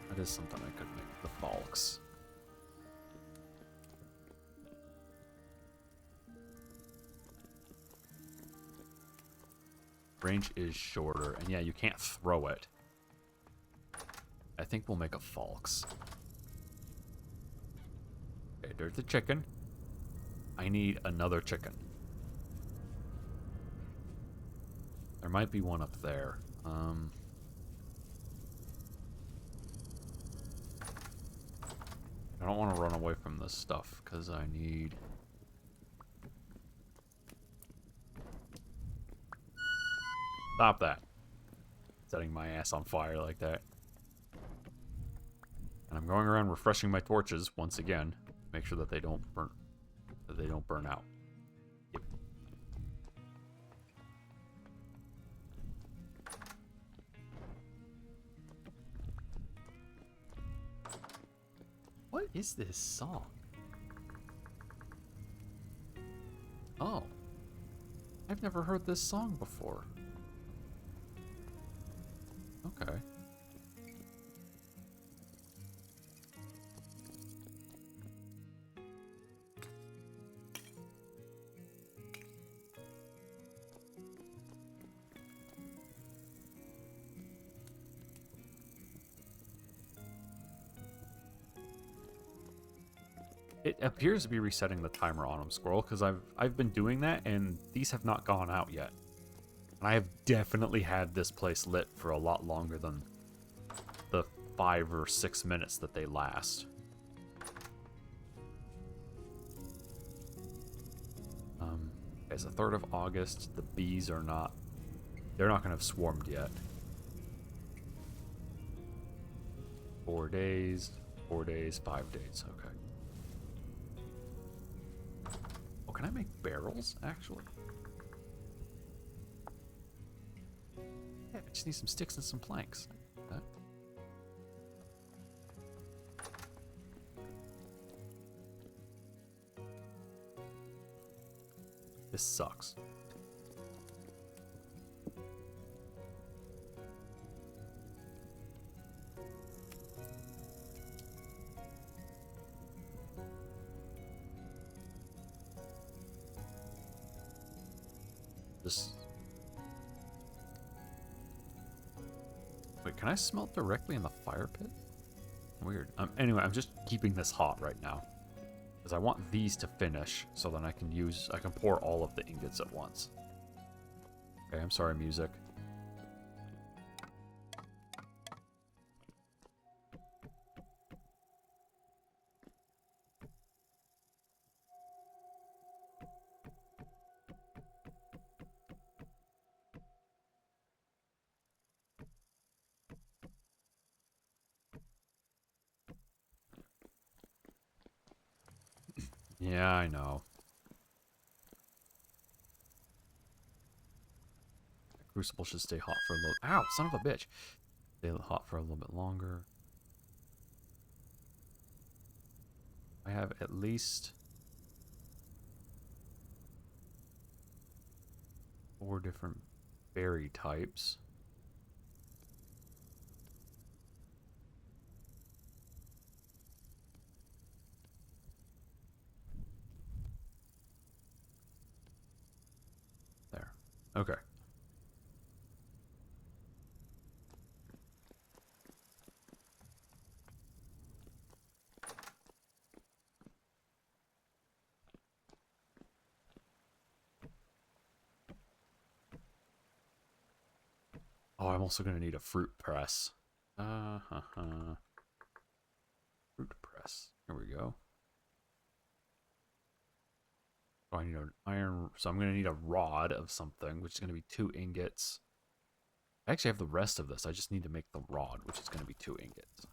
A: That is something I could make, the falx. Range is shorter, and yeah, you can't throw it. I think we'll make a falx. Okay, there's the chicken. I need another chicken. There might be one up there. I don't want to run away from this stuff, because I need... Stop that. Setting my ass on fire like that. And I'm going around refreshing my torches once again. Make sure that they don't burn out. Yep. What is this song? Oh. I've never heard this song before. Okay. It appears to be resetting the timer on them, Squirrel, because I've been doing that, and these have not gone out yet. And I have definitely had this place lit for a lot longer than the 5 or 6 minutes that they last. It's the 3rd of August. The bees are not... They're not going to have swarmed yet. 4 days, 4 days, 5 days. Okay. Oh, can I make barrels, actually? Yeah, I just need some sticks and some planks. Okay. This sucks. Just... Wait, can I smelt directly in the fire pit? Weird. Anyway, I'm just keeping this hot right now. Because I want these to finish, so then I can pour all of the ingots at once. Okay, I'm sorry, music. Yeah, I know. The crucible should stay hot for a little... Ow, son of a bitch. Stay hot for a little bit longer. I have at least 4 different berry types. There. Okay. Oh, I'm also going to need a fruit press. Fruit press. Here we go. Oh, I need an iron... So I'm going to need a rod of something, which is going to be 2 ingots. I actually have the rest of this. I just need to make the rod, which is going to be 2 ingots.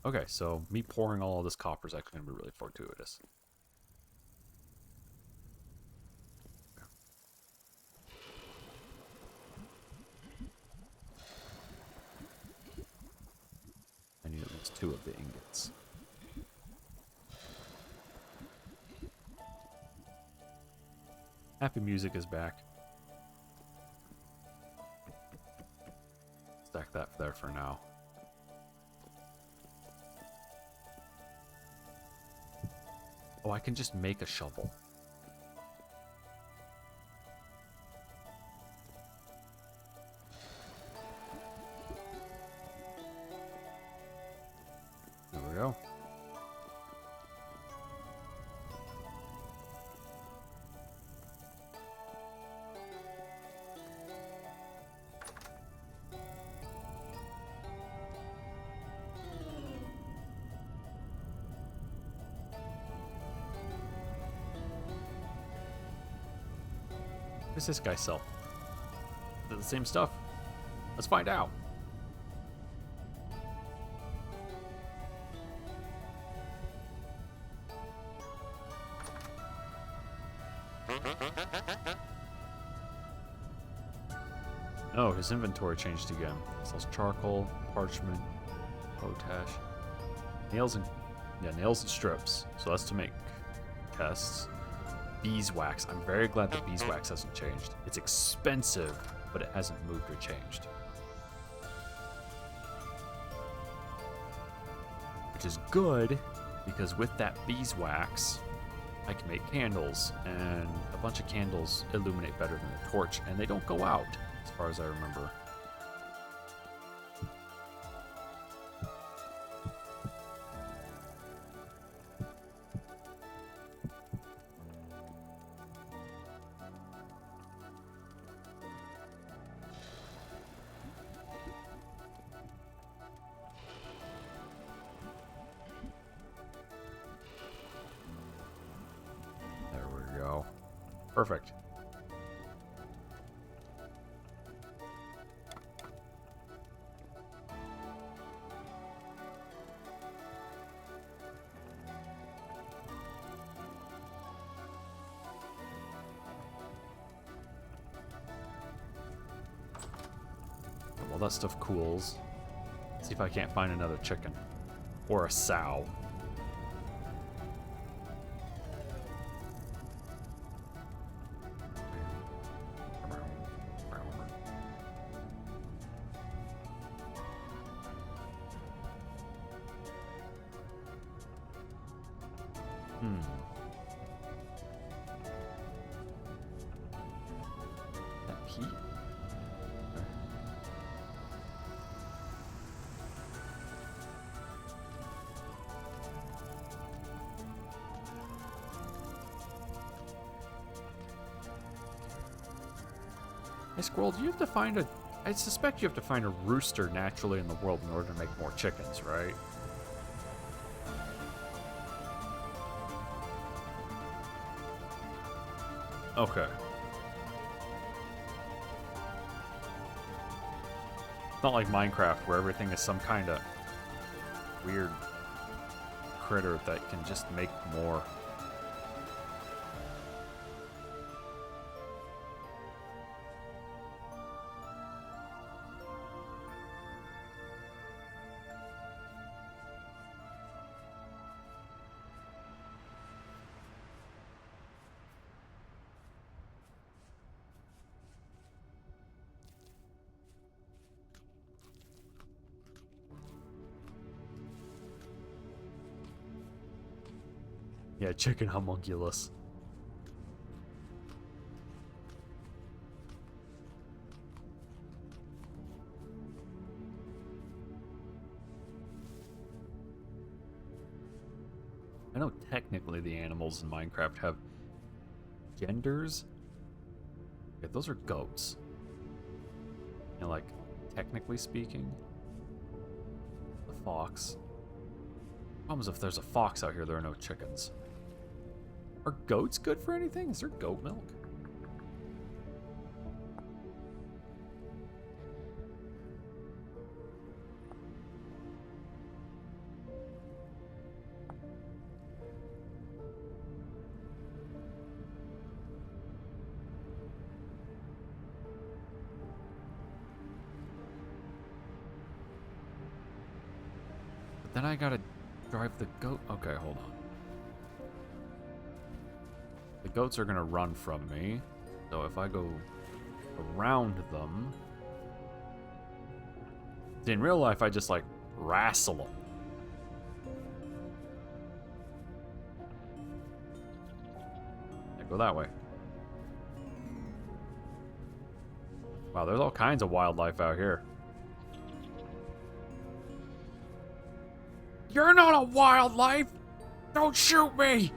A: Okay, so me pouring all of this copper is actually going to be really fortuitous. I need at least 2 of the ingots. Happy music is back. Stack that there for now. Oh, I can just make a shovel. There we go. What does this guy sell? Is it the same stuff? Let's find out. Oh, his inventory changed again. He sells charcoal, parchment, potash, nails and nails and strips. So that's to make chests. Beeswax. I'm very glad that beeswax hasn't changed. It's expensive, but it hasn't moved or changed. Which is good, because with that beeswax, I can make candles, and a bunch of candles illuminate better than a torch, and they don't go out, as far as I remember. Perfect. While that stuff cools, see if I can't find another chicken or a sow. Hmm. That Pete? Hey, Squirrel, do you have to find a... I suspect you have to find a rooster naturally in the world in order to make more chickens, right? Okay. It's not like Minecraft where everything is some kind of weird critter that can just make more. Yeah, chicken homunculus. I know technically the animals in Minecraft have genders. Yeah, those are goats. You know, like, technically speaking. The fox. Problem is if there's a fox out here, there are no chickens. Are goats good for anything? Is there goat milk? But then I gotta drive the goat. Okay, hold on. The goats are gonna run from me. So if I go around them... In real life, I just, like, wrestle them. Yeah, go that way. Wow, there's all kinds of wildlife out here. You're not a wildlife! Don't shoot me!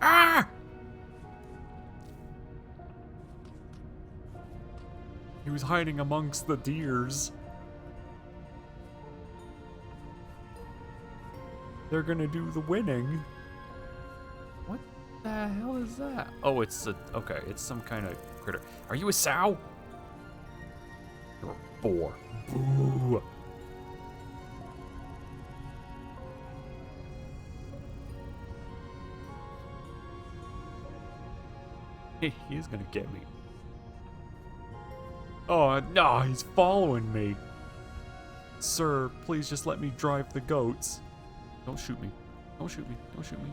A: Ah! He was hiding amongst the deers. They're gonna do the winning. What the hell is that? Oh, it's a... Okay, it's some kind of critter. Are you a sow? You're a boar. Boo! He's gonna get me. Oh, no, he's following me. Sir, please just let me drive the goats. Don't shoot me. Don't shoot me. Don't shoot me.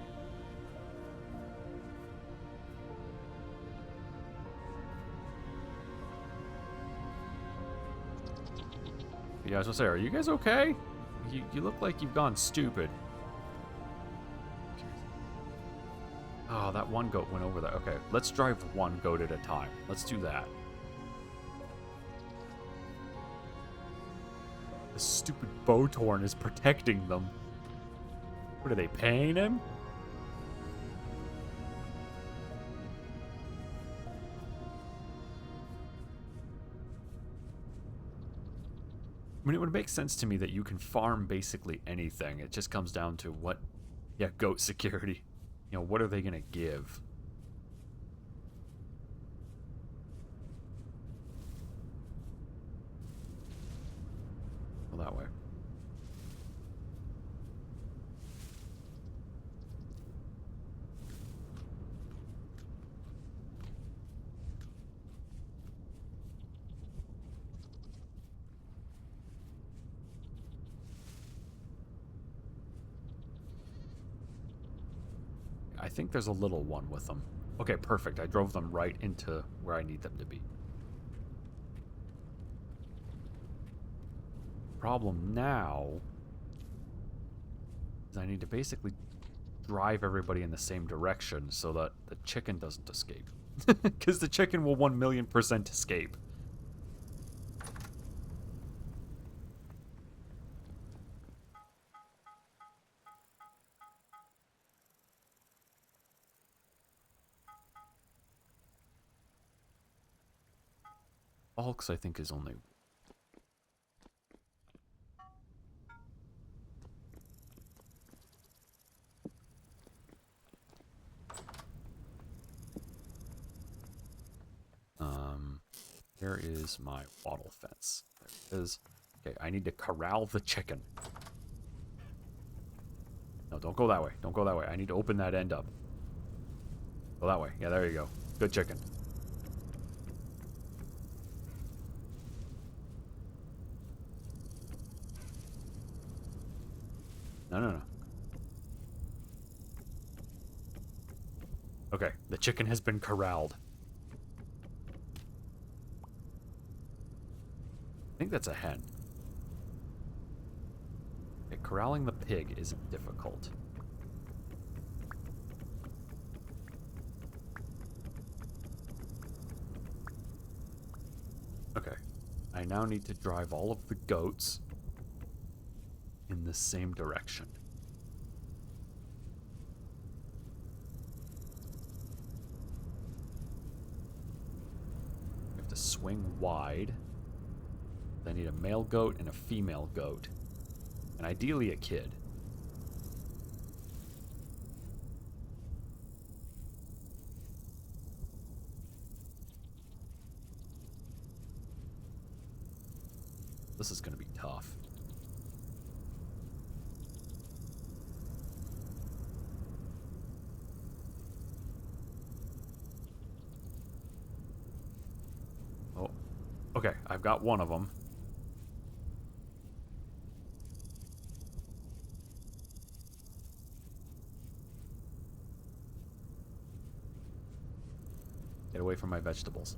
A: Yeah, I was gonna say, are you guys okay? You look like you've gone stupid. Oh, that one goat went over there. Okay, let's drive one goat at a time. Let's do that. The stupid Bowtorn is protecting them. What are they paying him? I mean, it would make sense to me that you can farm basically anything. It just comes down to what... Yeah, goat security. You know, what are they going to give? Go that way. I think there's a little one with them. Okay, perfect. I drove them right into where I need them to be. Problem now is I need to basically drive everybody in the same direction so that the chicken doesn't escape. Because the chicken will 1,000,000% escape. Hulks, I think, is only... Where is my wattle fence? There it is. Okay, I need to corral the chicken. No, don't go that way. Don't go that way. I need to open that end up. Go that way. Yeah, there you go. Good chicken. No, no, no. Okay, the chicken has been corralled. I think that's a hen. Okay, corralling the pig isn't difficult. Okay, I now need to drive all of the goats in the same direction. I have to swing wide. I need a male goat and a female goat. And ideally a kid. This is going to be tough. Oh, okay, I've got one of them. Get away from my vegetables.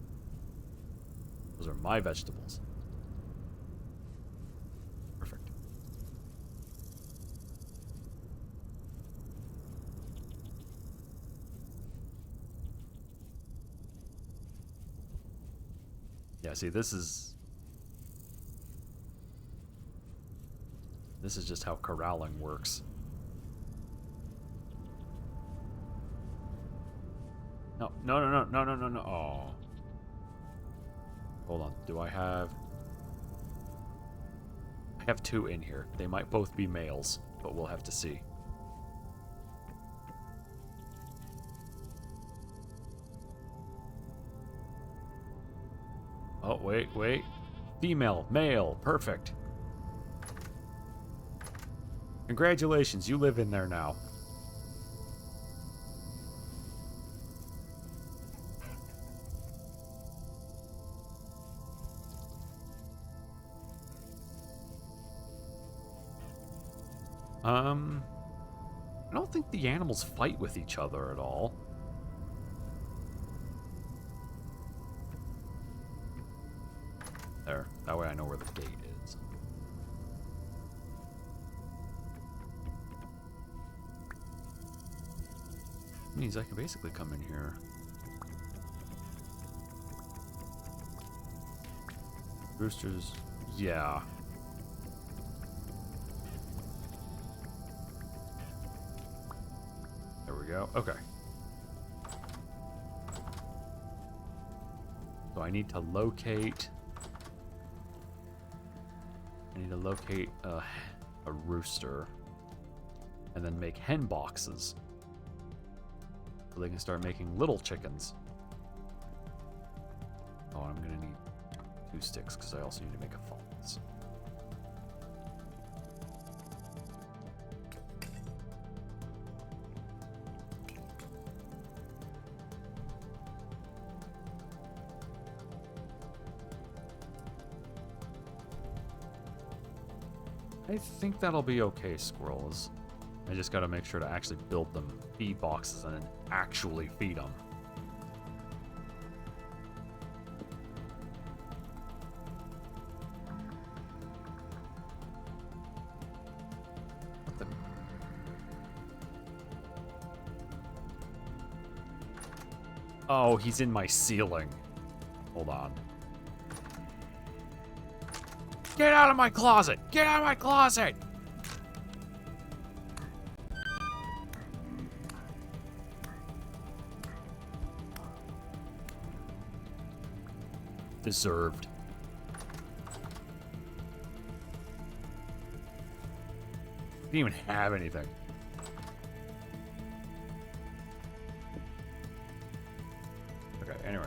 A: Those are my vegetables. Perfect. Yeah, see, this is just how corralling works. No, no, no, no, no, no, no, no. Oh. Hold on. Do I have... I have two in here. They might both be males, but we'll have to see. Oh, wait, wait. Female, male, perfect. Congratulations, you live in there now. I don't think the animals fight with each other at all. There. That way I know where the gate is. Means I can basically come in here. Roosters. Yeah. There we go. Okay. So I need to locate... a rooster. And then make hen boxes. So they can start making little chickens. Oh, and I'm going to need 2 sticks because I also need to make a false. I think that'll be okay, squirrels. I just gotta make sure to actually build them feed boxes and then actually feed them. What the... Oh, he's in my ceiling. Hold on. Get out of my closet! Get out of my closet! Deserved. Didn't even have anything. Okay, anyway.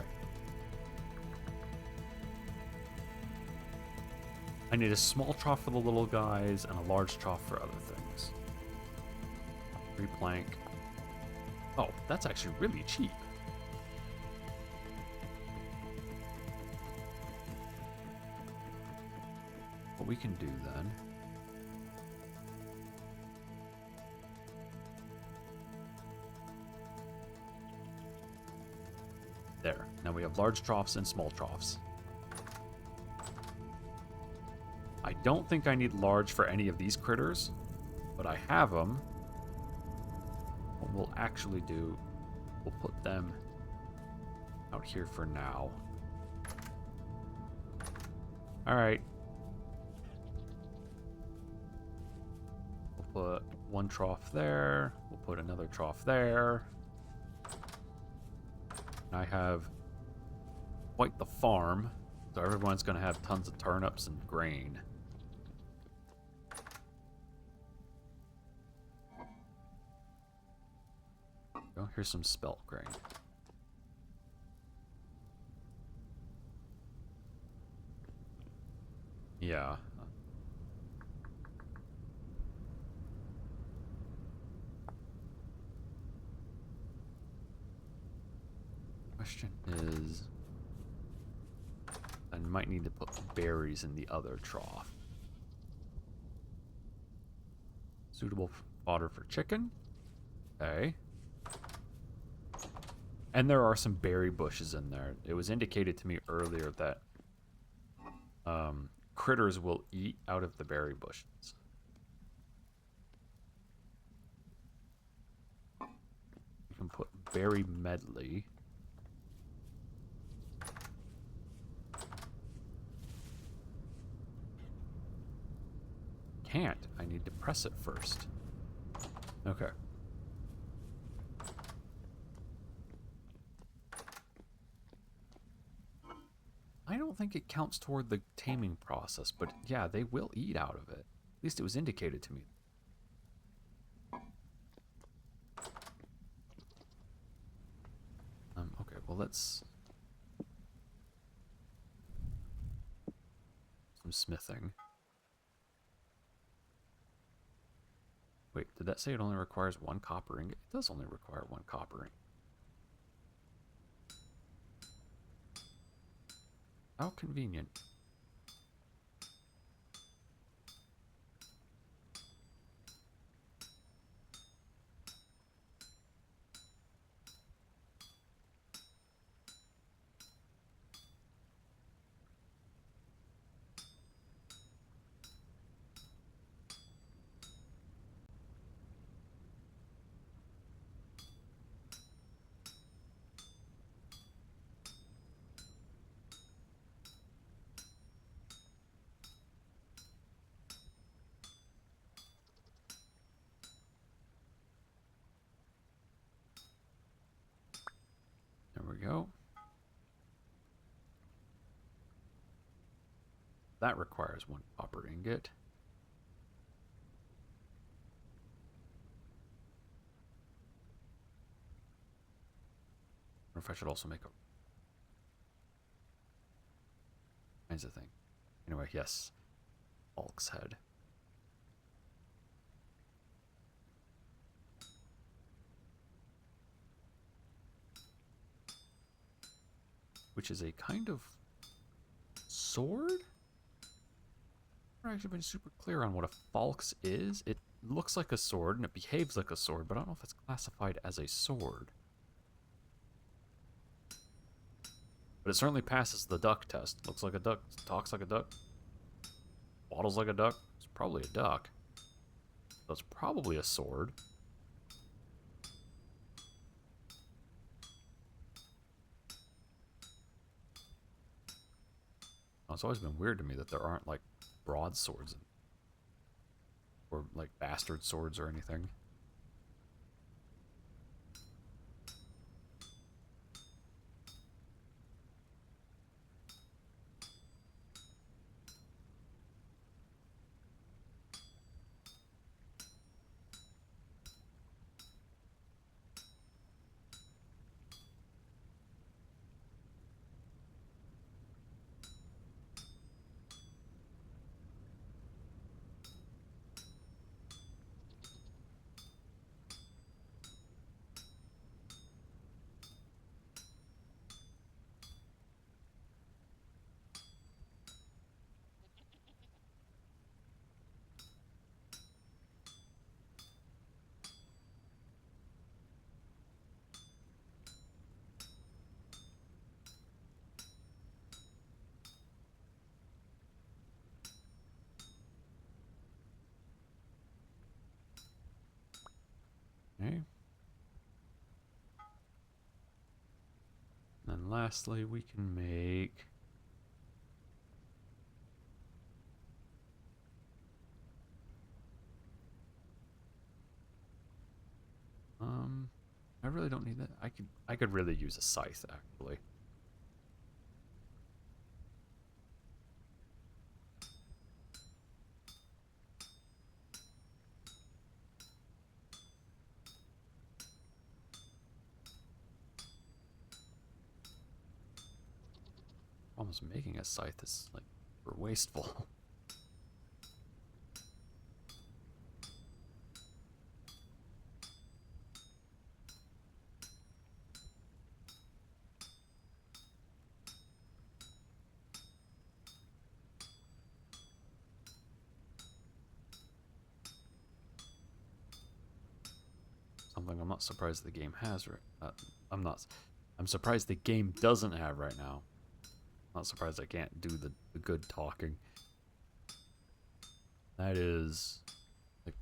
A: I need a small trough for the little guys and a large trough for other things. 3 plank. Oh, that's actually really cheap. What we can do then... There. Now we have large troughs and small troughs. I don't think I need large for any of these critters, but I have them. What we'll actually do, we'll put them out here for now. Alright. We'll put one trough there. We'll put another trough there. I have quite the farm, so everyone's going to have tons of turnips and grain. Oh, here's some spelt grain. Yeah. Question is, I might need to put berries in the other trough. Suitable fodder for chicken. Okay. And there are some berry bushes in there. It was indicated to me earlier that critters will eat out of the berry bushes. You can put berry medley. Can't. I need to press it first. Okay. I don't think it counts toward the taming process, but yeah, they will eat out of it. At least it was indicated to me. Okay, well let's... Some smithing. Wait, did that say it only requires 1 copper ingot? It does only require 1 copper ingot. How convenient. There we go. That requires 1 copper ingot. I wonder if I should also make a kinds of thing. Anyway, yes. Hulk's head. Which is a kind of sword? I've actually been super clear on what a falx is. It looks like a sword and it behaves like a sword, but I don't know if it's classified as a sword. But it certainly passes the duck test. Looks like a duck, talks like a duck, waddles like a duck. It's probably a duck. So it's probably a sword. It's always been weird to me that there aren't, like, broadswords or, like, bastard swords or anything. Okay. And lastly, we can make... I really don't need that. I could really use a scythe, actually. Almost making a scythe is, like, super wasteful. Something I'm not surprised the game has. I'm surprised the game doesn't have right now. Not surprised I can't do the good talking. That is, like,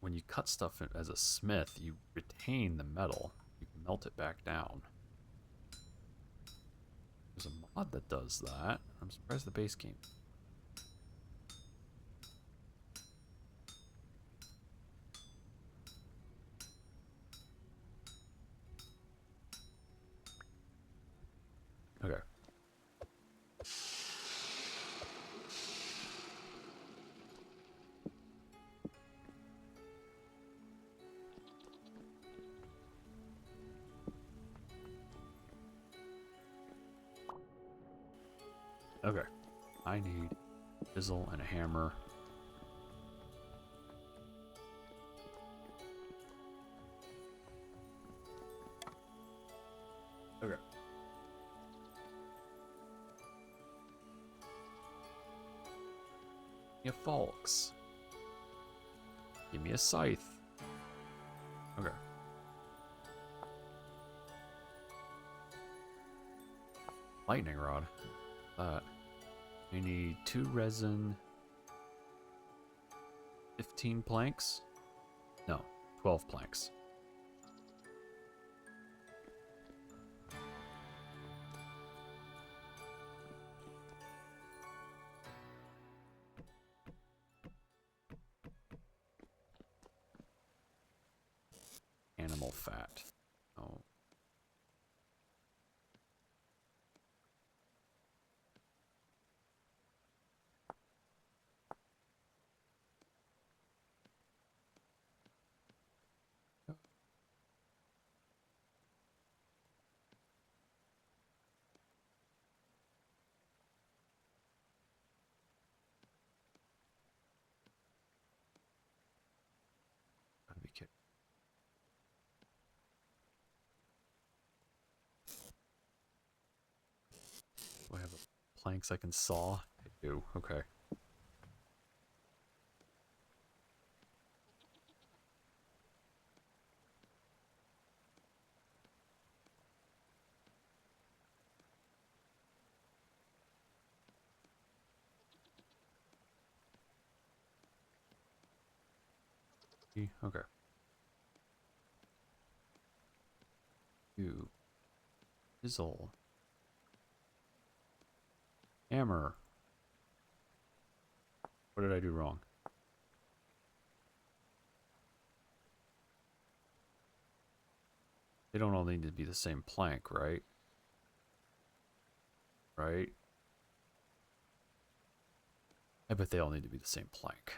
A: when you cut stuff as a smith, you retain the metal. You can melt it back down. There's a mod that does that. I'm surprised the base game. Okay. Okay. I need a chisel and a hammer. Okay. Give me a falx. Give me a scythe. Okay. Lightning rod. I need 2 resin, 15 planks. No, 12 planks. Animal fat. Oh. Gotta be kidding. Do I have planks I can saw? I do. Okay. Okay. Chisel. Hammer. What did I do wrong? They don't all need to be the same plank, right? Right? I bet they all need to be the same plank.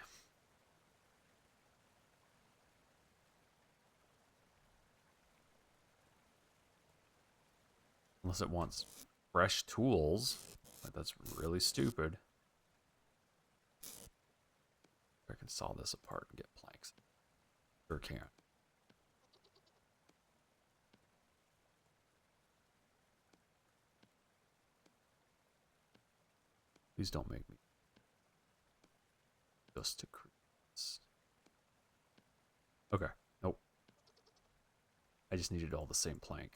A: Unless it wants fresh tools. But that's really stupid. I can saw this apart and get planks. Sure can. Please don't make me just to create this. Okay. Nope. I just needed all the same plank.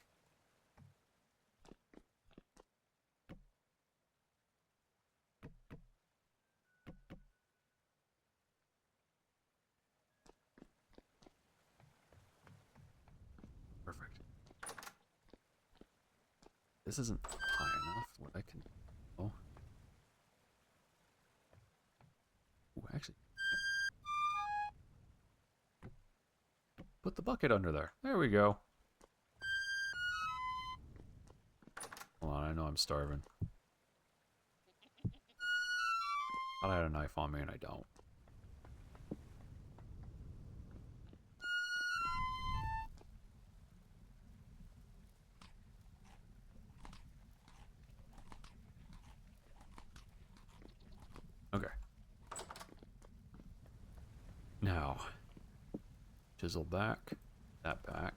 A: Perfect. This isn't high enough. What I can... Oh. Ooh, actually. Put the bucket under there. There we go. Hold on, I know I'm starving. Thought I had a knife on me and I don't. Okay. Now, chisel back, that back.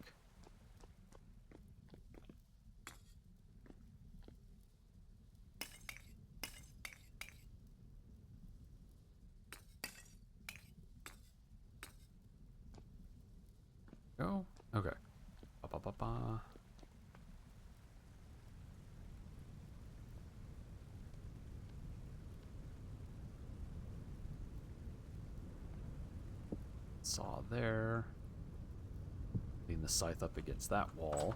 A: Go. Okay. Ba ba ba ba. Saw there. Lean the scythe up against that wall.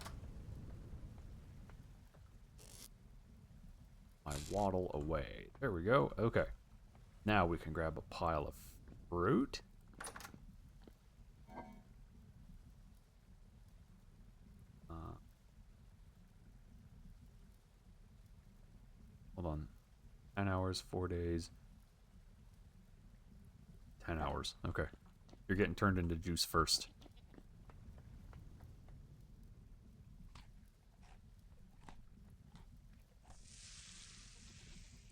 A: I waddle away. There we go. Okay. Now we can grab a pile of fruit. Hold on. 10 hours, 4 days. 10 hours. Okay. You're getting turned into juice first.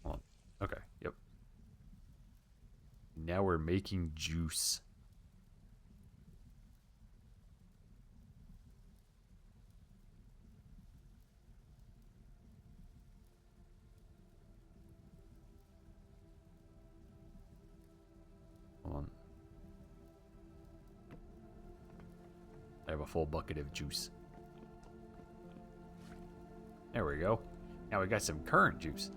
A: Hold on. Okay. Yep. Now we're making juice. Hold on. I have a full bucket of juice. There we go. Now we got some currant juice.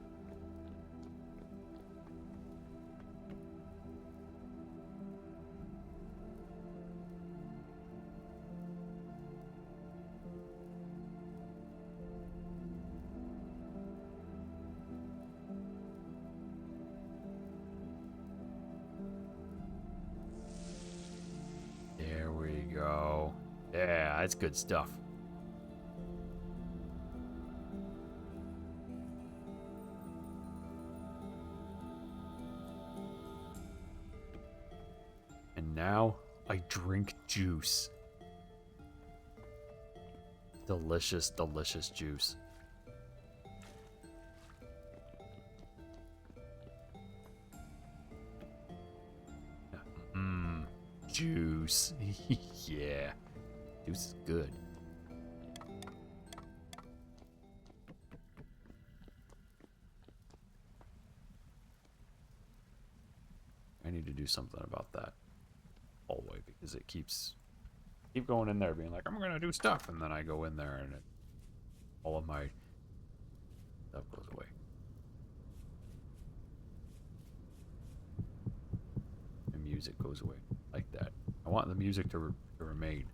A: There we go. Yeah, that's good stuff. And now I drink juice. Delicious, delicious juice. Mmm, juice. Yeah, juice is good. I need to do something about that hallway because it keep going in there being like, I'm gonna do stuff, and then I go in there and all of my stuff goes away. The music goes away like that. I want the music to remain.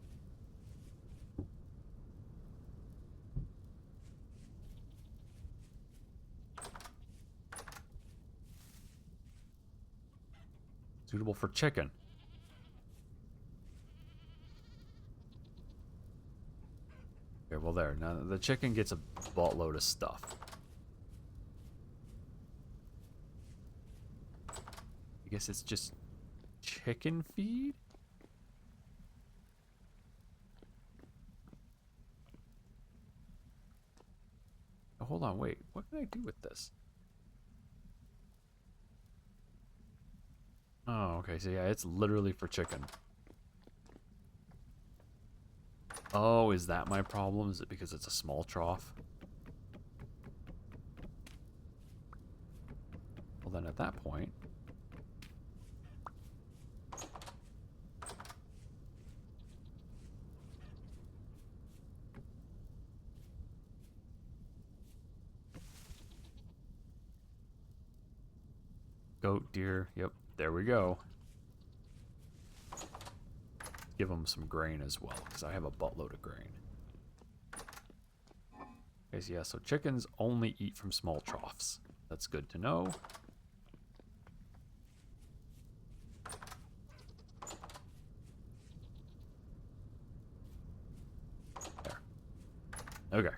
A: Suitable for chicken. Okay, well there. Now the chicken gets a buttload of stuff. I guess it's just chicken feed? Oh, hold on, wait. What can I do with this? Oh, okay, so yeah, it's literally for chicken. Oh, is that my problem? Is it because it's a small trough? Well, then at that point... Goat, deer, yep, there we go. Give them some grain as well, because I have a buttload of grain. Okay, so yeah, so chickens only eat from small troughs. That's good to know. There. Okay.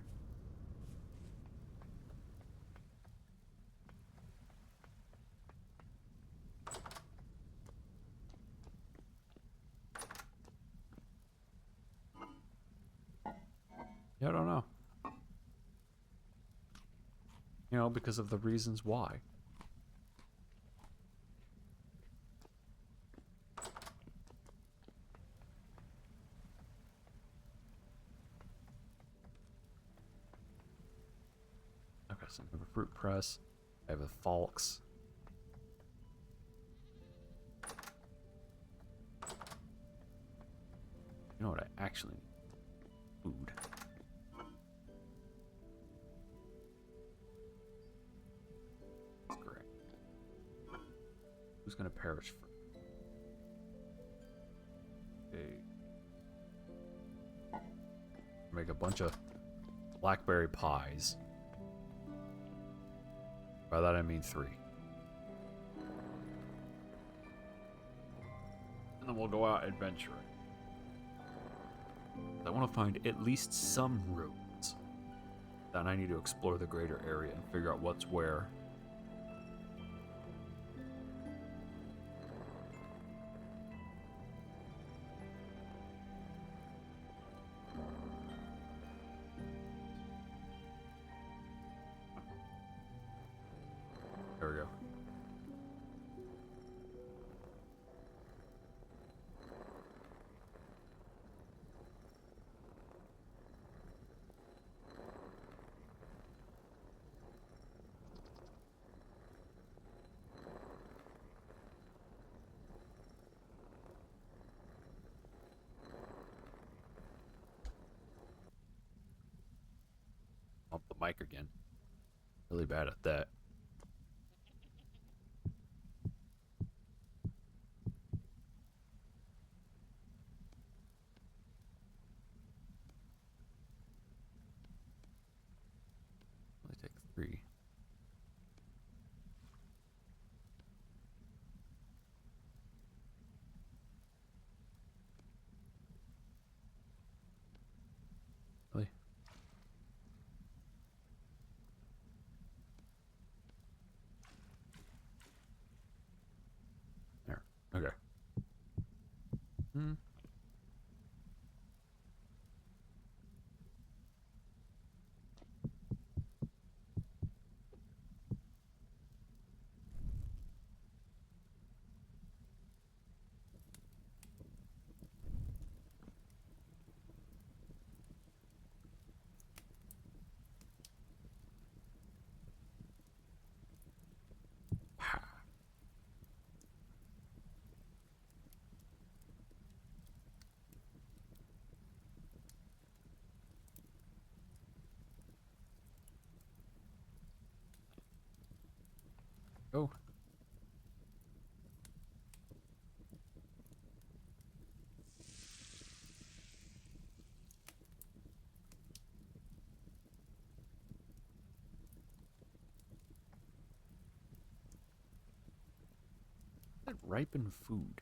A: Yeah, I don't know. You know, because of the reasons why. Okay, so I have a fruit press. I have a falx. You know what I actually need? Food. That's great. Who's gonna perish first? Okay. Make a bunch of blackberry pies. By that I mean 3. And then we'll go out adventuring. I want to find at least some roads. Then I need to explore the greater area and figure out what's where. There we go. Up the mic again. Really bad at that. Only take 3. Really? There. Okay. Hmm. Oh. ripen food.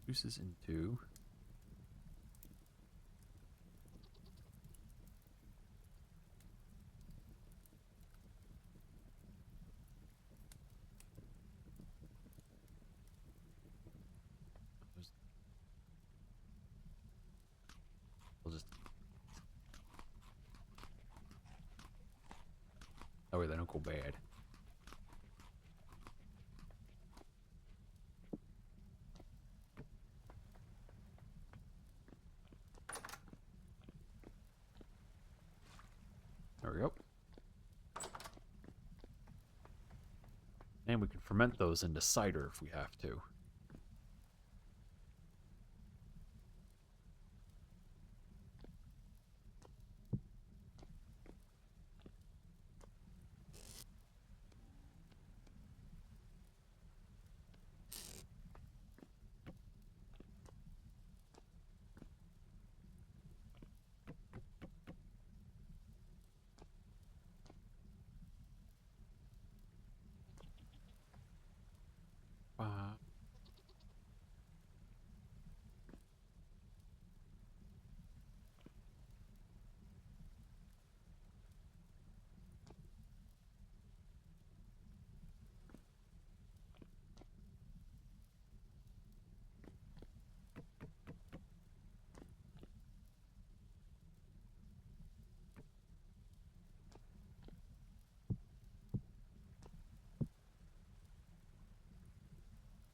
A: Juices into... We'll just... Oh wait, they don't go bad. There we go. And we can ferment those into cider if we have to.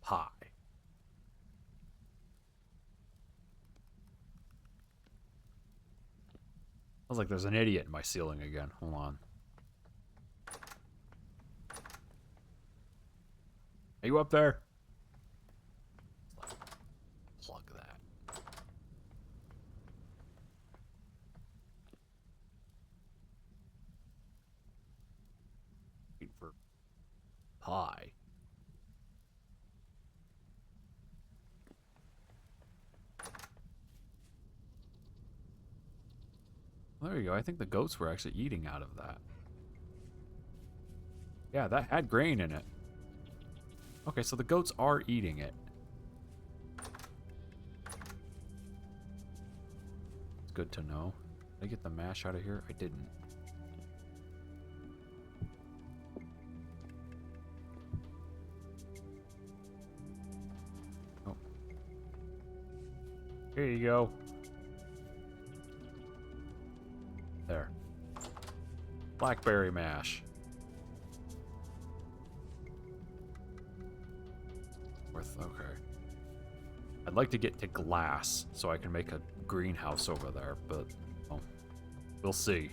A: Pie. Sounds like there's an idiot in my ceiling again. Hold on. Are you up there? Plug that. Wait for pie. There you go. I think the goats were actually eating out of that. Yeah, that had grain in it. Okay, so the goats are eating it. It's good to know. Did I get the mash out of here? I didn't. Oh. Here you go. There. Blackberry mash. Okay. I'd like to get to glass so I can make a greenhouse over there, but oh, we'll see.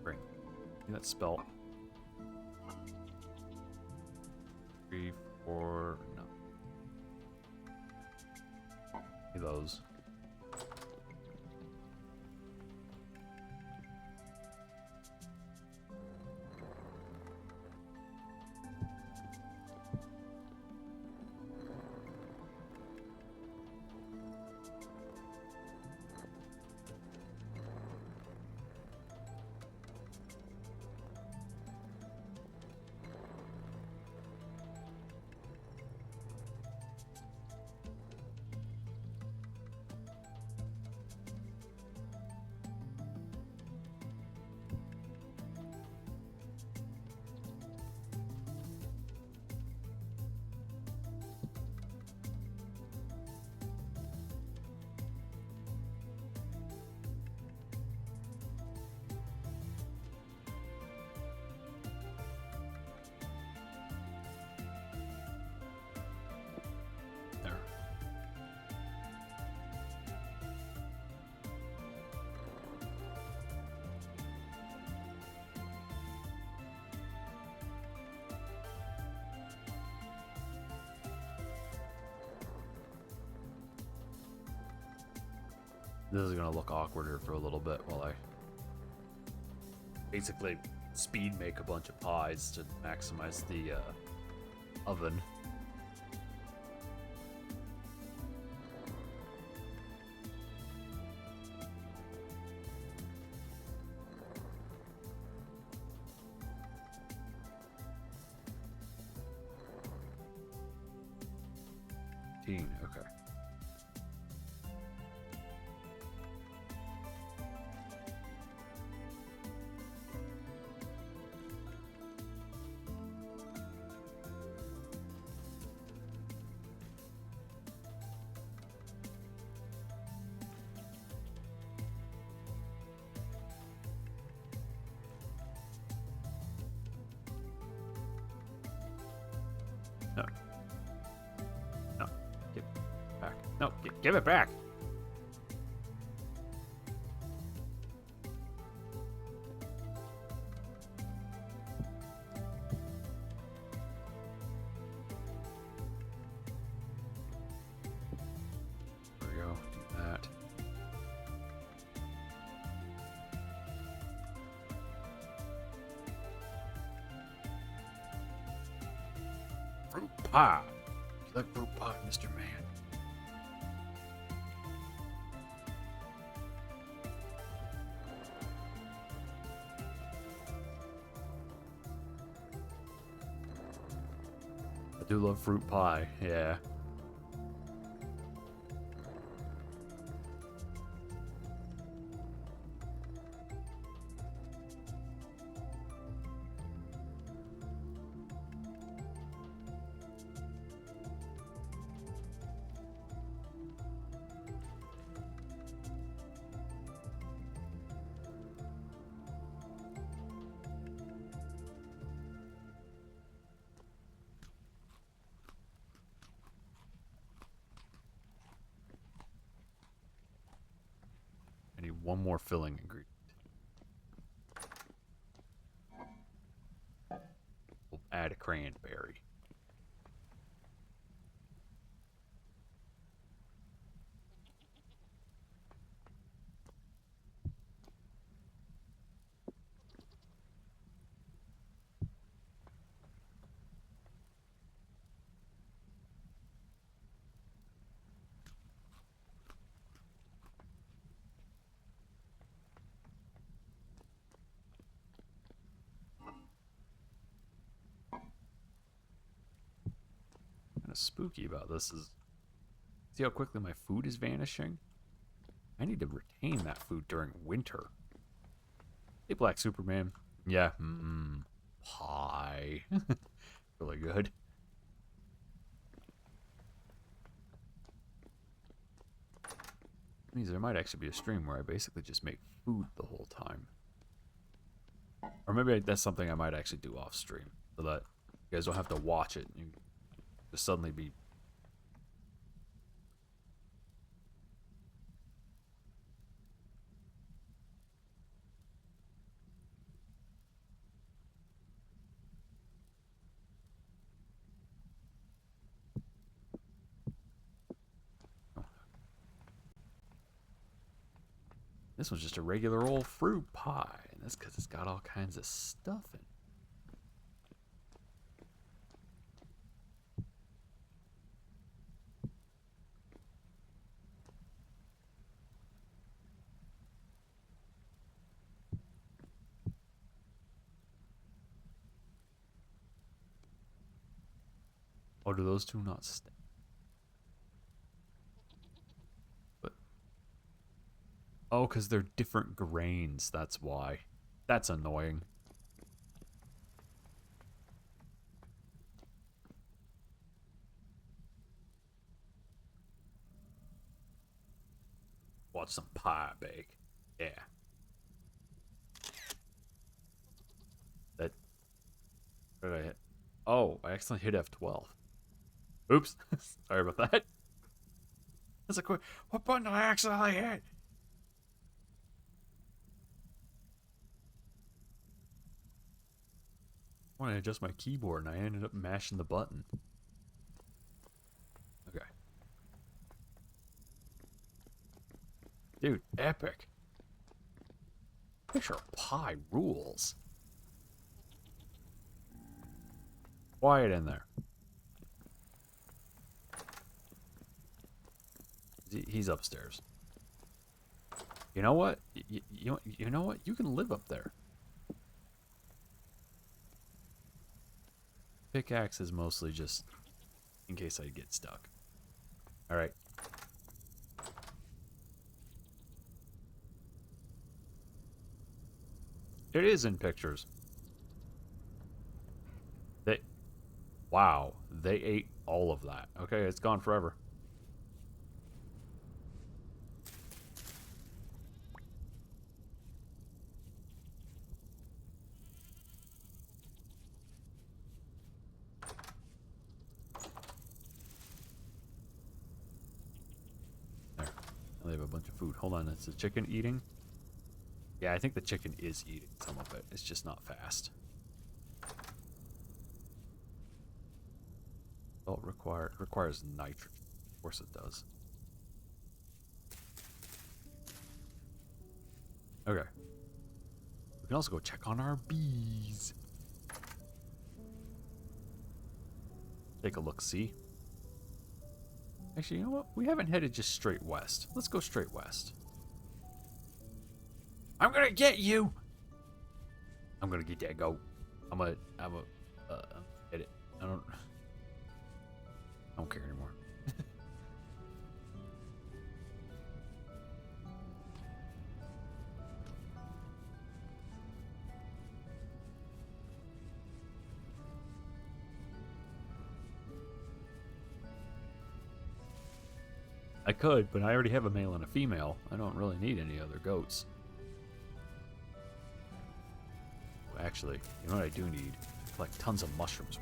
A: Bring. That's spelt. 3, 4, no. Those. This is gonna look awkward here for a little bit while I basically speed make a bunch of pies to maximize the oven. Okay. No. No. Give it back. No, give it back. There we go. Do that. Fruit pie. You like fruit pie, Mr. Man? I do love fruit pie, yeah. I need one more filling ingredient. We'll add a cranberry. Kind of spooky about this is, see how quickly my food is vanishing? I need to retain that food during winter. Hey, Black Superman. Yeah, pie. Really good. Means there might actually be a stream where I basically just make food the whole time. Or maybe that's something I might actually do off stream, so that you guys don't have to watch it. You just suddenly be... This one's just a regular old fruit pie, and that's because it's got all kinds of stuff in it. Oh, do those two not stay? But oh, because they're different grains. That's why. That's annoying. Watch some pie bake. Yeah. That. What did I hit? Oh, I accidentally hit F12. Oops. Sorry about that. That's a quick. What button did I accidentally hit? I want to adjust my keyboard and I ended up mashing the button. Okay. Dude, epic. Picture pie rules. Quiet in there. He's upstairs. You know what? You know what? You can live up there. Pickaxe is mostly just in case I get stuck. All right. It is in pictures. Wow, they ate all of that. Okay, it's gone forever. There. They have a bunch of food. Hold on, it's the chicken eating? Yeah, I think the chicken is eating some of it. It's just not fast. Oh, requires nitrogen. Of course it does. Okay. We can also go check on our bees. Take a look, see? Actually, you know what? We haven't headed just straight west. Let's go straight west. I'm gonna get you! I'm gonna get that goat. I'm a hit it. I don't care anymore. I could, but I already have a male and a female. I don't really need any other goats. Actually, you know what I do need? Like tons of mushrooms.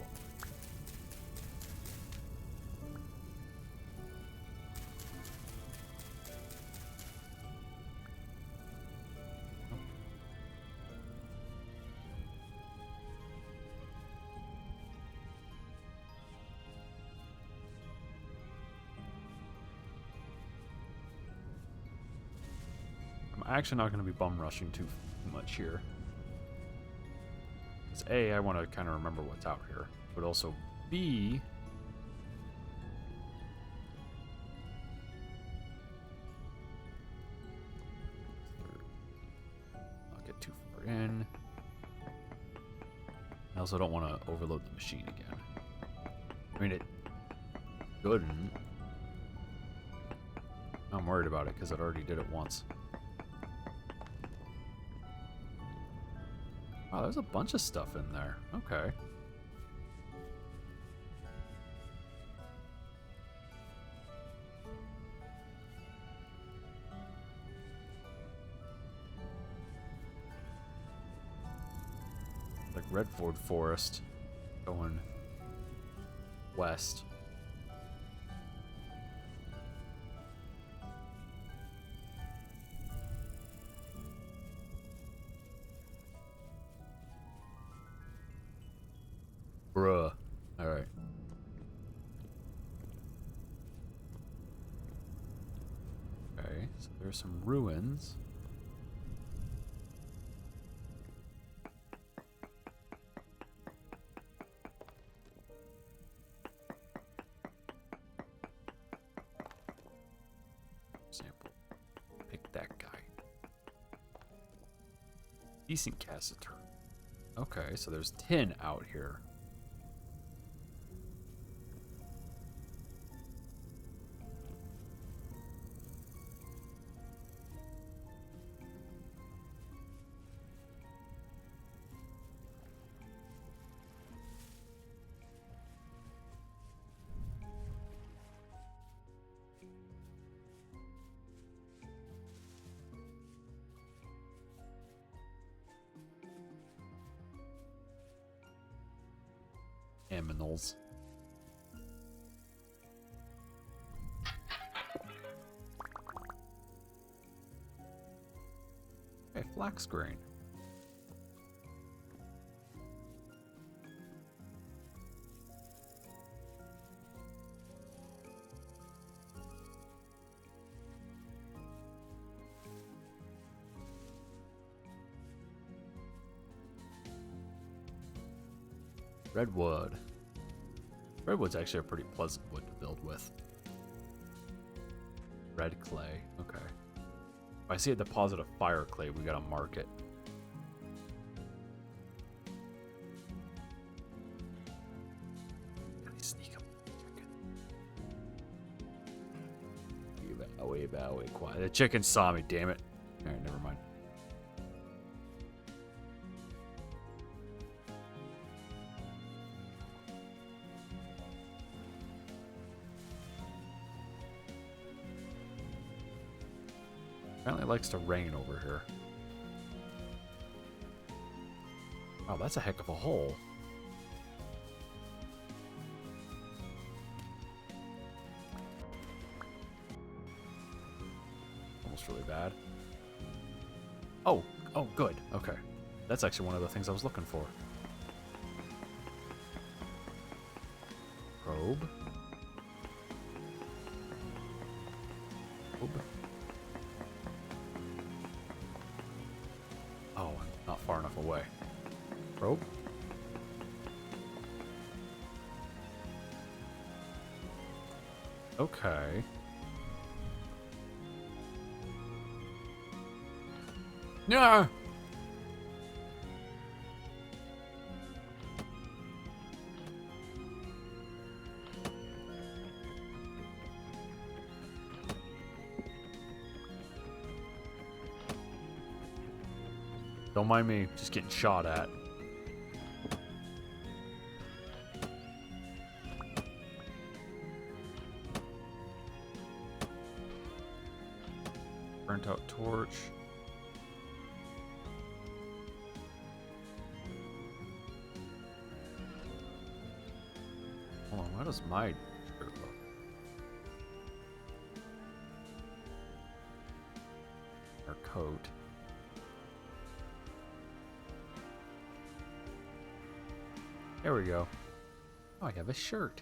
A: I'm actually not going to be bum rushing too much here. Because A, I want to kind of remember what's out here. But also B, not get too far in. I also don't want to overload the machine again. I mean, it shouldn't. I'm worried about it because it already did it once. Wow, there's a bunch of stuff in there. Okay. Like Redford Forest going west. Bruh. Alright. Okay, so there's some ruins. Sample. Pick that guy. Decent cassiter. Okay, so there's tin out here. Aminals. Okay, flax grain. Redwood. Redwood's actually a pretty pleasant wood to build with. Red clay. Okay. If I see a deposit of fire clay, we gotta mark it. Can I sneak up? Way quiet. The chicken saw me, damn it. Alright, never mind. Apparently it likes to rain over here. Wow, that's a heck of a hole. Almost really bad. Oh, good. Okay. That's actually one of the things I was looking for. Probe. Oh, I'm not far enough away. Probe. Okay. No! Don't mind me, just getting shot at. Burnt out torch. Hold on, how does my shirt look? Our coat. There we go. Oh, I have a shirt.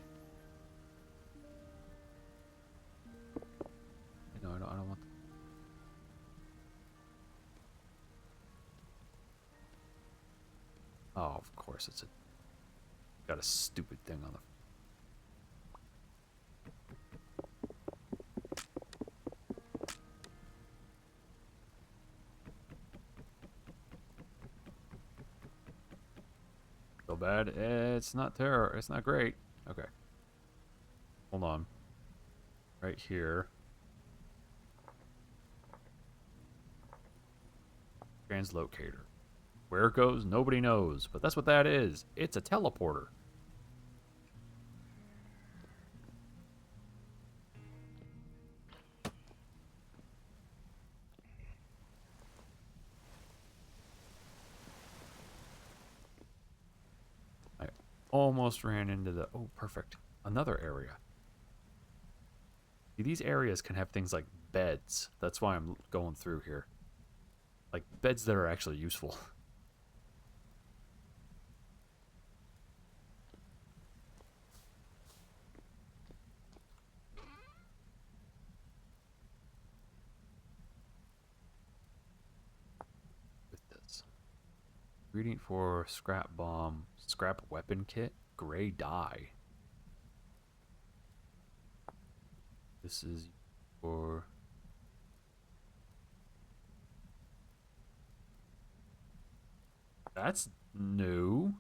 A: No, I don't want. Oh, of course it's got a stupid thing on the. So bad. It's not terror. It's not great. Okay. Hold on. Right here. Translocator. Where it goes, nobody knows. But that's what that is. It's a teleporter. I almost ran into the... Oh, perfect. Another area. See, these areas can have things like beds. That's why I'm going through here. Like, beds that are actually useful. With this. Ingredient for scrap bomb. Scrap weapon kit. Gray dye. This is for... That's new.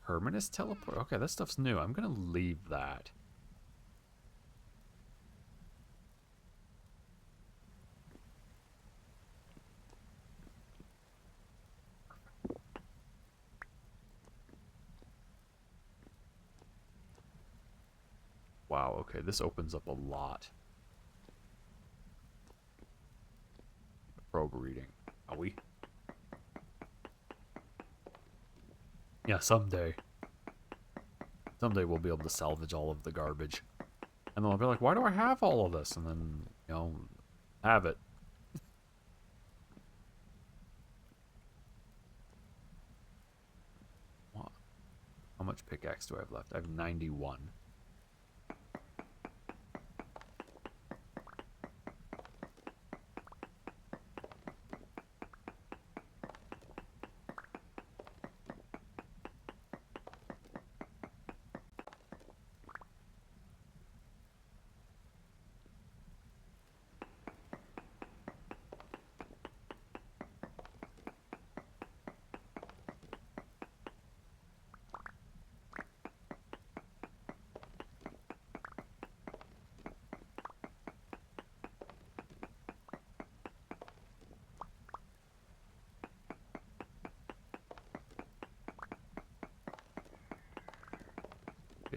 A: Terminus teleport. Okay, that stuff's new. I'm gonna leave that. Wow, okay, this opens up a lot. Probe reading. Are we? Yeah, someday. Someday we'll be able to salvage all of the garbage. And then I'll be like, why do I have all of this? And then, you know, have it. What? How much pickaxe do I have left? I have 91.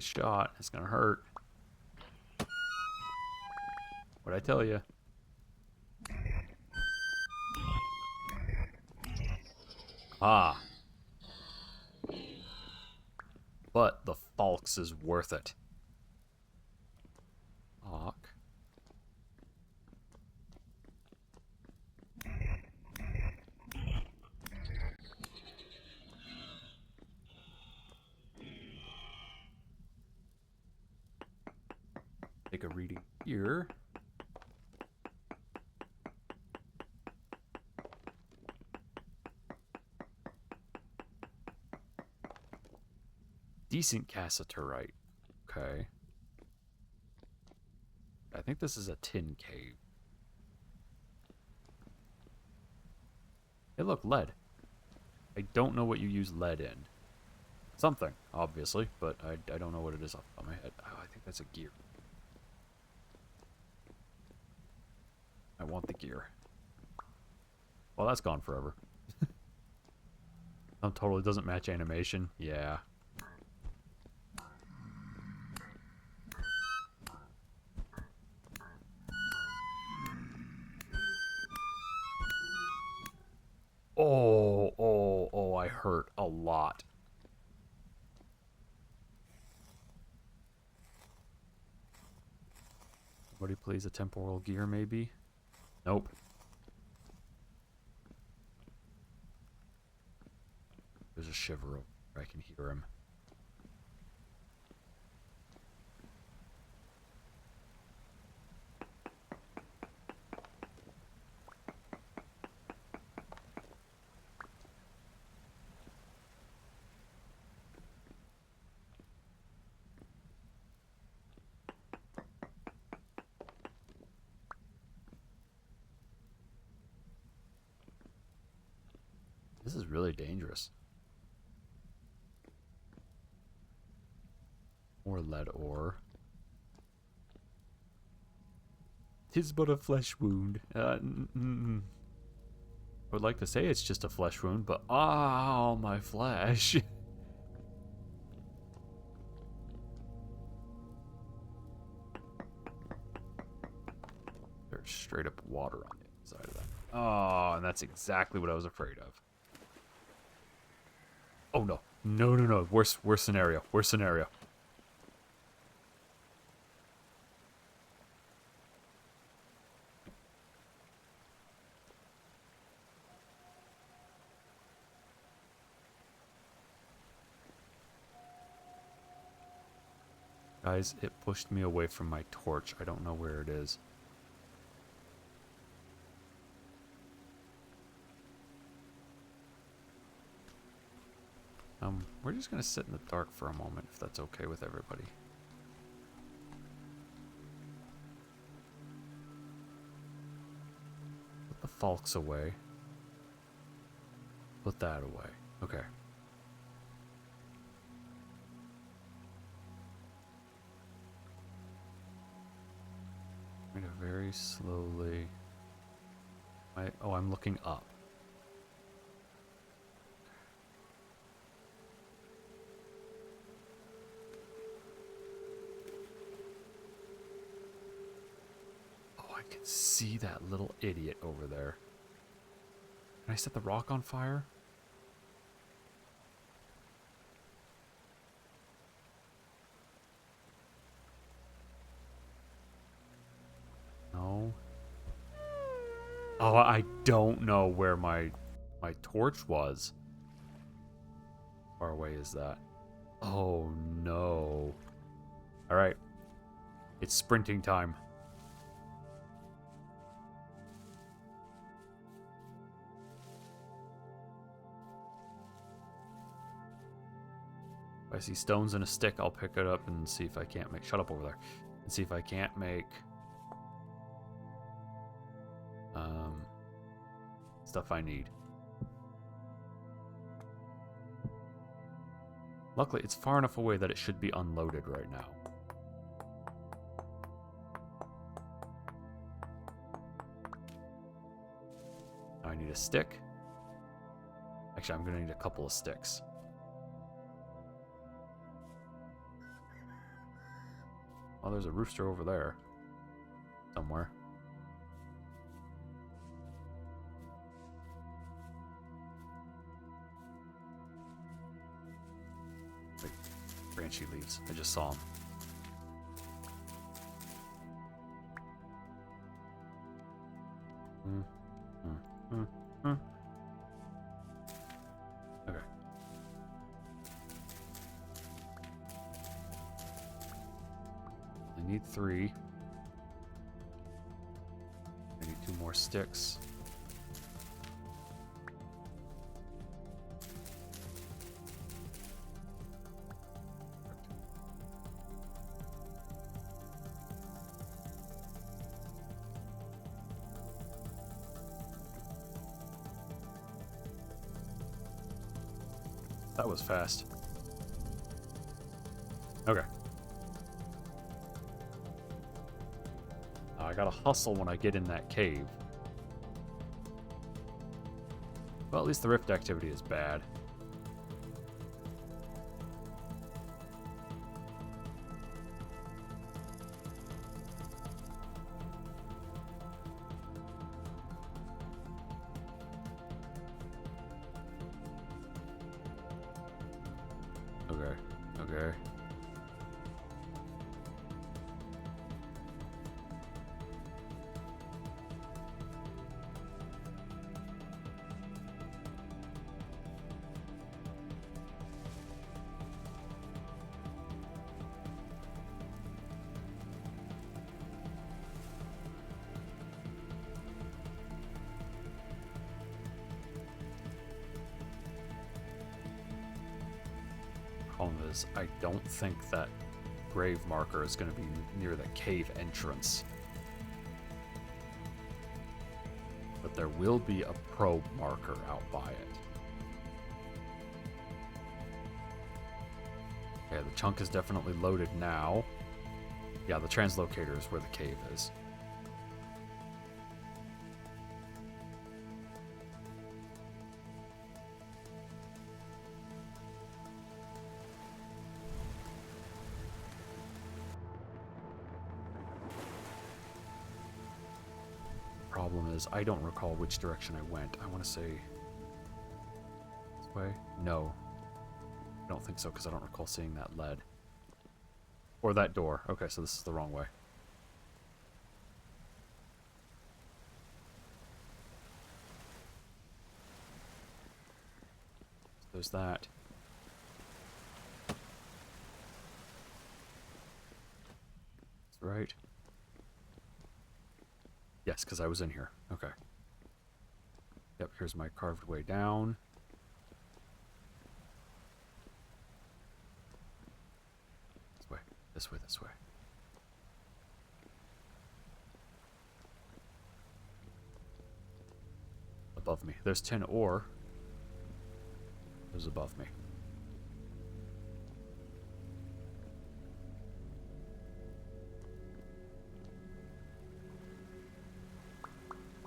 A: shot. It's gonna hurt. What'd I tell you? Ah. But the Falx is worth it. Hawk. Take a reading here. Decent cassiterite. Okay. I think this is a tin cave. Hey, look, lead. I don't know what you use lead in. Something, obviously, but I don't know what it is off the top of my head. Oh, I think that's a gear. I want the gear. Well, that's gone forever. Oh, totally doesn't match animation. Yeah. Oh, I hurt a lot. Somebody please, a temporal gear, maybe? Nope. There's a shiver over there. I can hear him. This is really dangerous. More lead ore. 'Tis but a flesh wound. I would like to say it's just a flesh wound, but oh, my flesh. There's straight up water on the inside of that. Oh, and that's exactly what I was afraid of. Oh no. No. Worse scenario. Worse scenario. Guys, it pushed me away from my torch. I don't know where it is. We're just gonna sit in the dark for a moment, if that's okay with everybody. Put the Falx away. Put that away. Okay. I'm gonna very slowly... Oh, I'm looking up. I can see that little idiot over there. Can I set the rock on fire? No. Oh, I don't know where my torch was. How far away is that? Oh no. Alright. It's sprinting time. If I see stones and a stick, I'll pick it up and see if I can't make... Shut up over there. And see if I can't make... stuff I need. Luckily, it's far enough away that it should be unloaded right now. Now I need a stick. Actually, I'm going to need a couple of sticks. Oh, there's a rooster over there. Somewhere. Wait, Branchy leaves. I just saw him. Okay. I need 3. I need 2 more sticks. That was fast. Okay. I gotta hustle when I get in that cave. Well, at least the rift activity is bad. Okay, okay. Problem is, I don't think that grave marker is going to be near the cave entrance. But there will be a probe marker out by it. Okay, the chunk is definitely loaded now. Yeah, the translocator is where the cave is. Problem is, I don't recall which direction I went. I want to say this way? No. I don't think so, because I don't recall seeing that lead. Or that door. Okay, so this is the wrong way. So there's that. That's right. Yes, because I was in here. Okay. Yep, here's my carved way down. This way, this way, this way. Above me. There's tin ore. There's above me.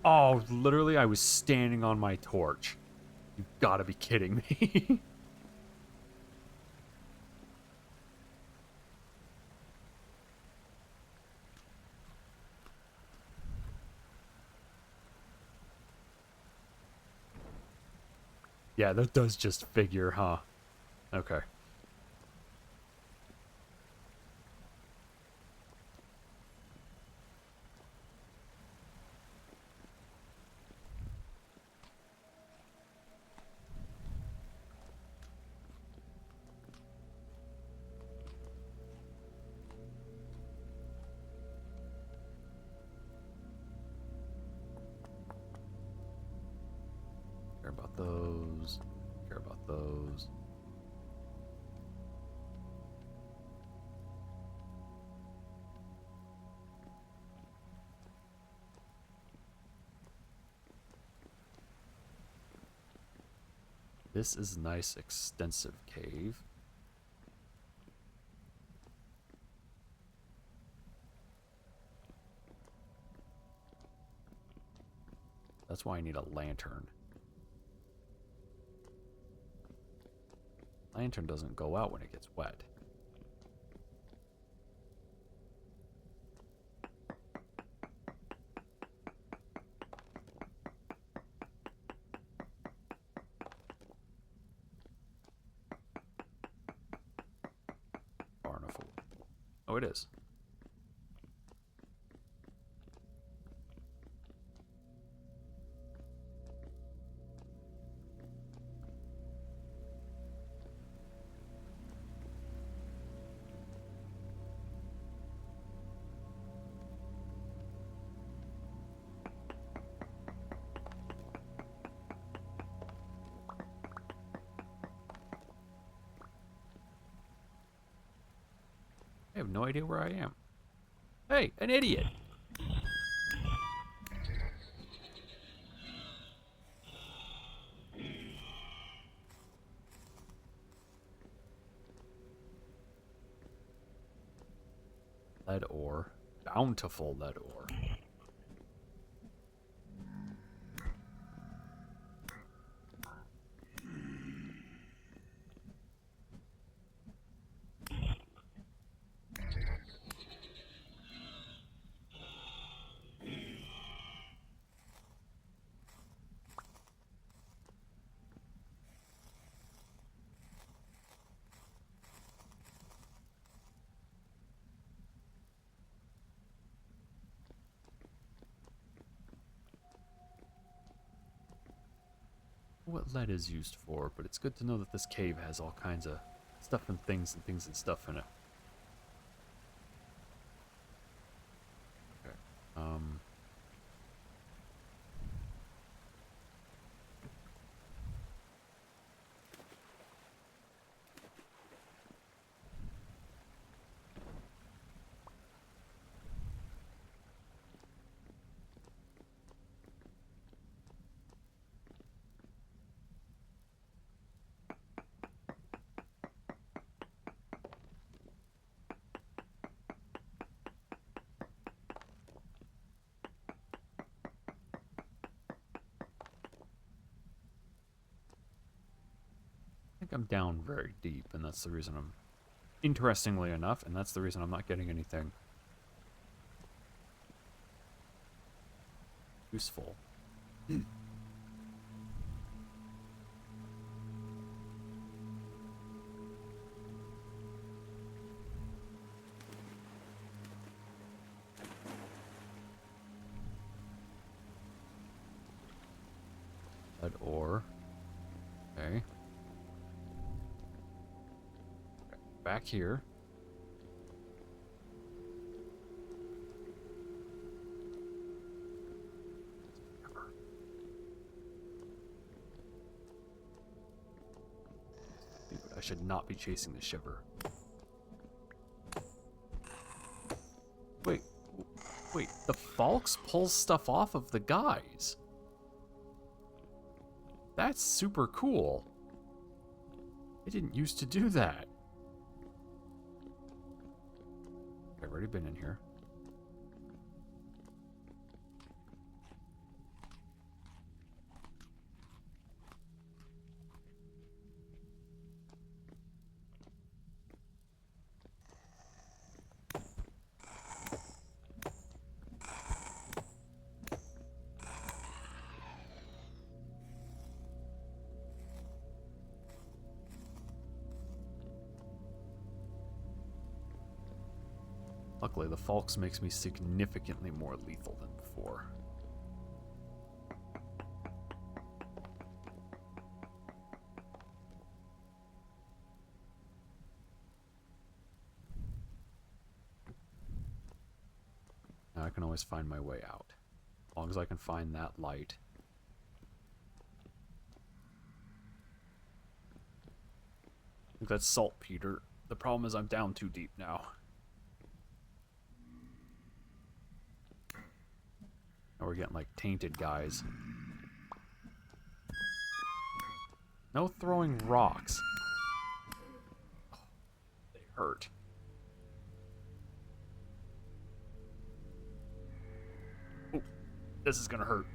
A: Oh, literally, I was standing on my torch. You've got to be kidding me. Yeah, that does just figure, huh? Okay. Care about those. Care about those. This is a nice, extensive cave. That's why I need a lantern. Lantern doesn't go out when it gets wet. Oh, it is. I have no idea where I am. Hey, an idiot! Lead ore. Bountiful lead ore. What lead is used for, but it's good to know that this cave has all kinds of stuff and things and stuff in it. Okay. I think I'm down very deep, and that's the reason I'm... Interestingly enough, and that's the reason I'm not getting anything useful. Lead ore. Okay. Back here. Dude, I should not be chasing the shiver. Wait, wait, the Falx pulls stuff off of the guys. That's super cool. It didn't used to do that. I've already been in here. Luckily, the Falx makes me significantly more lethal than before. Now I can always find my way out. As long as I can find that light. I think that's saltpeter. The problem is I'm down too deep now. Now we're getting like tainted guys. No throwing rocks. Oh, they hurt. Oh, this is gonna hurt.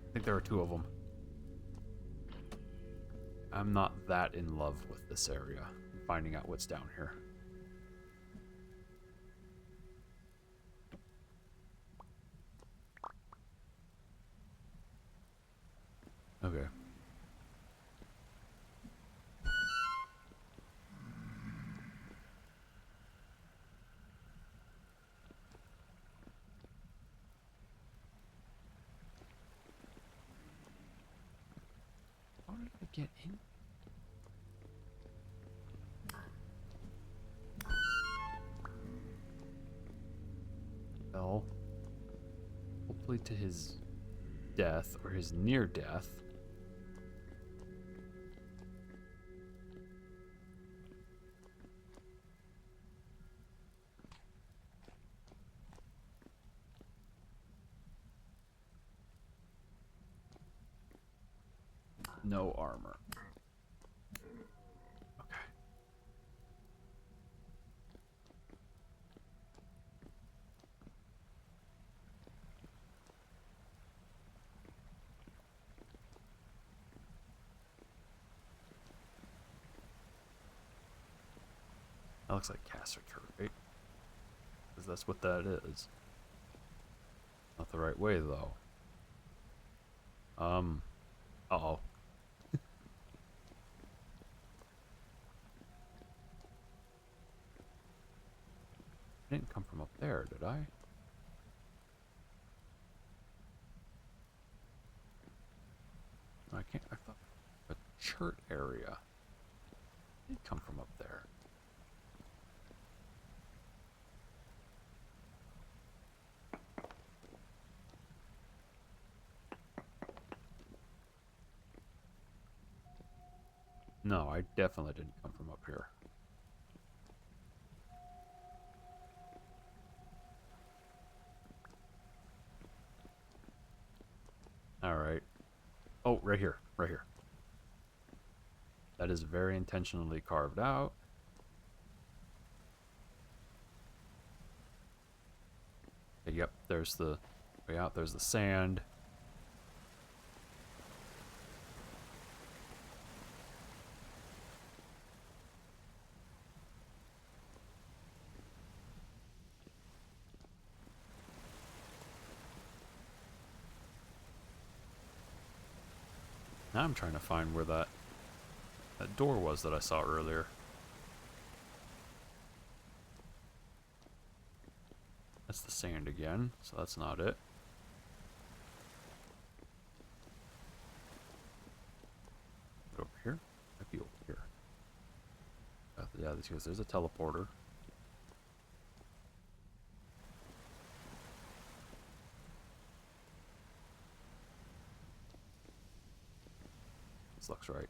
A: I think there are two of them. I'm not that in love with this area. I'm finding out what's down here. Okay. to get in? Well, hopefully to his death or his near death. No armor. Okay. That looks like caster turret, right? Because that's what that is. Not the right way, though. Uh-oh. I didn't come from up there, did I? I can't. I thought a chert area. It did come from up there. No, I definitely didn't come from up here. Alright. Oh, right here. Right here. That is very intentionally carved out. Okay, yep, there's the way out. There's the sand. Now I'm trying to find where that door was that I saw earlier. That's the sand again, so that's not it. Over here? Might be over here. Yeah, there's a teleporter. This looks right.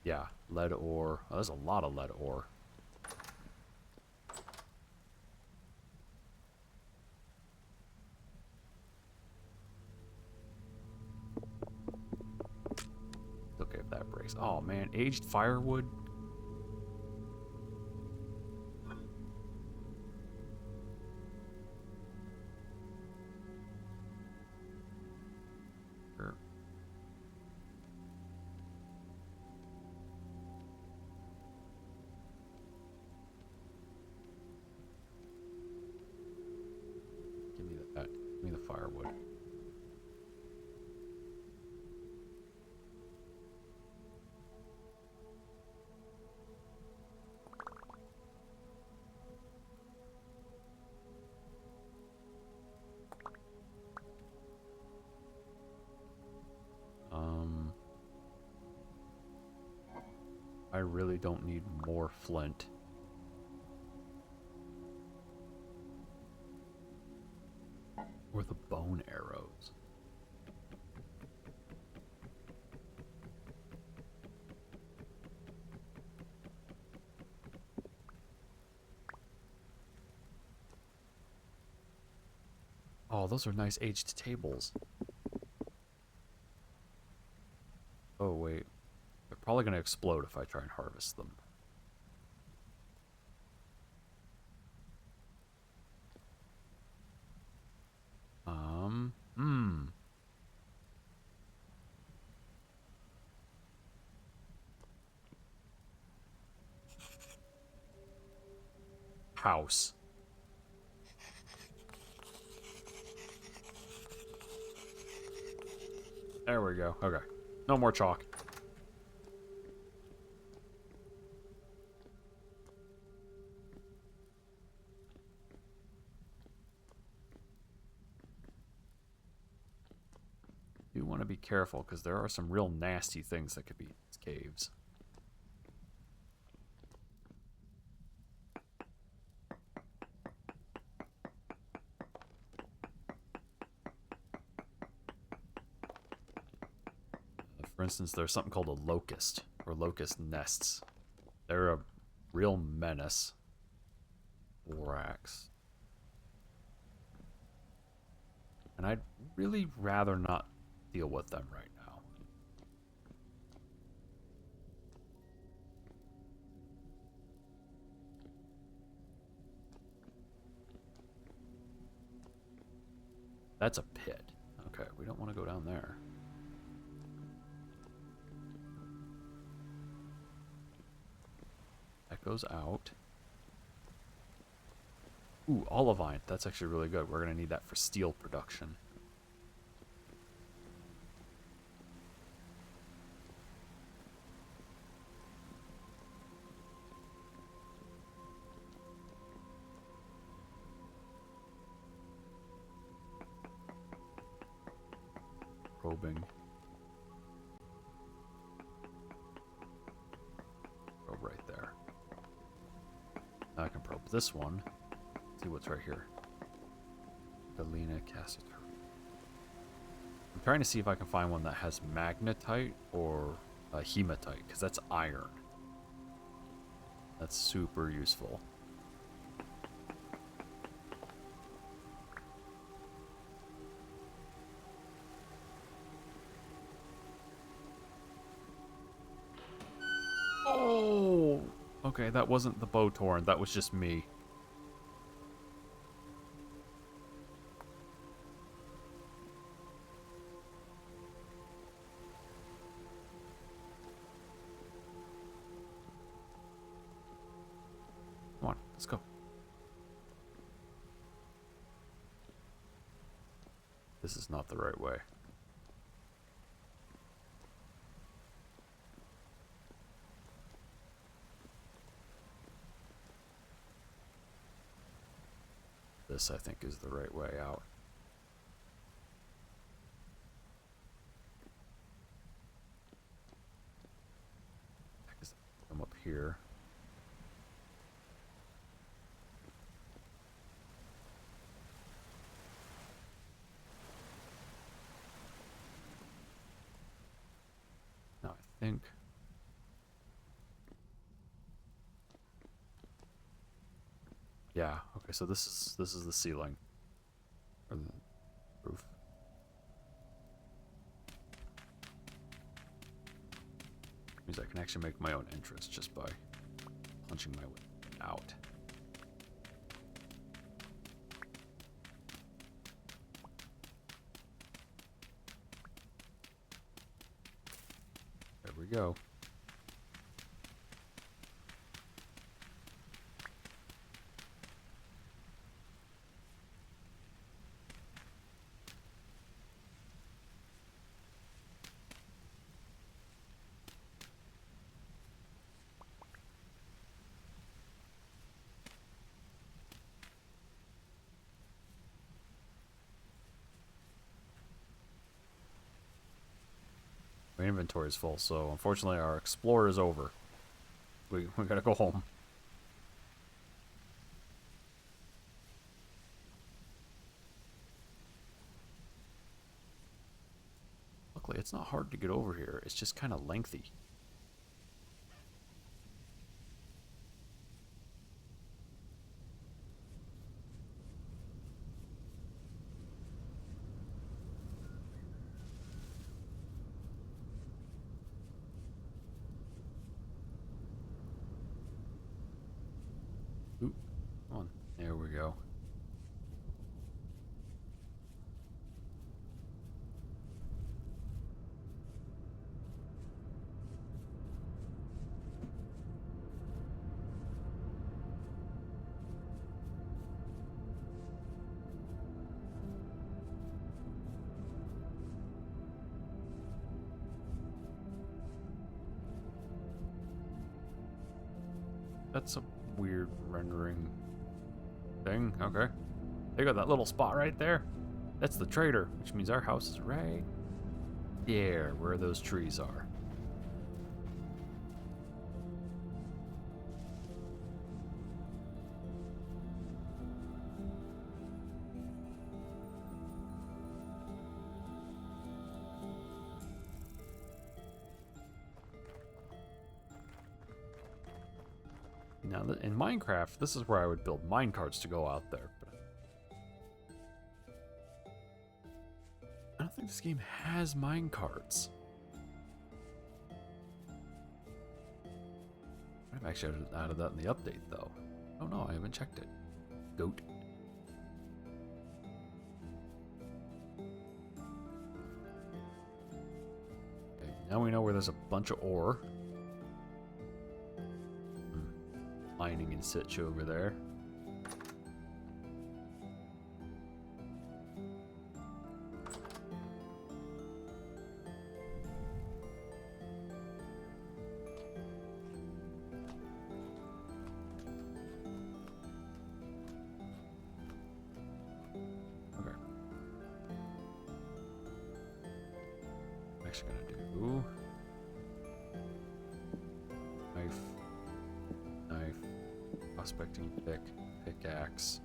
A: Yeah, lead ore. Oh, there's a lot of lead ore. It's okay if that breaks. Oh man, aged firewood. Sure. Give me that. Give me the firewood. I really don't need more flint. Or the bone arrows. Oh, those are nice aged tables. Oh, wait. They're probably going to explode if I try and harvest them. House. There we go. Okay. No more chalk. Do want to be careful because there are some real nasty things that could be in these caves. For instance, there's something called a locust, or locust nests. They're a real menace. Borax. And I'd really rather not deal with them right now. That's a pit. Okay, we don't want to go down there. That goes out. Ooh, olivine. That's actually really good. We're going to need that for steel production. Probing. Probe right there. Now I can probe this one. See what's right here. Galena Cassiter. I'm trying to see if I can find one that has magnetite or hematite, because that's iron. That's super useful. Oh! Okay, that wasn't the bow torn. That was just me. Come on, let's go. This is not the right way. This, I think, is the right way out. Come up here. Now I think yeah, okay, so this is the ceiling. Or the roof. Means I can actually make my own entrance just by punching my way out. There we go. My inventory is full, so unfortunately our explorer is over. We gotta go home. Luckily, it's not hard to get over here. It's just kind of lengthy. Oop, come on. There we go. That's a weird rendering thing. Okay. They got that little spot right there. That's the trader, which means our house is right there, where those trees are. Now, in Minecraft, this is where I would build minecarts to go out there. But I don't think this game has minecarts. I've actually added that in the update, though. Oh no, I haven't checked it. Goat. Okay, now we know where there's a bunch of ore. Mining in situ over there. Okay. I'm actually gonna do knife, prospecting pick, pickaxe.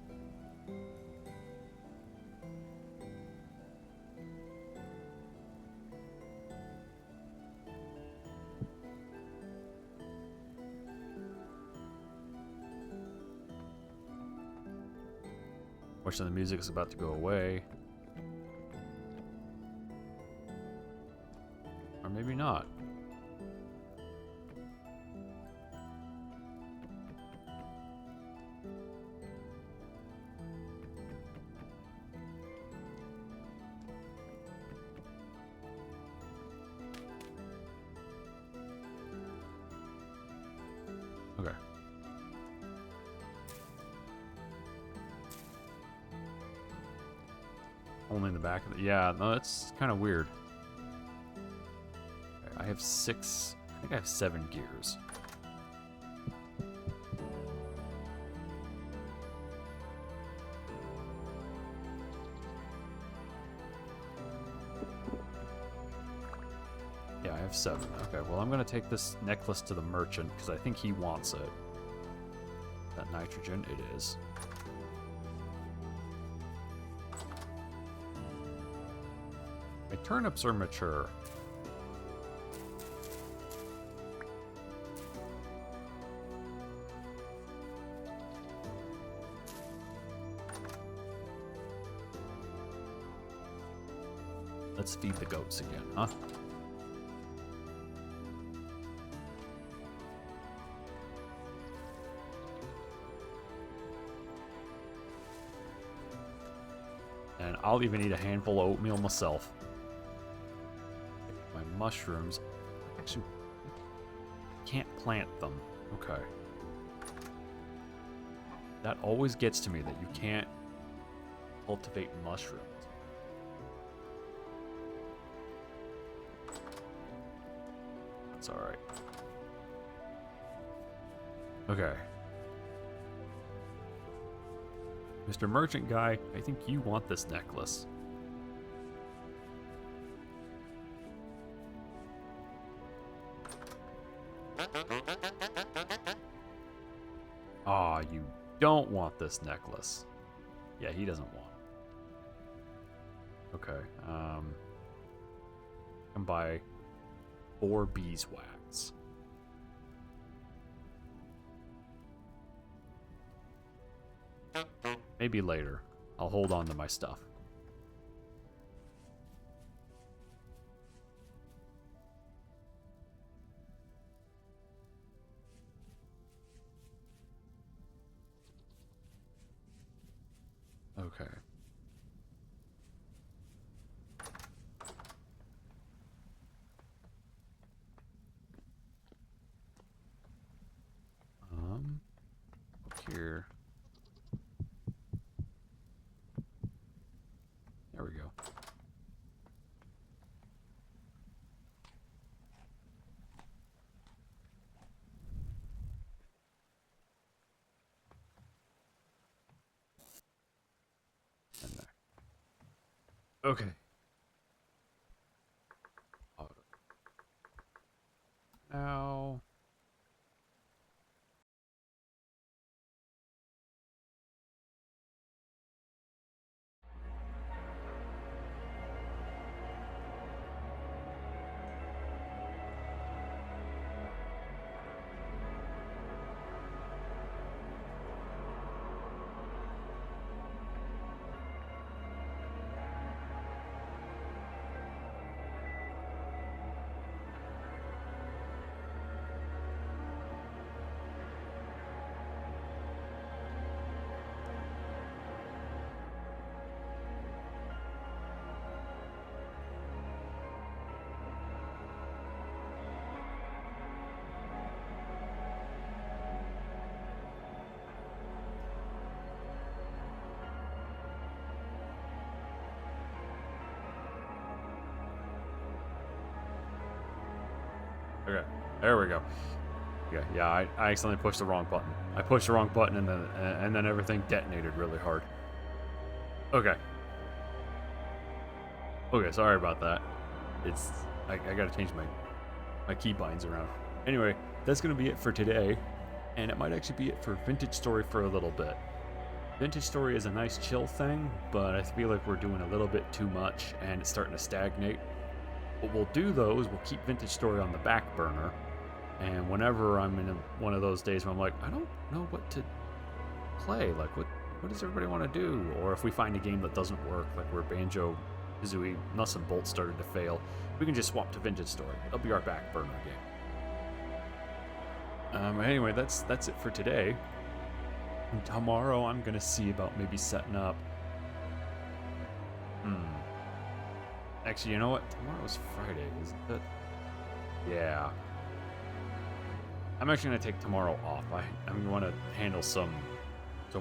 A: Fortunately, the music is about to go away. Or maybe not. Okay. Only in the back of it. Yeah, no, that's kind of weird. Okay, I have 6. I think I have 7 gears. Yeah, I have 7. Okay, well, I'm going to take this necklace to the merchant because I think he wants it. That nitrogen, it is. My turnips are mature. Let's feed the goats again, huh? And I'll even eat a handful of oatmeal myself. My mushrooms. Actually, can't plant them. Okay. That always gets to me, that you can't cultivate mushrooms. That's alright. Okay. Mr. Merchant Guy, I think you want this necklace. Aw, you don't want this necklace. Yeah, he doesn't want it. Okay, can buy 4 beeswax. Maybe later. I'll hold on to my stuff. Okay. Look here. There we go. And there. Okay. Ow. Okay, there we go. Okay, yeah, I accidentally pushed the wrong button. I pushed the wrong button and then everything detonated really hard. Okay. Okay, sorry about that. It's I gotta change my keybinds around. Anyway, that's gonna be it for today, and it might actually be it for Vintage Story for a little bit. Vintage Story is a nice chill thing, but I feel like we're doing a little bit too much and it's starting to stagnate. What we'll do though is we'll keep Vintage Story on the back burner, and whenever I'm in one of those days where I'm like, I don't know what to play, like what does everybody want to do? Or if we find a game that doesn't work, like where Banjo Kazooie Nuts and Bolts started to fail, we can just swap to Vintage Story. It'll be our back burner game. Anyway, that's it for today. And tomorrow I'm gonna see about maybe setting up. Actually, you know what? Tomorrow's Friday, isn't it? Yeah. I'm actually gonna take tomorrow off. I'm gonna want to handle some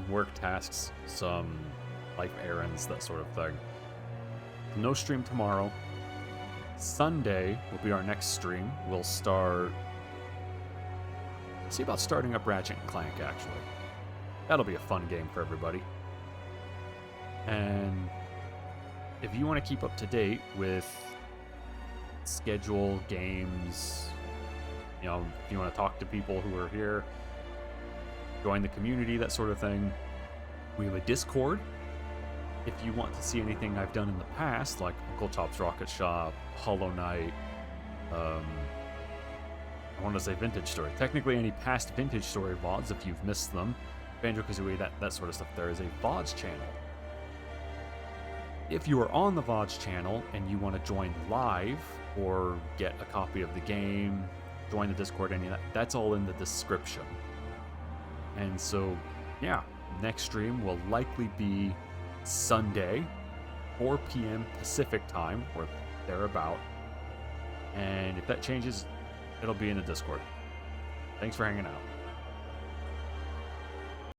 A: work tasks, some life errands, that sort of thing. No stream tomorrow. Sunday will be our next stream. We'll start. See about starting up Ratchet and Clank, actually. That'll be a fun game for everybody. And if you want to keep up to date with schedule, games, you know, if you want to talk to people who are here, join the community, that sort of thing, we have a Discord. If you want to see anything I've done in the past, like Uncle Chop's Rocket Shop, Hollow Knight, I want to say Vintage Story. Technically, any past Vintage Story VODs, if you've missed them, Banjo-Kazooie, that sort of stuff, there is a VODs channel. If you are on the VODs channel and you want to join live or get a copy of the game, join the Discord, any of that, that's all in the description. And so, yeah, next stream will likely be Sunday, 4 p.m. Pacific time, or thereabout. And if that changes, it'll be in the Discord. Thanks for hanging out.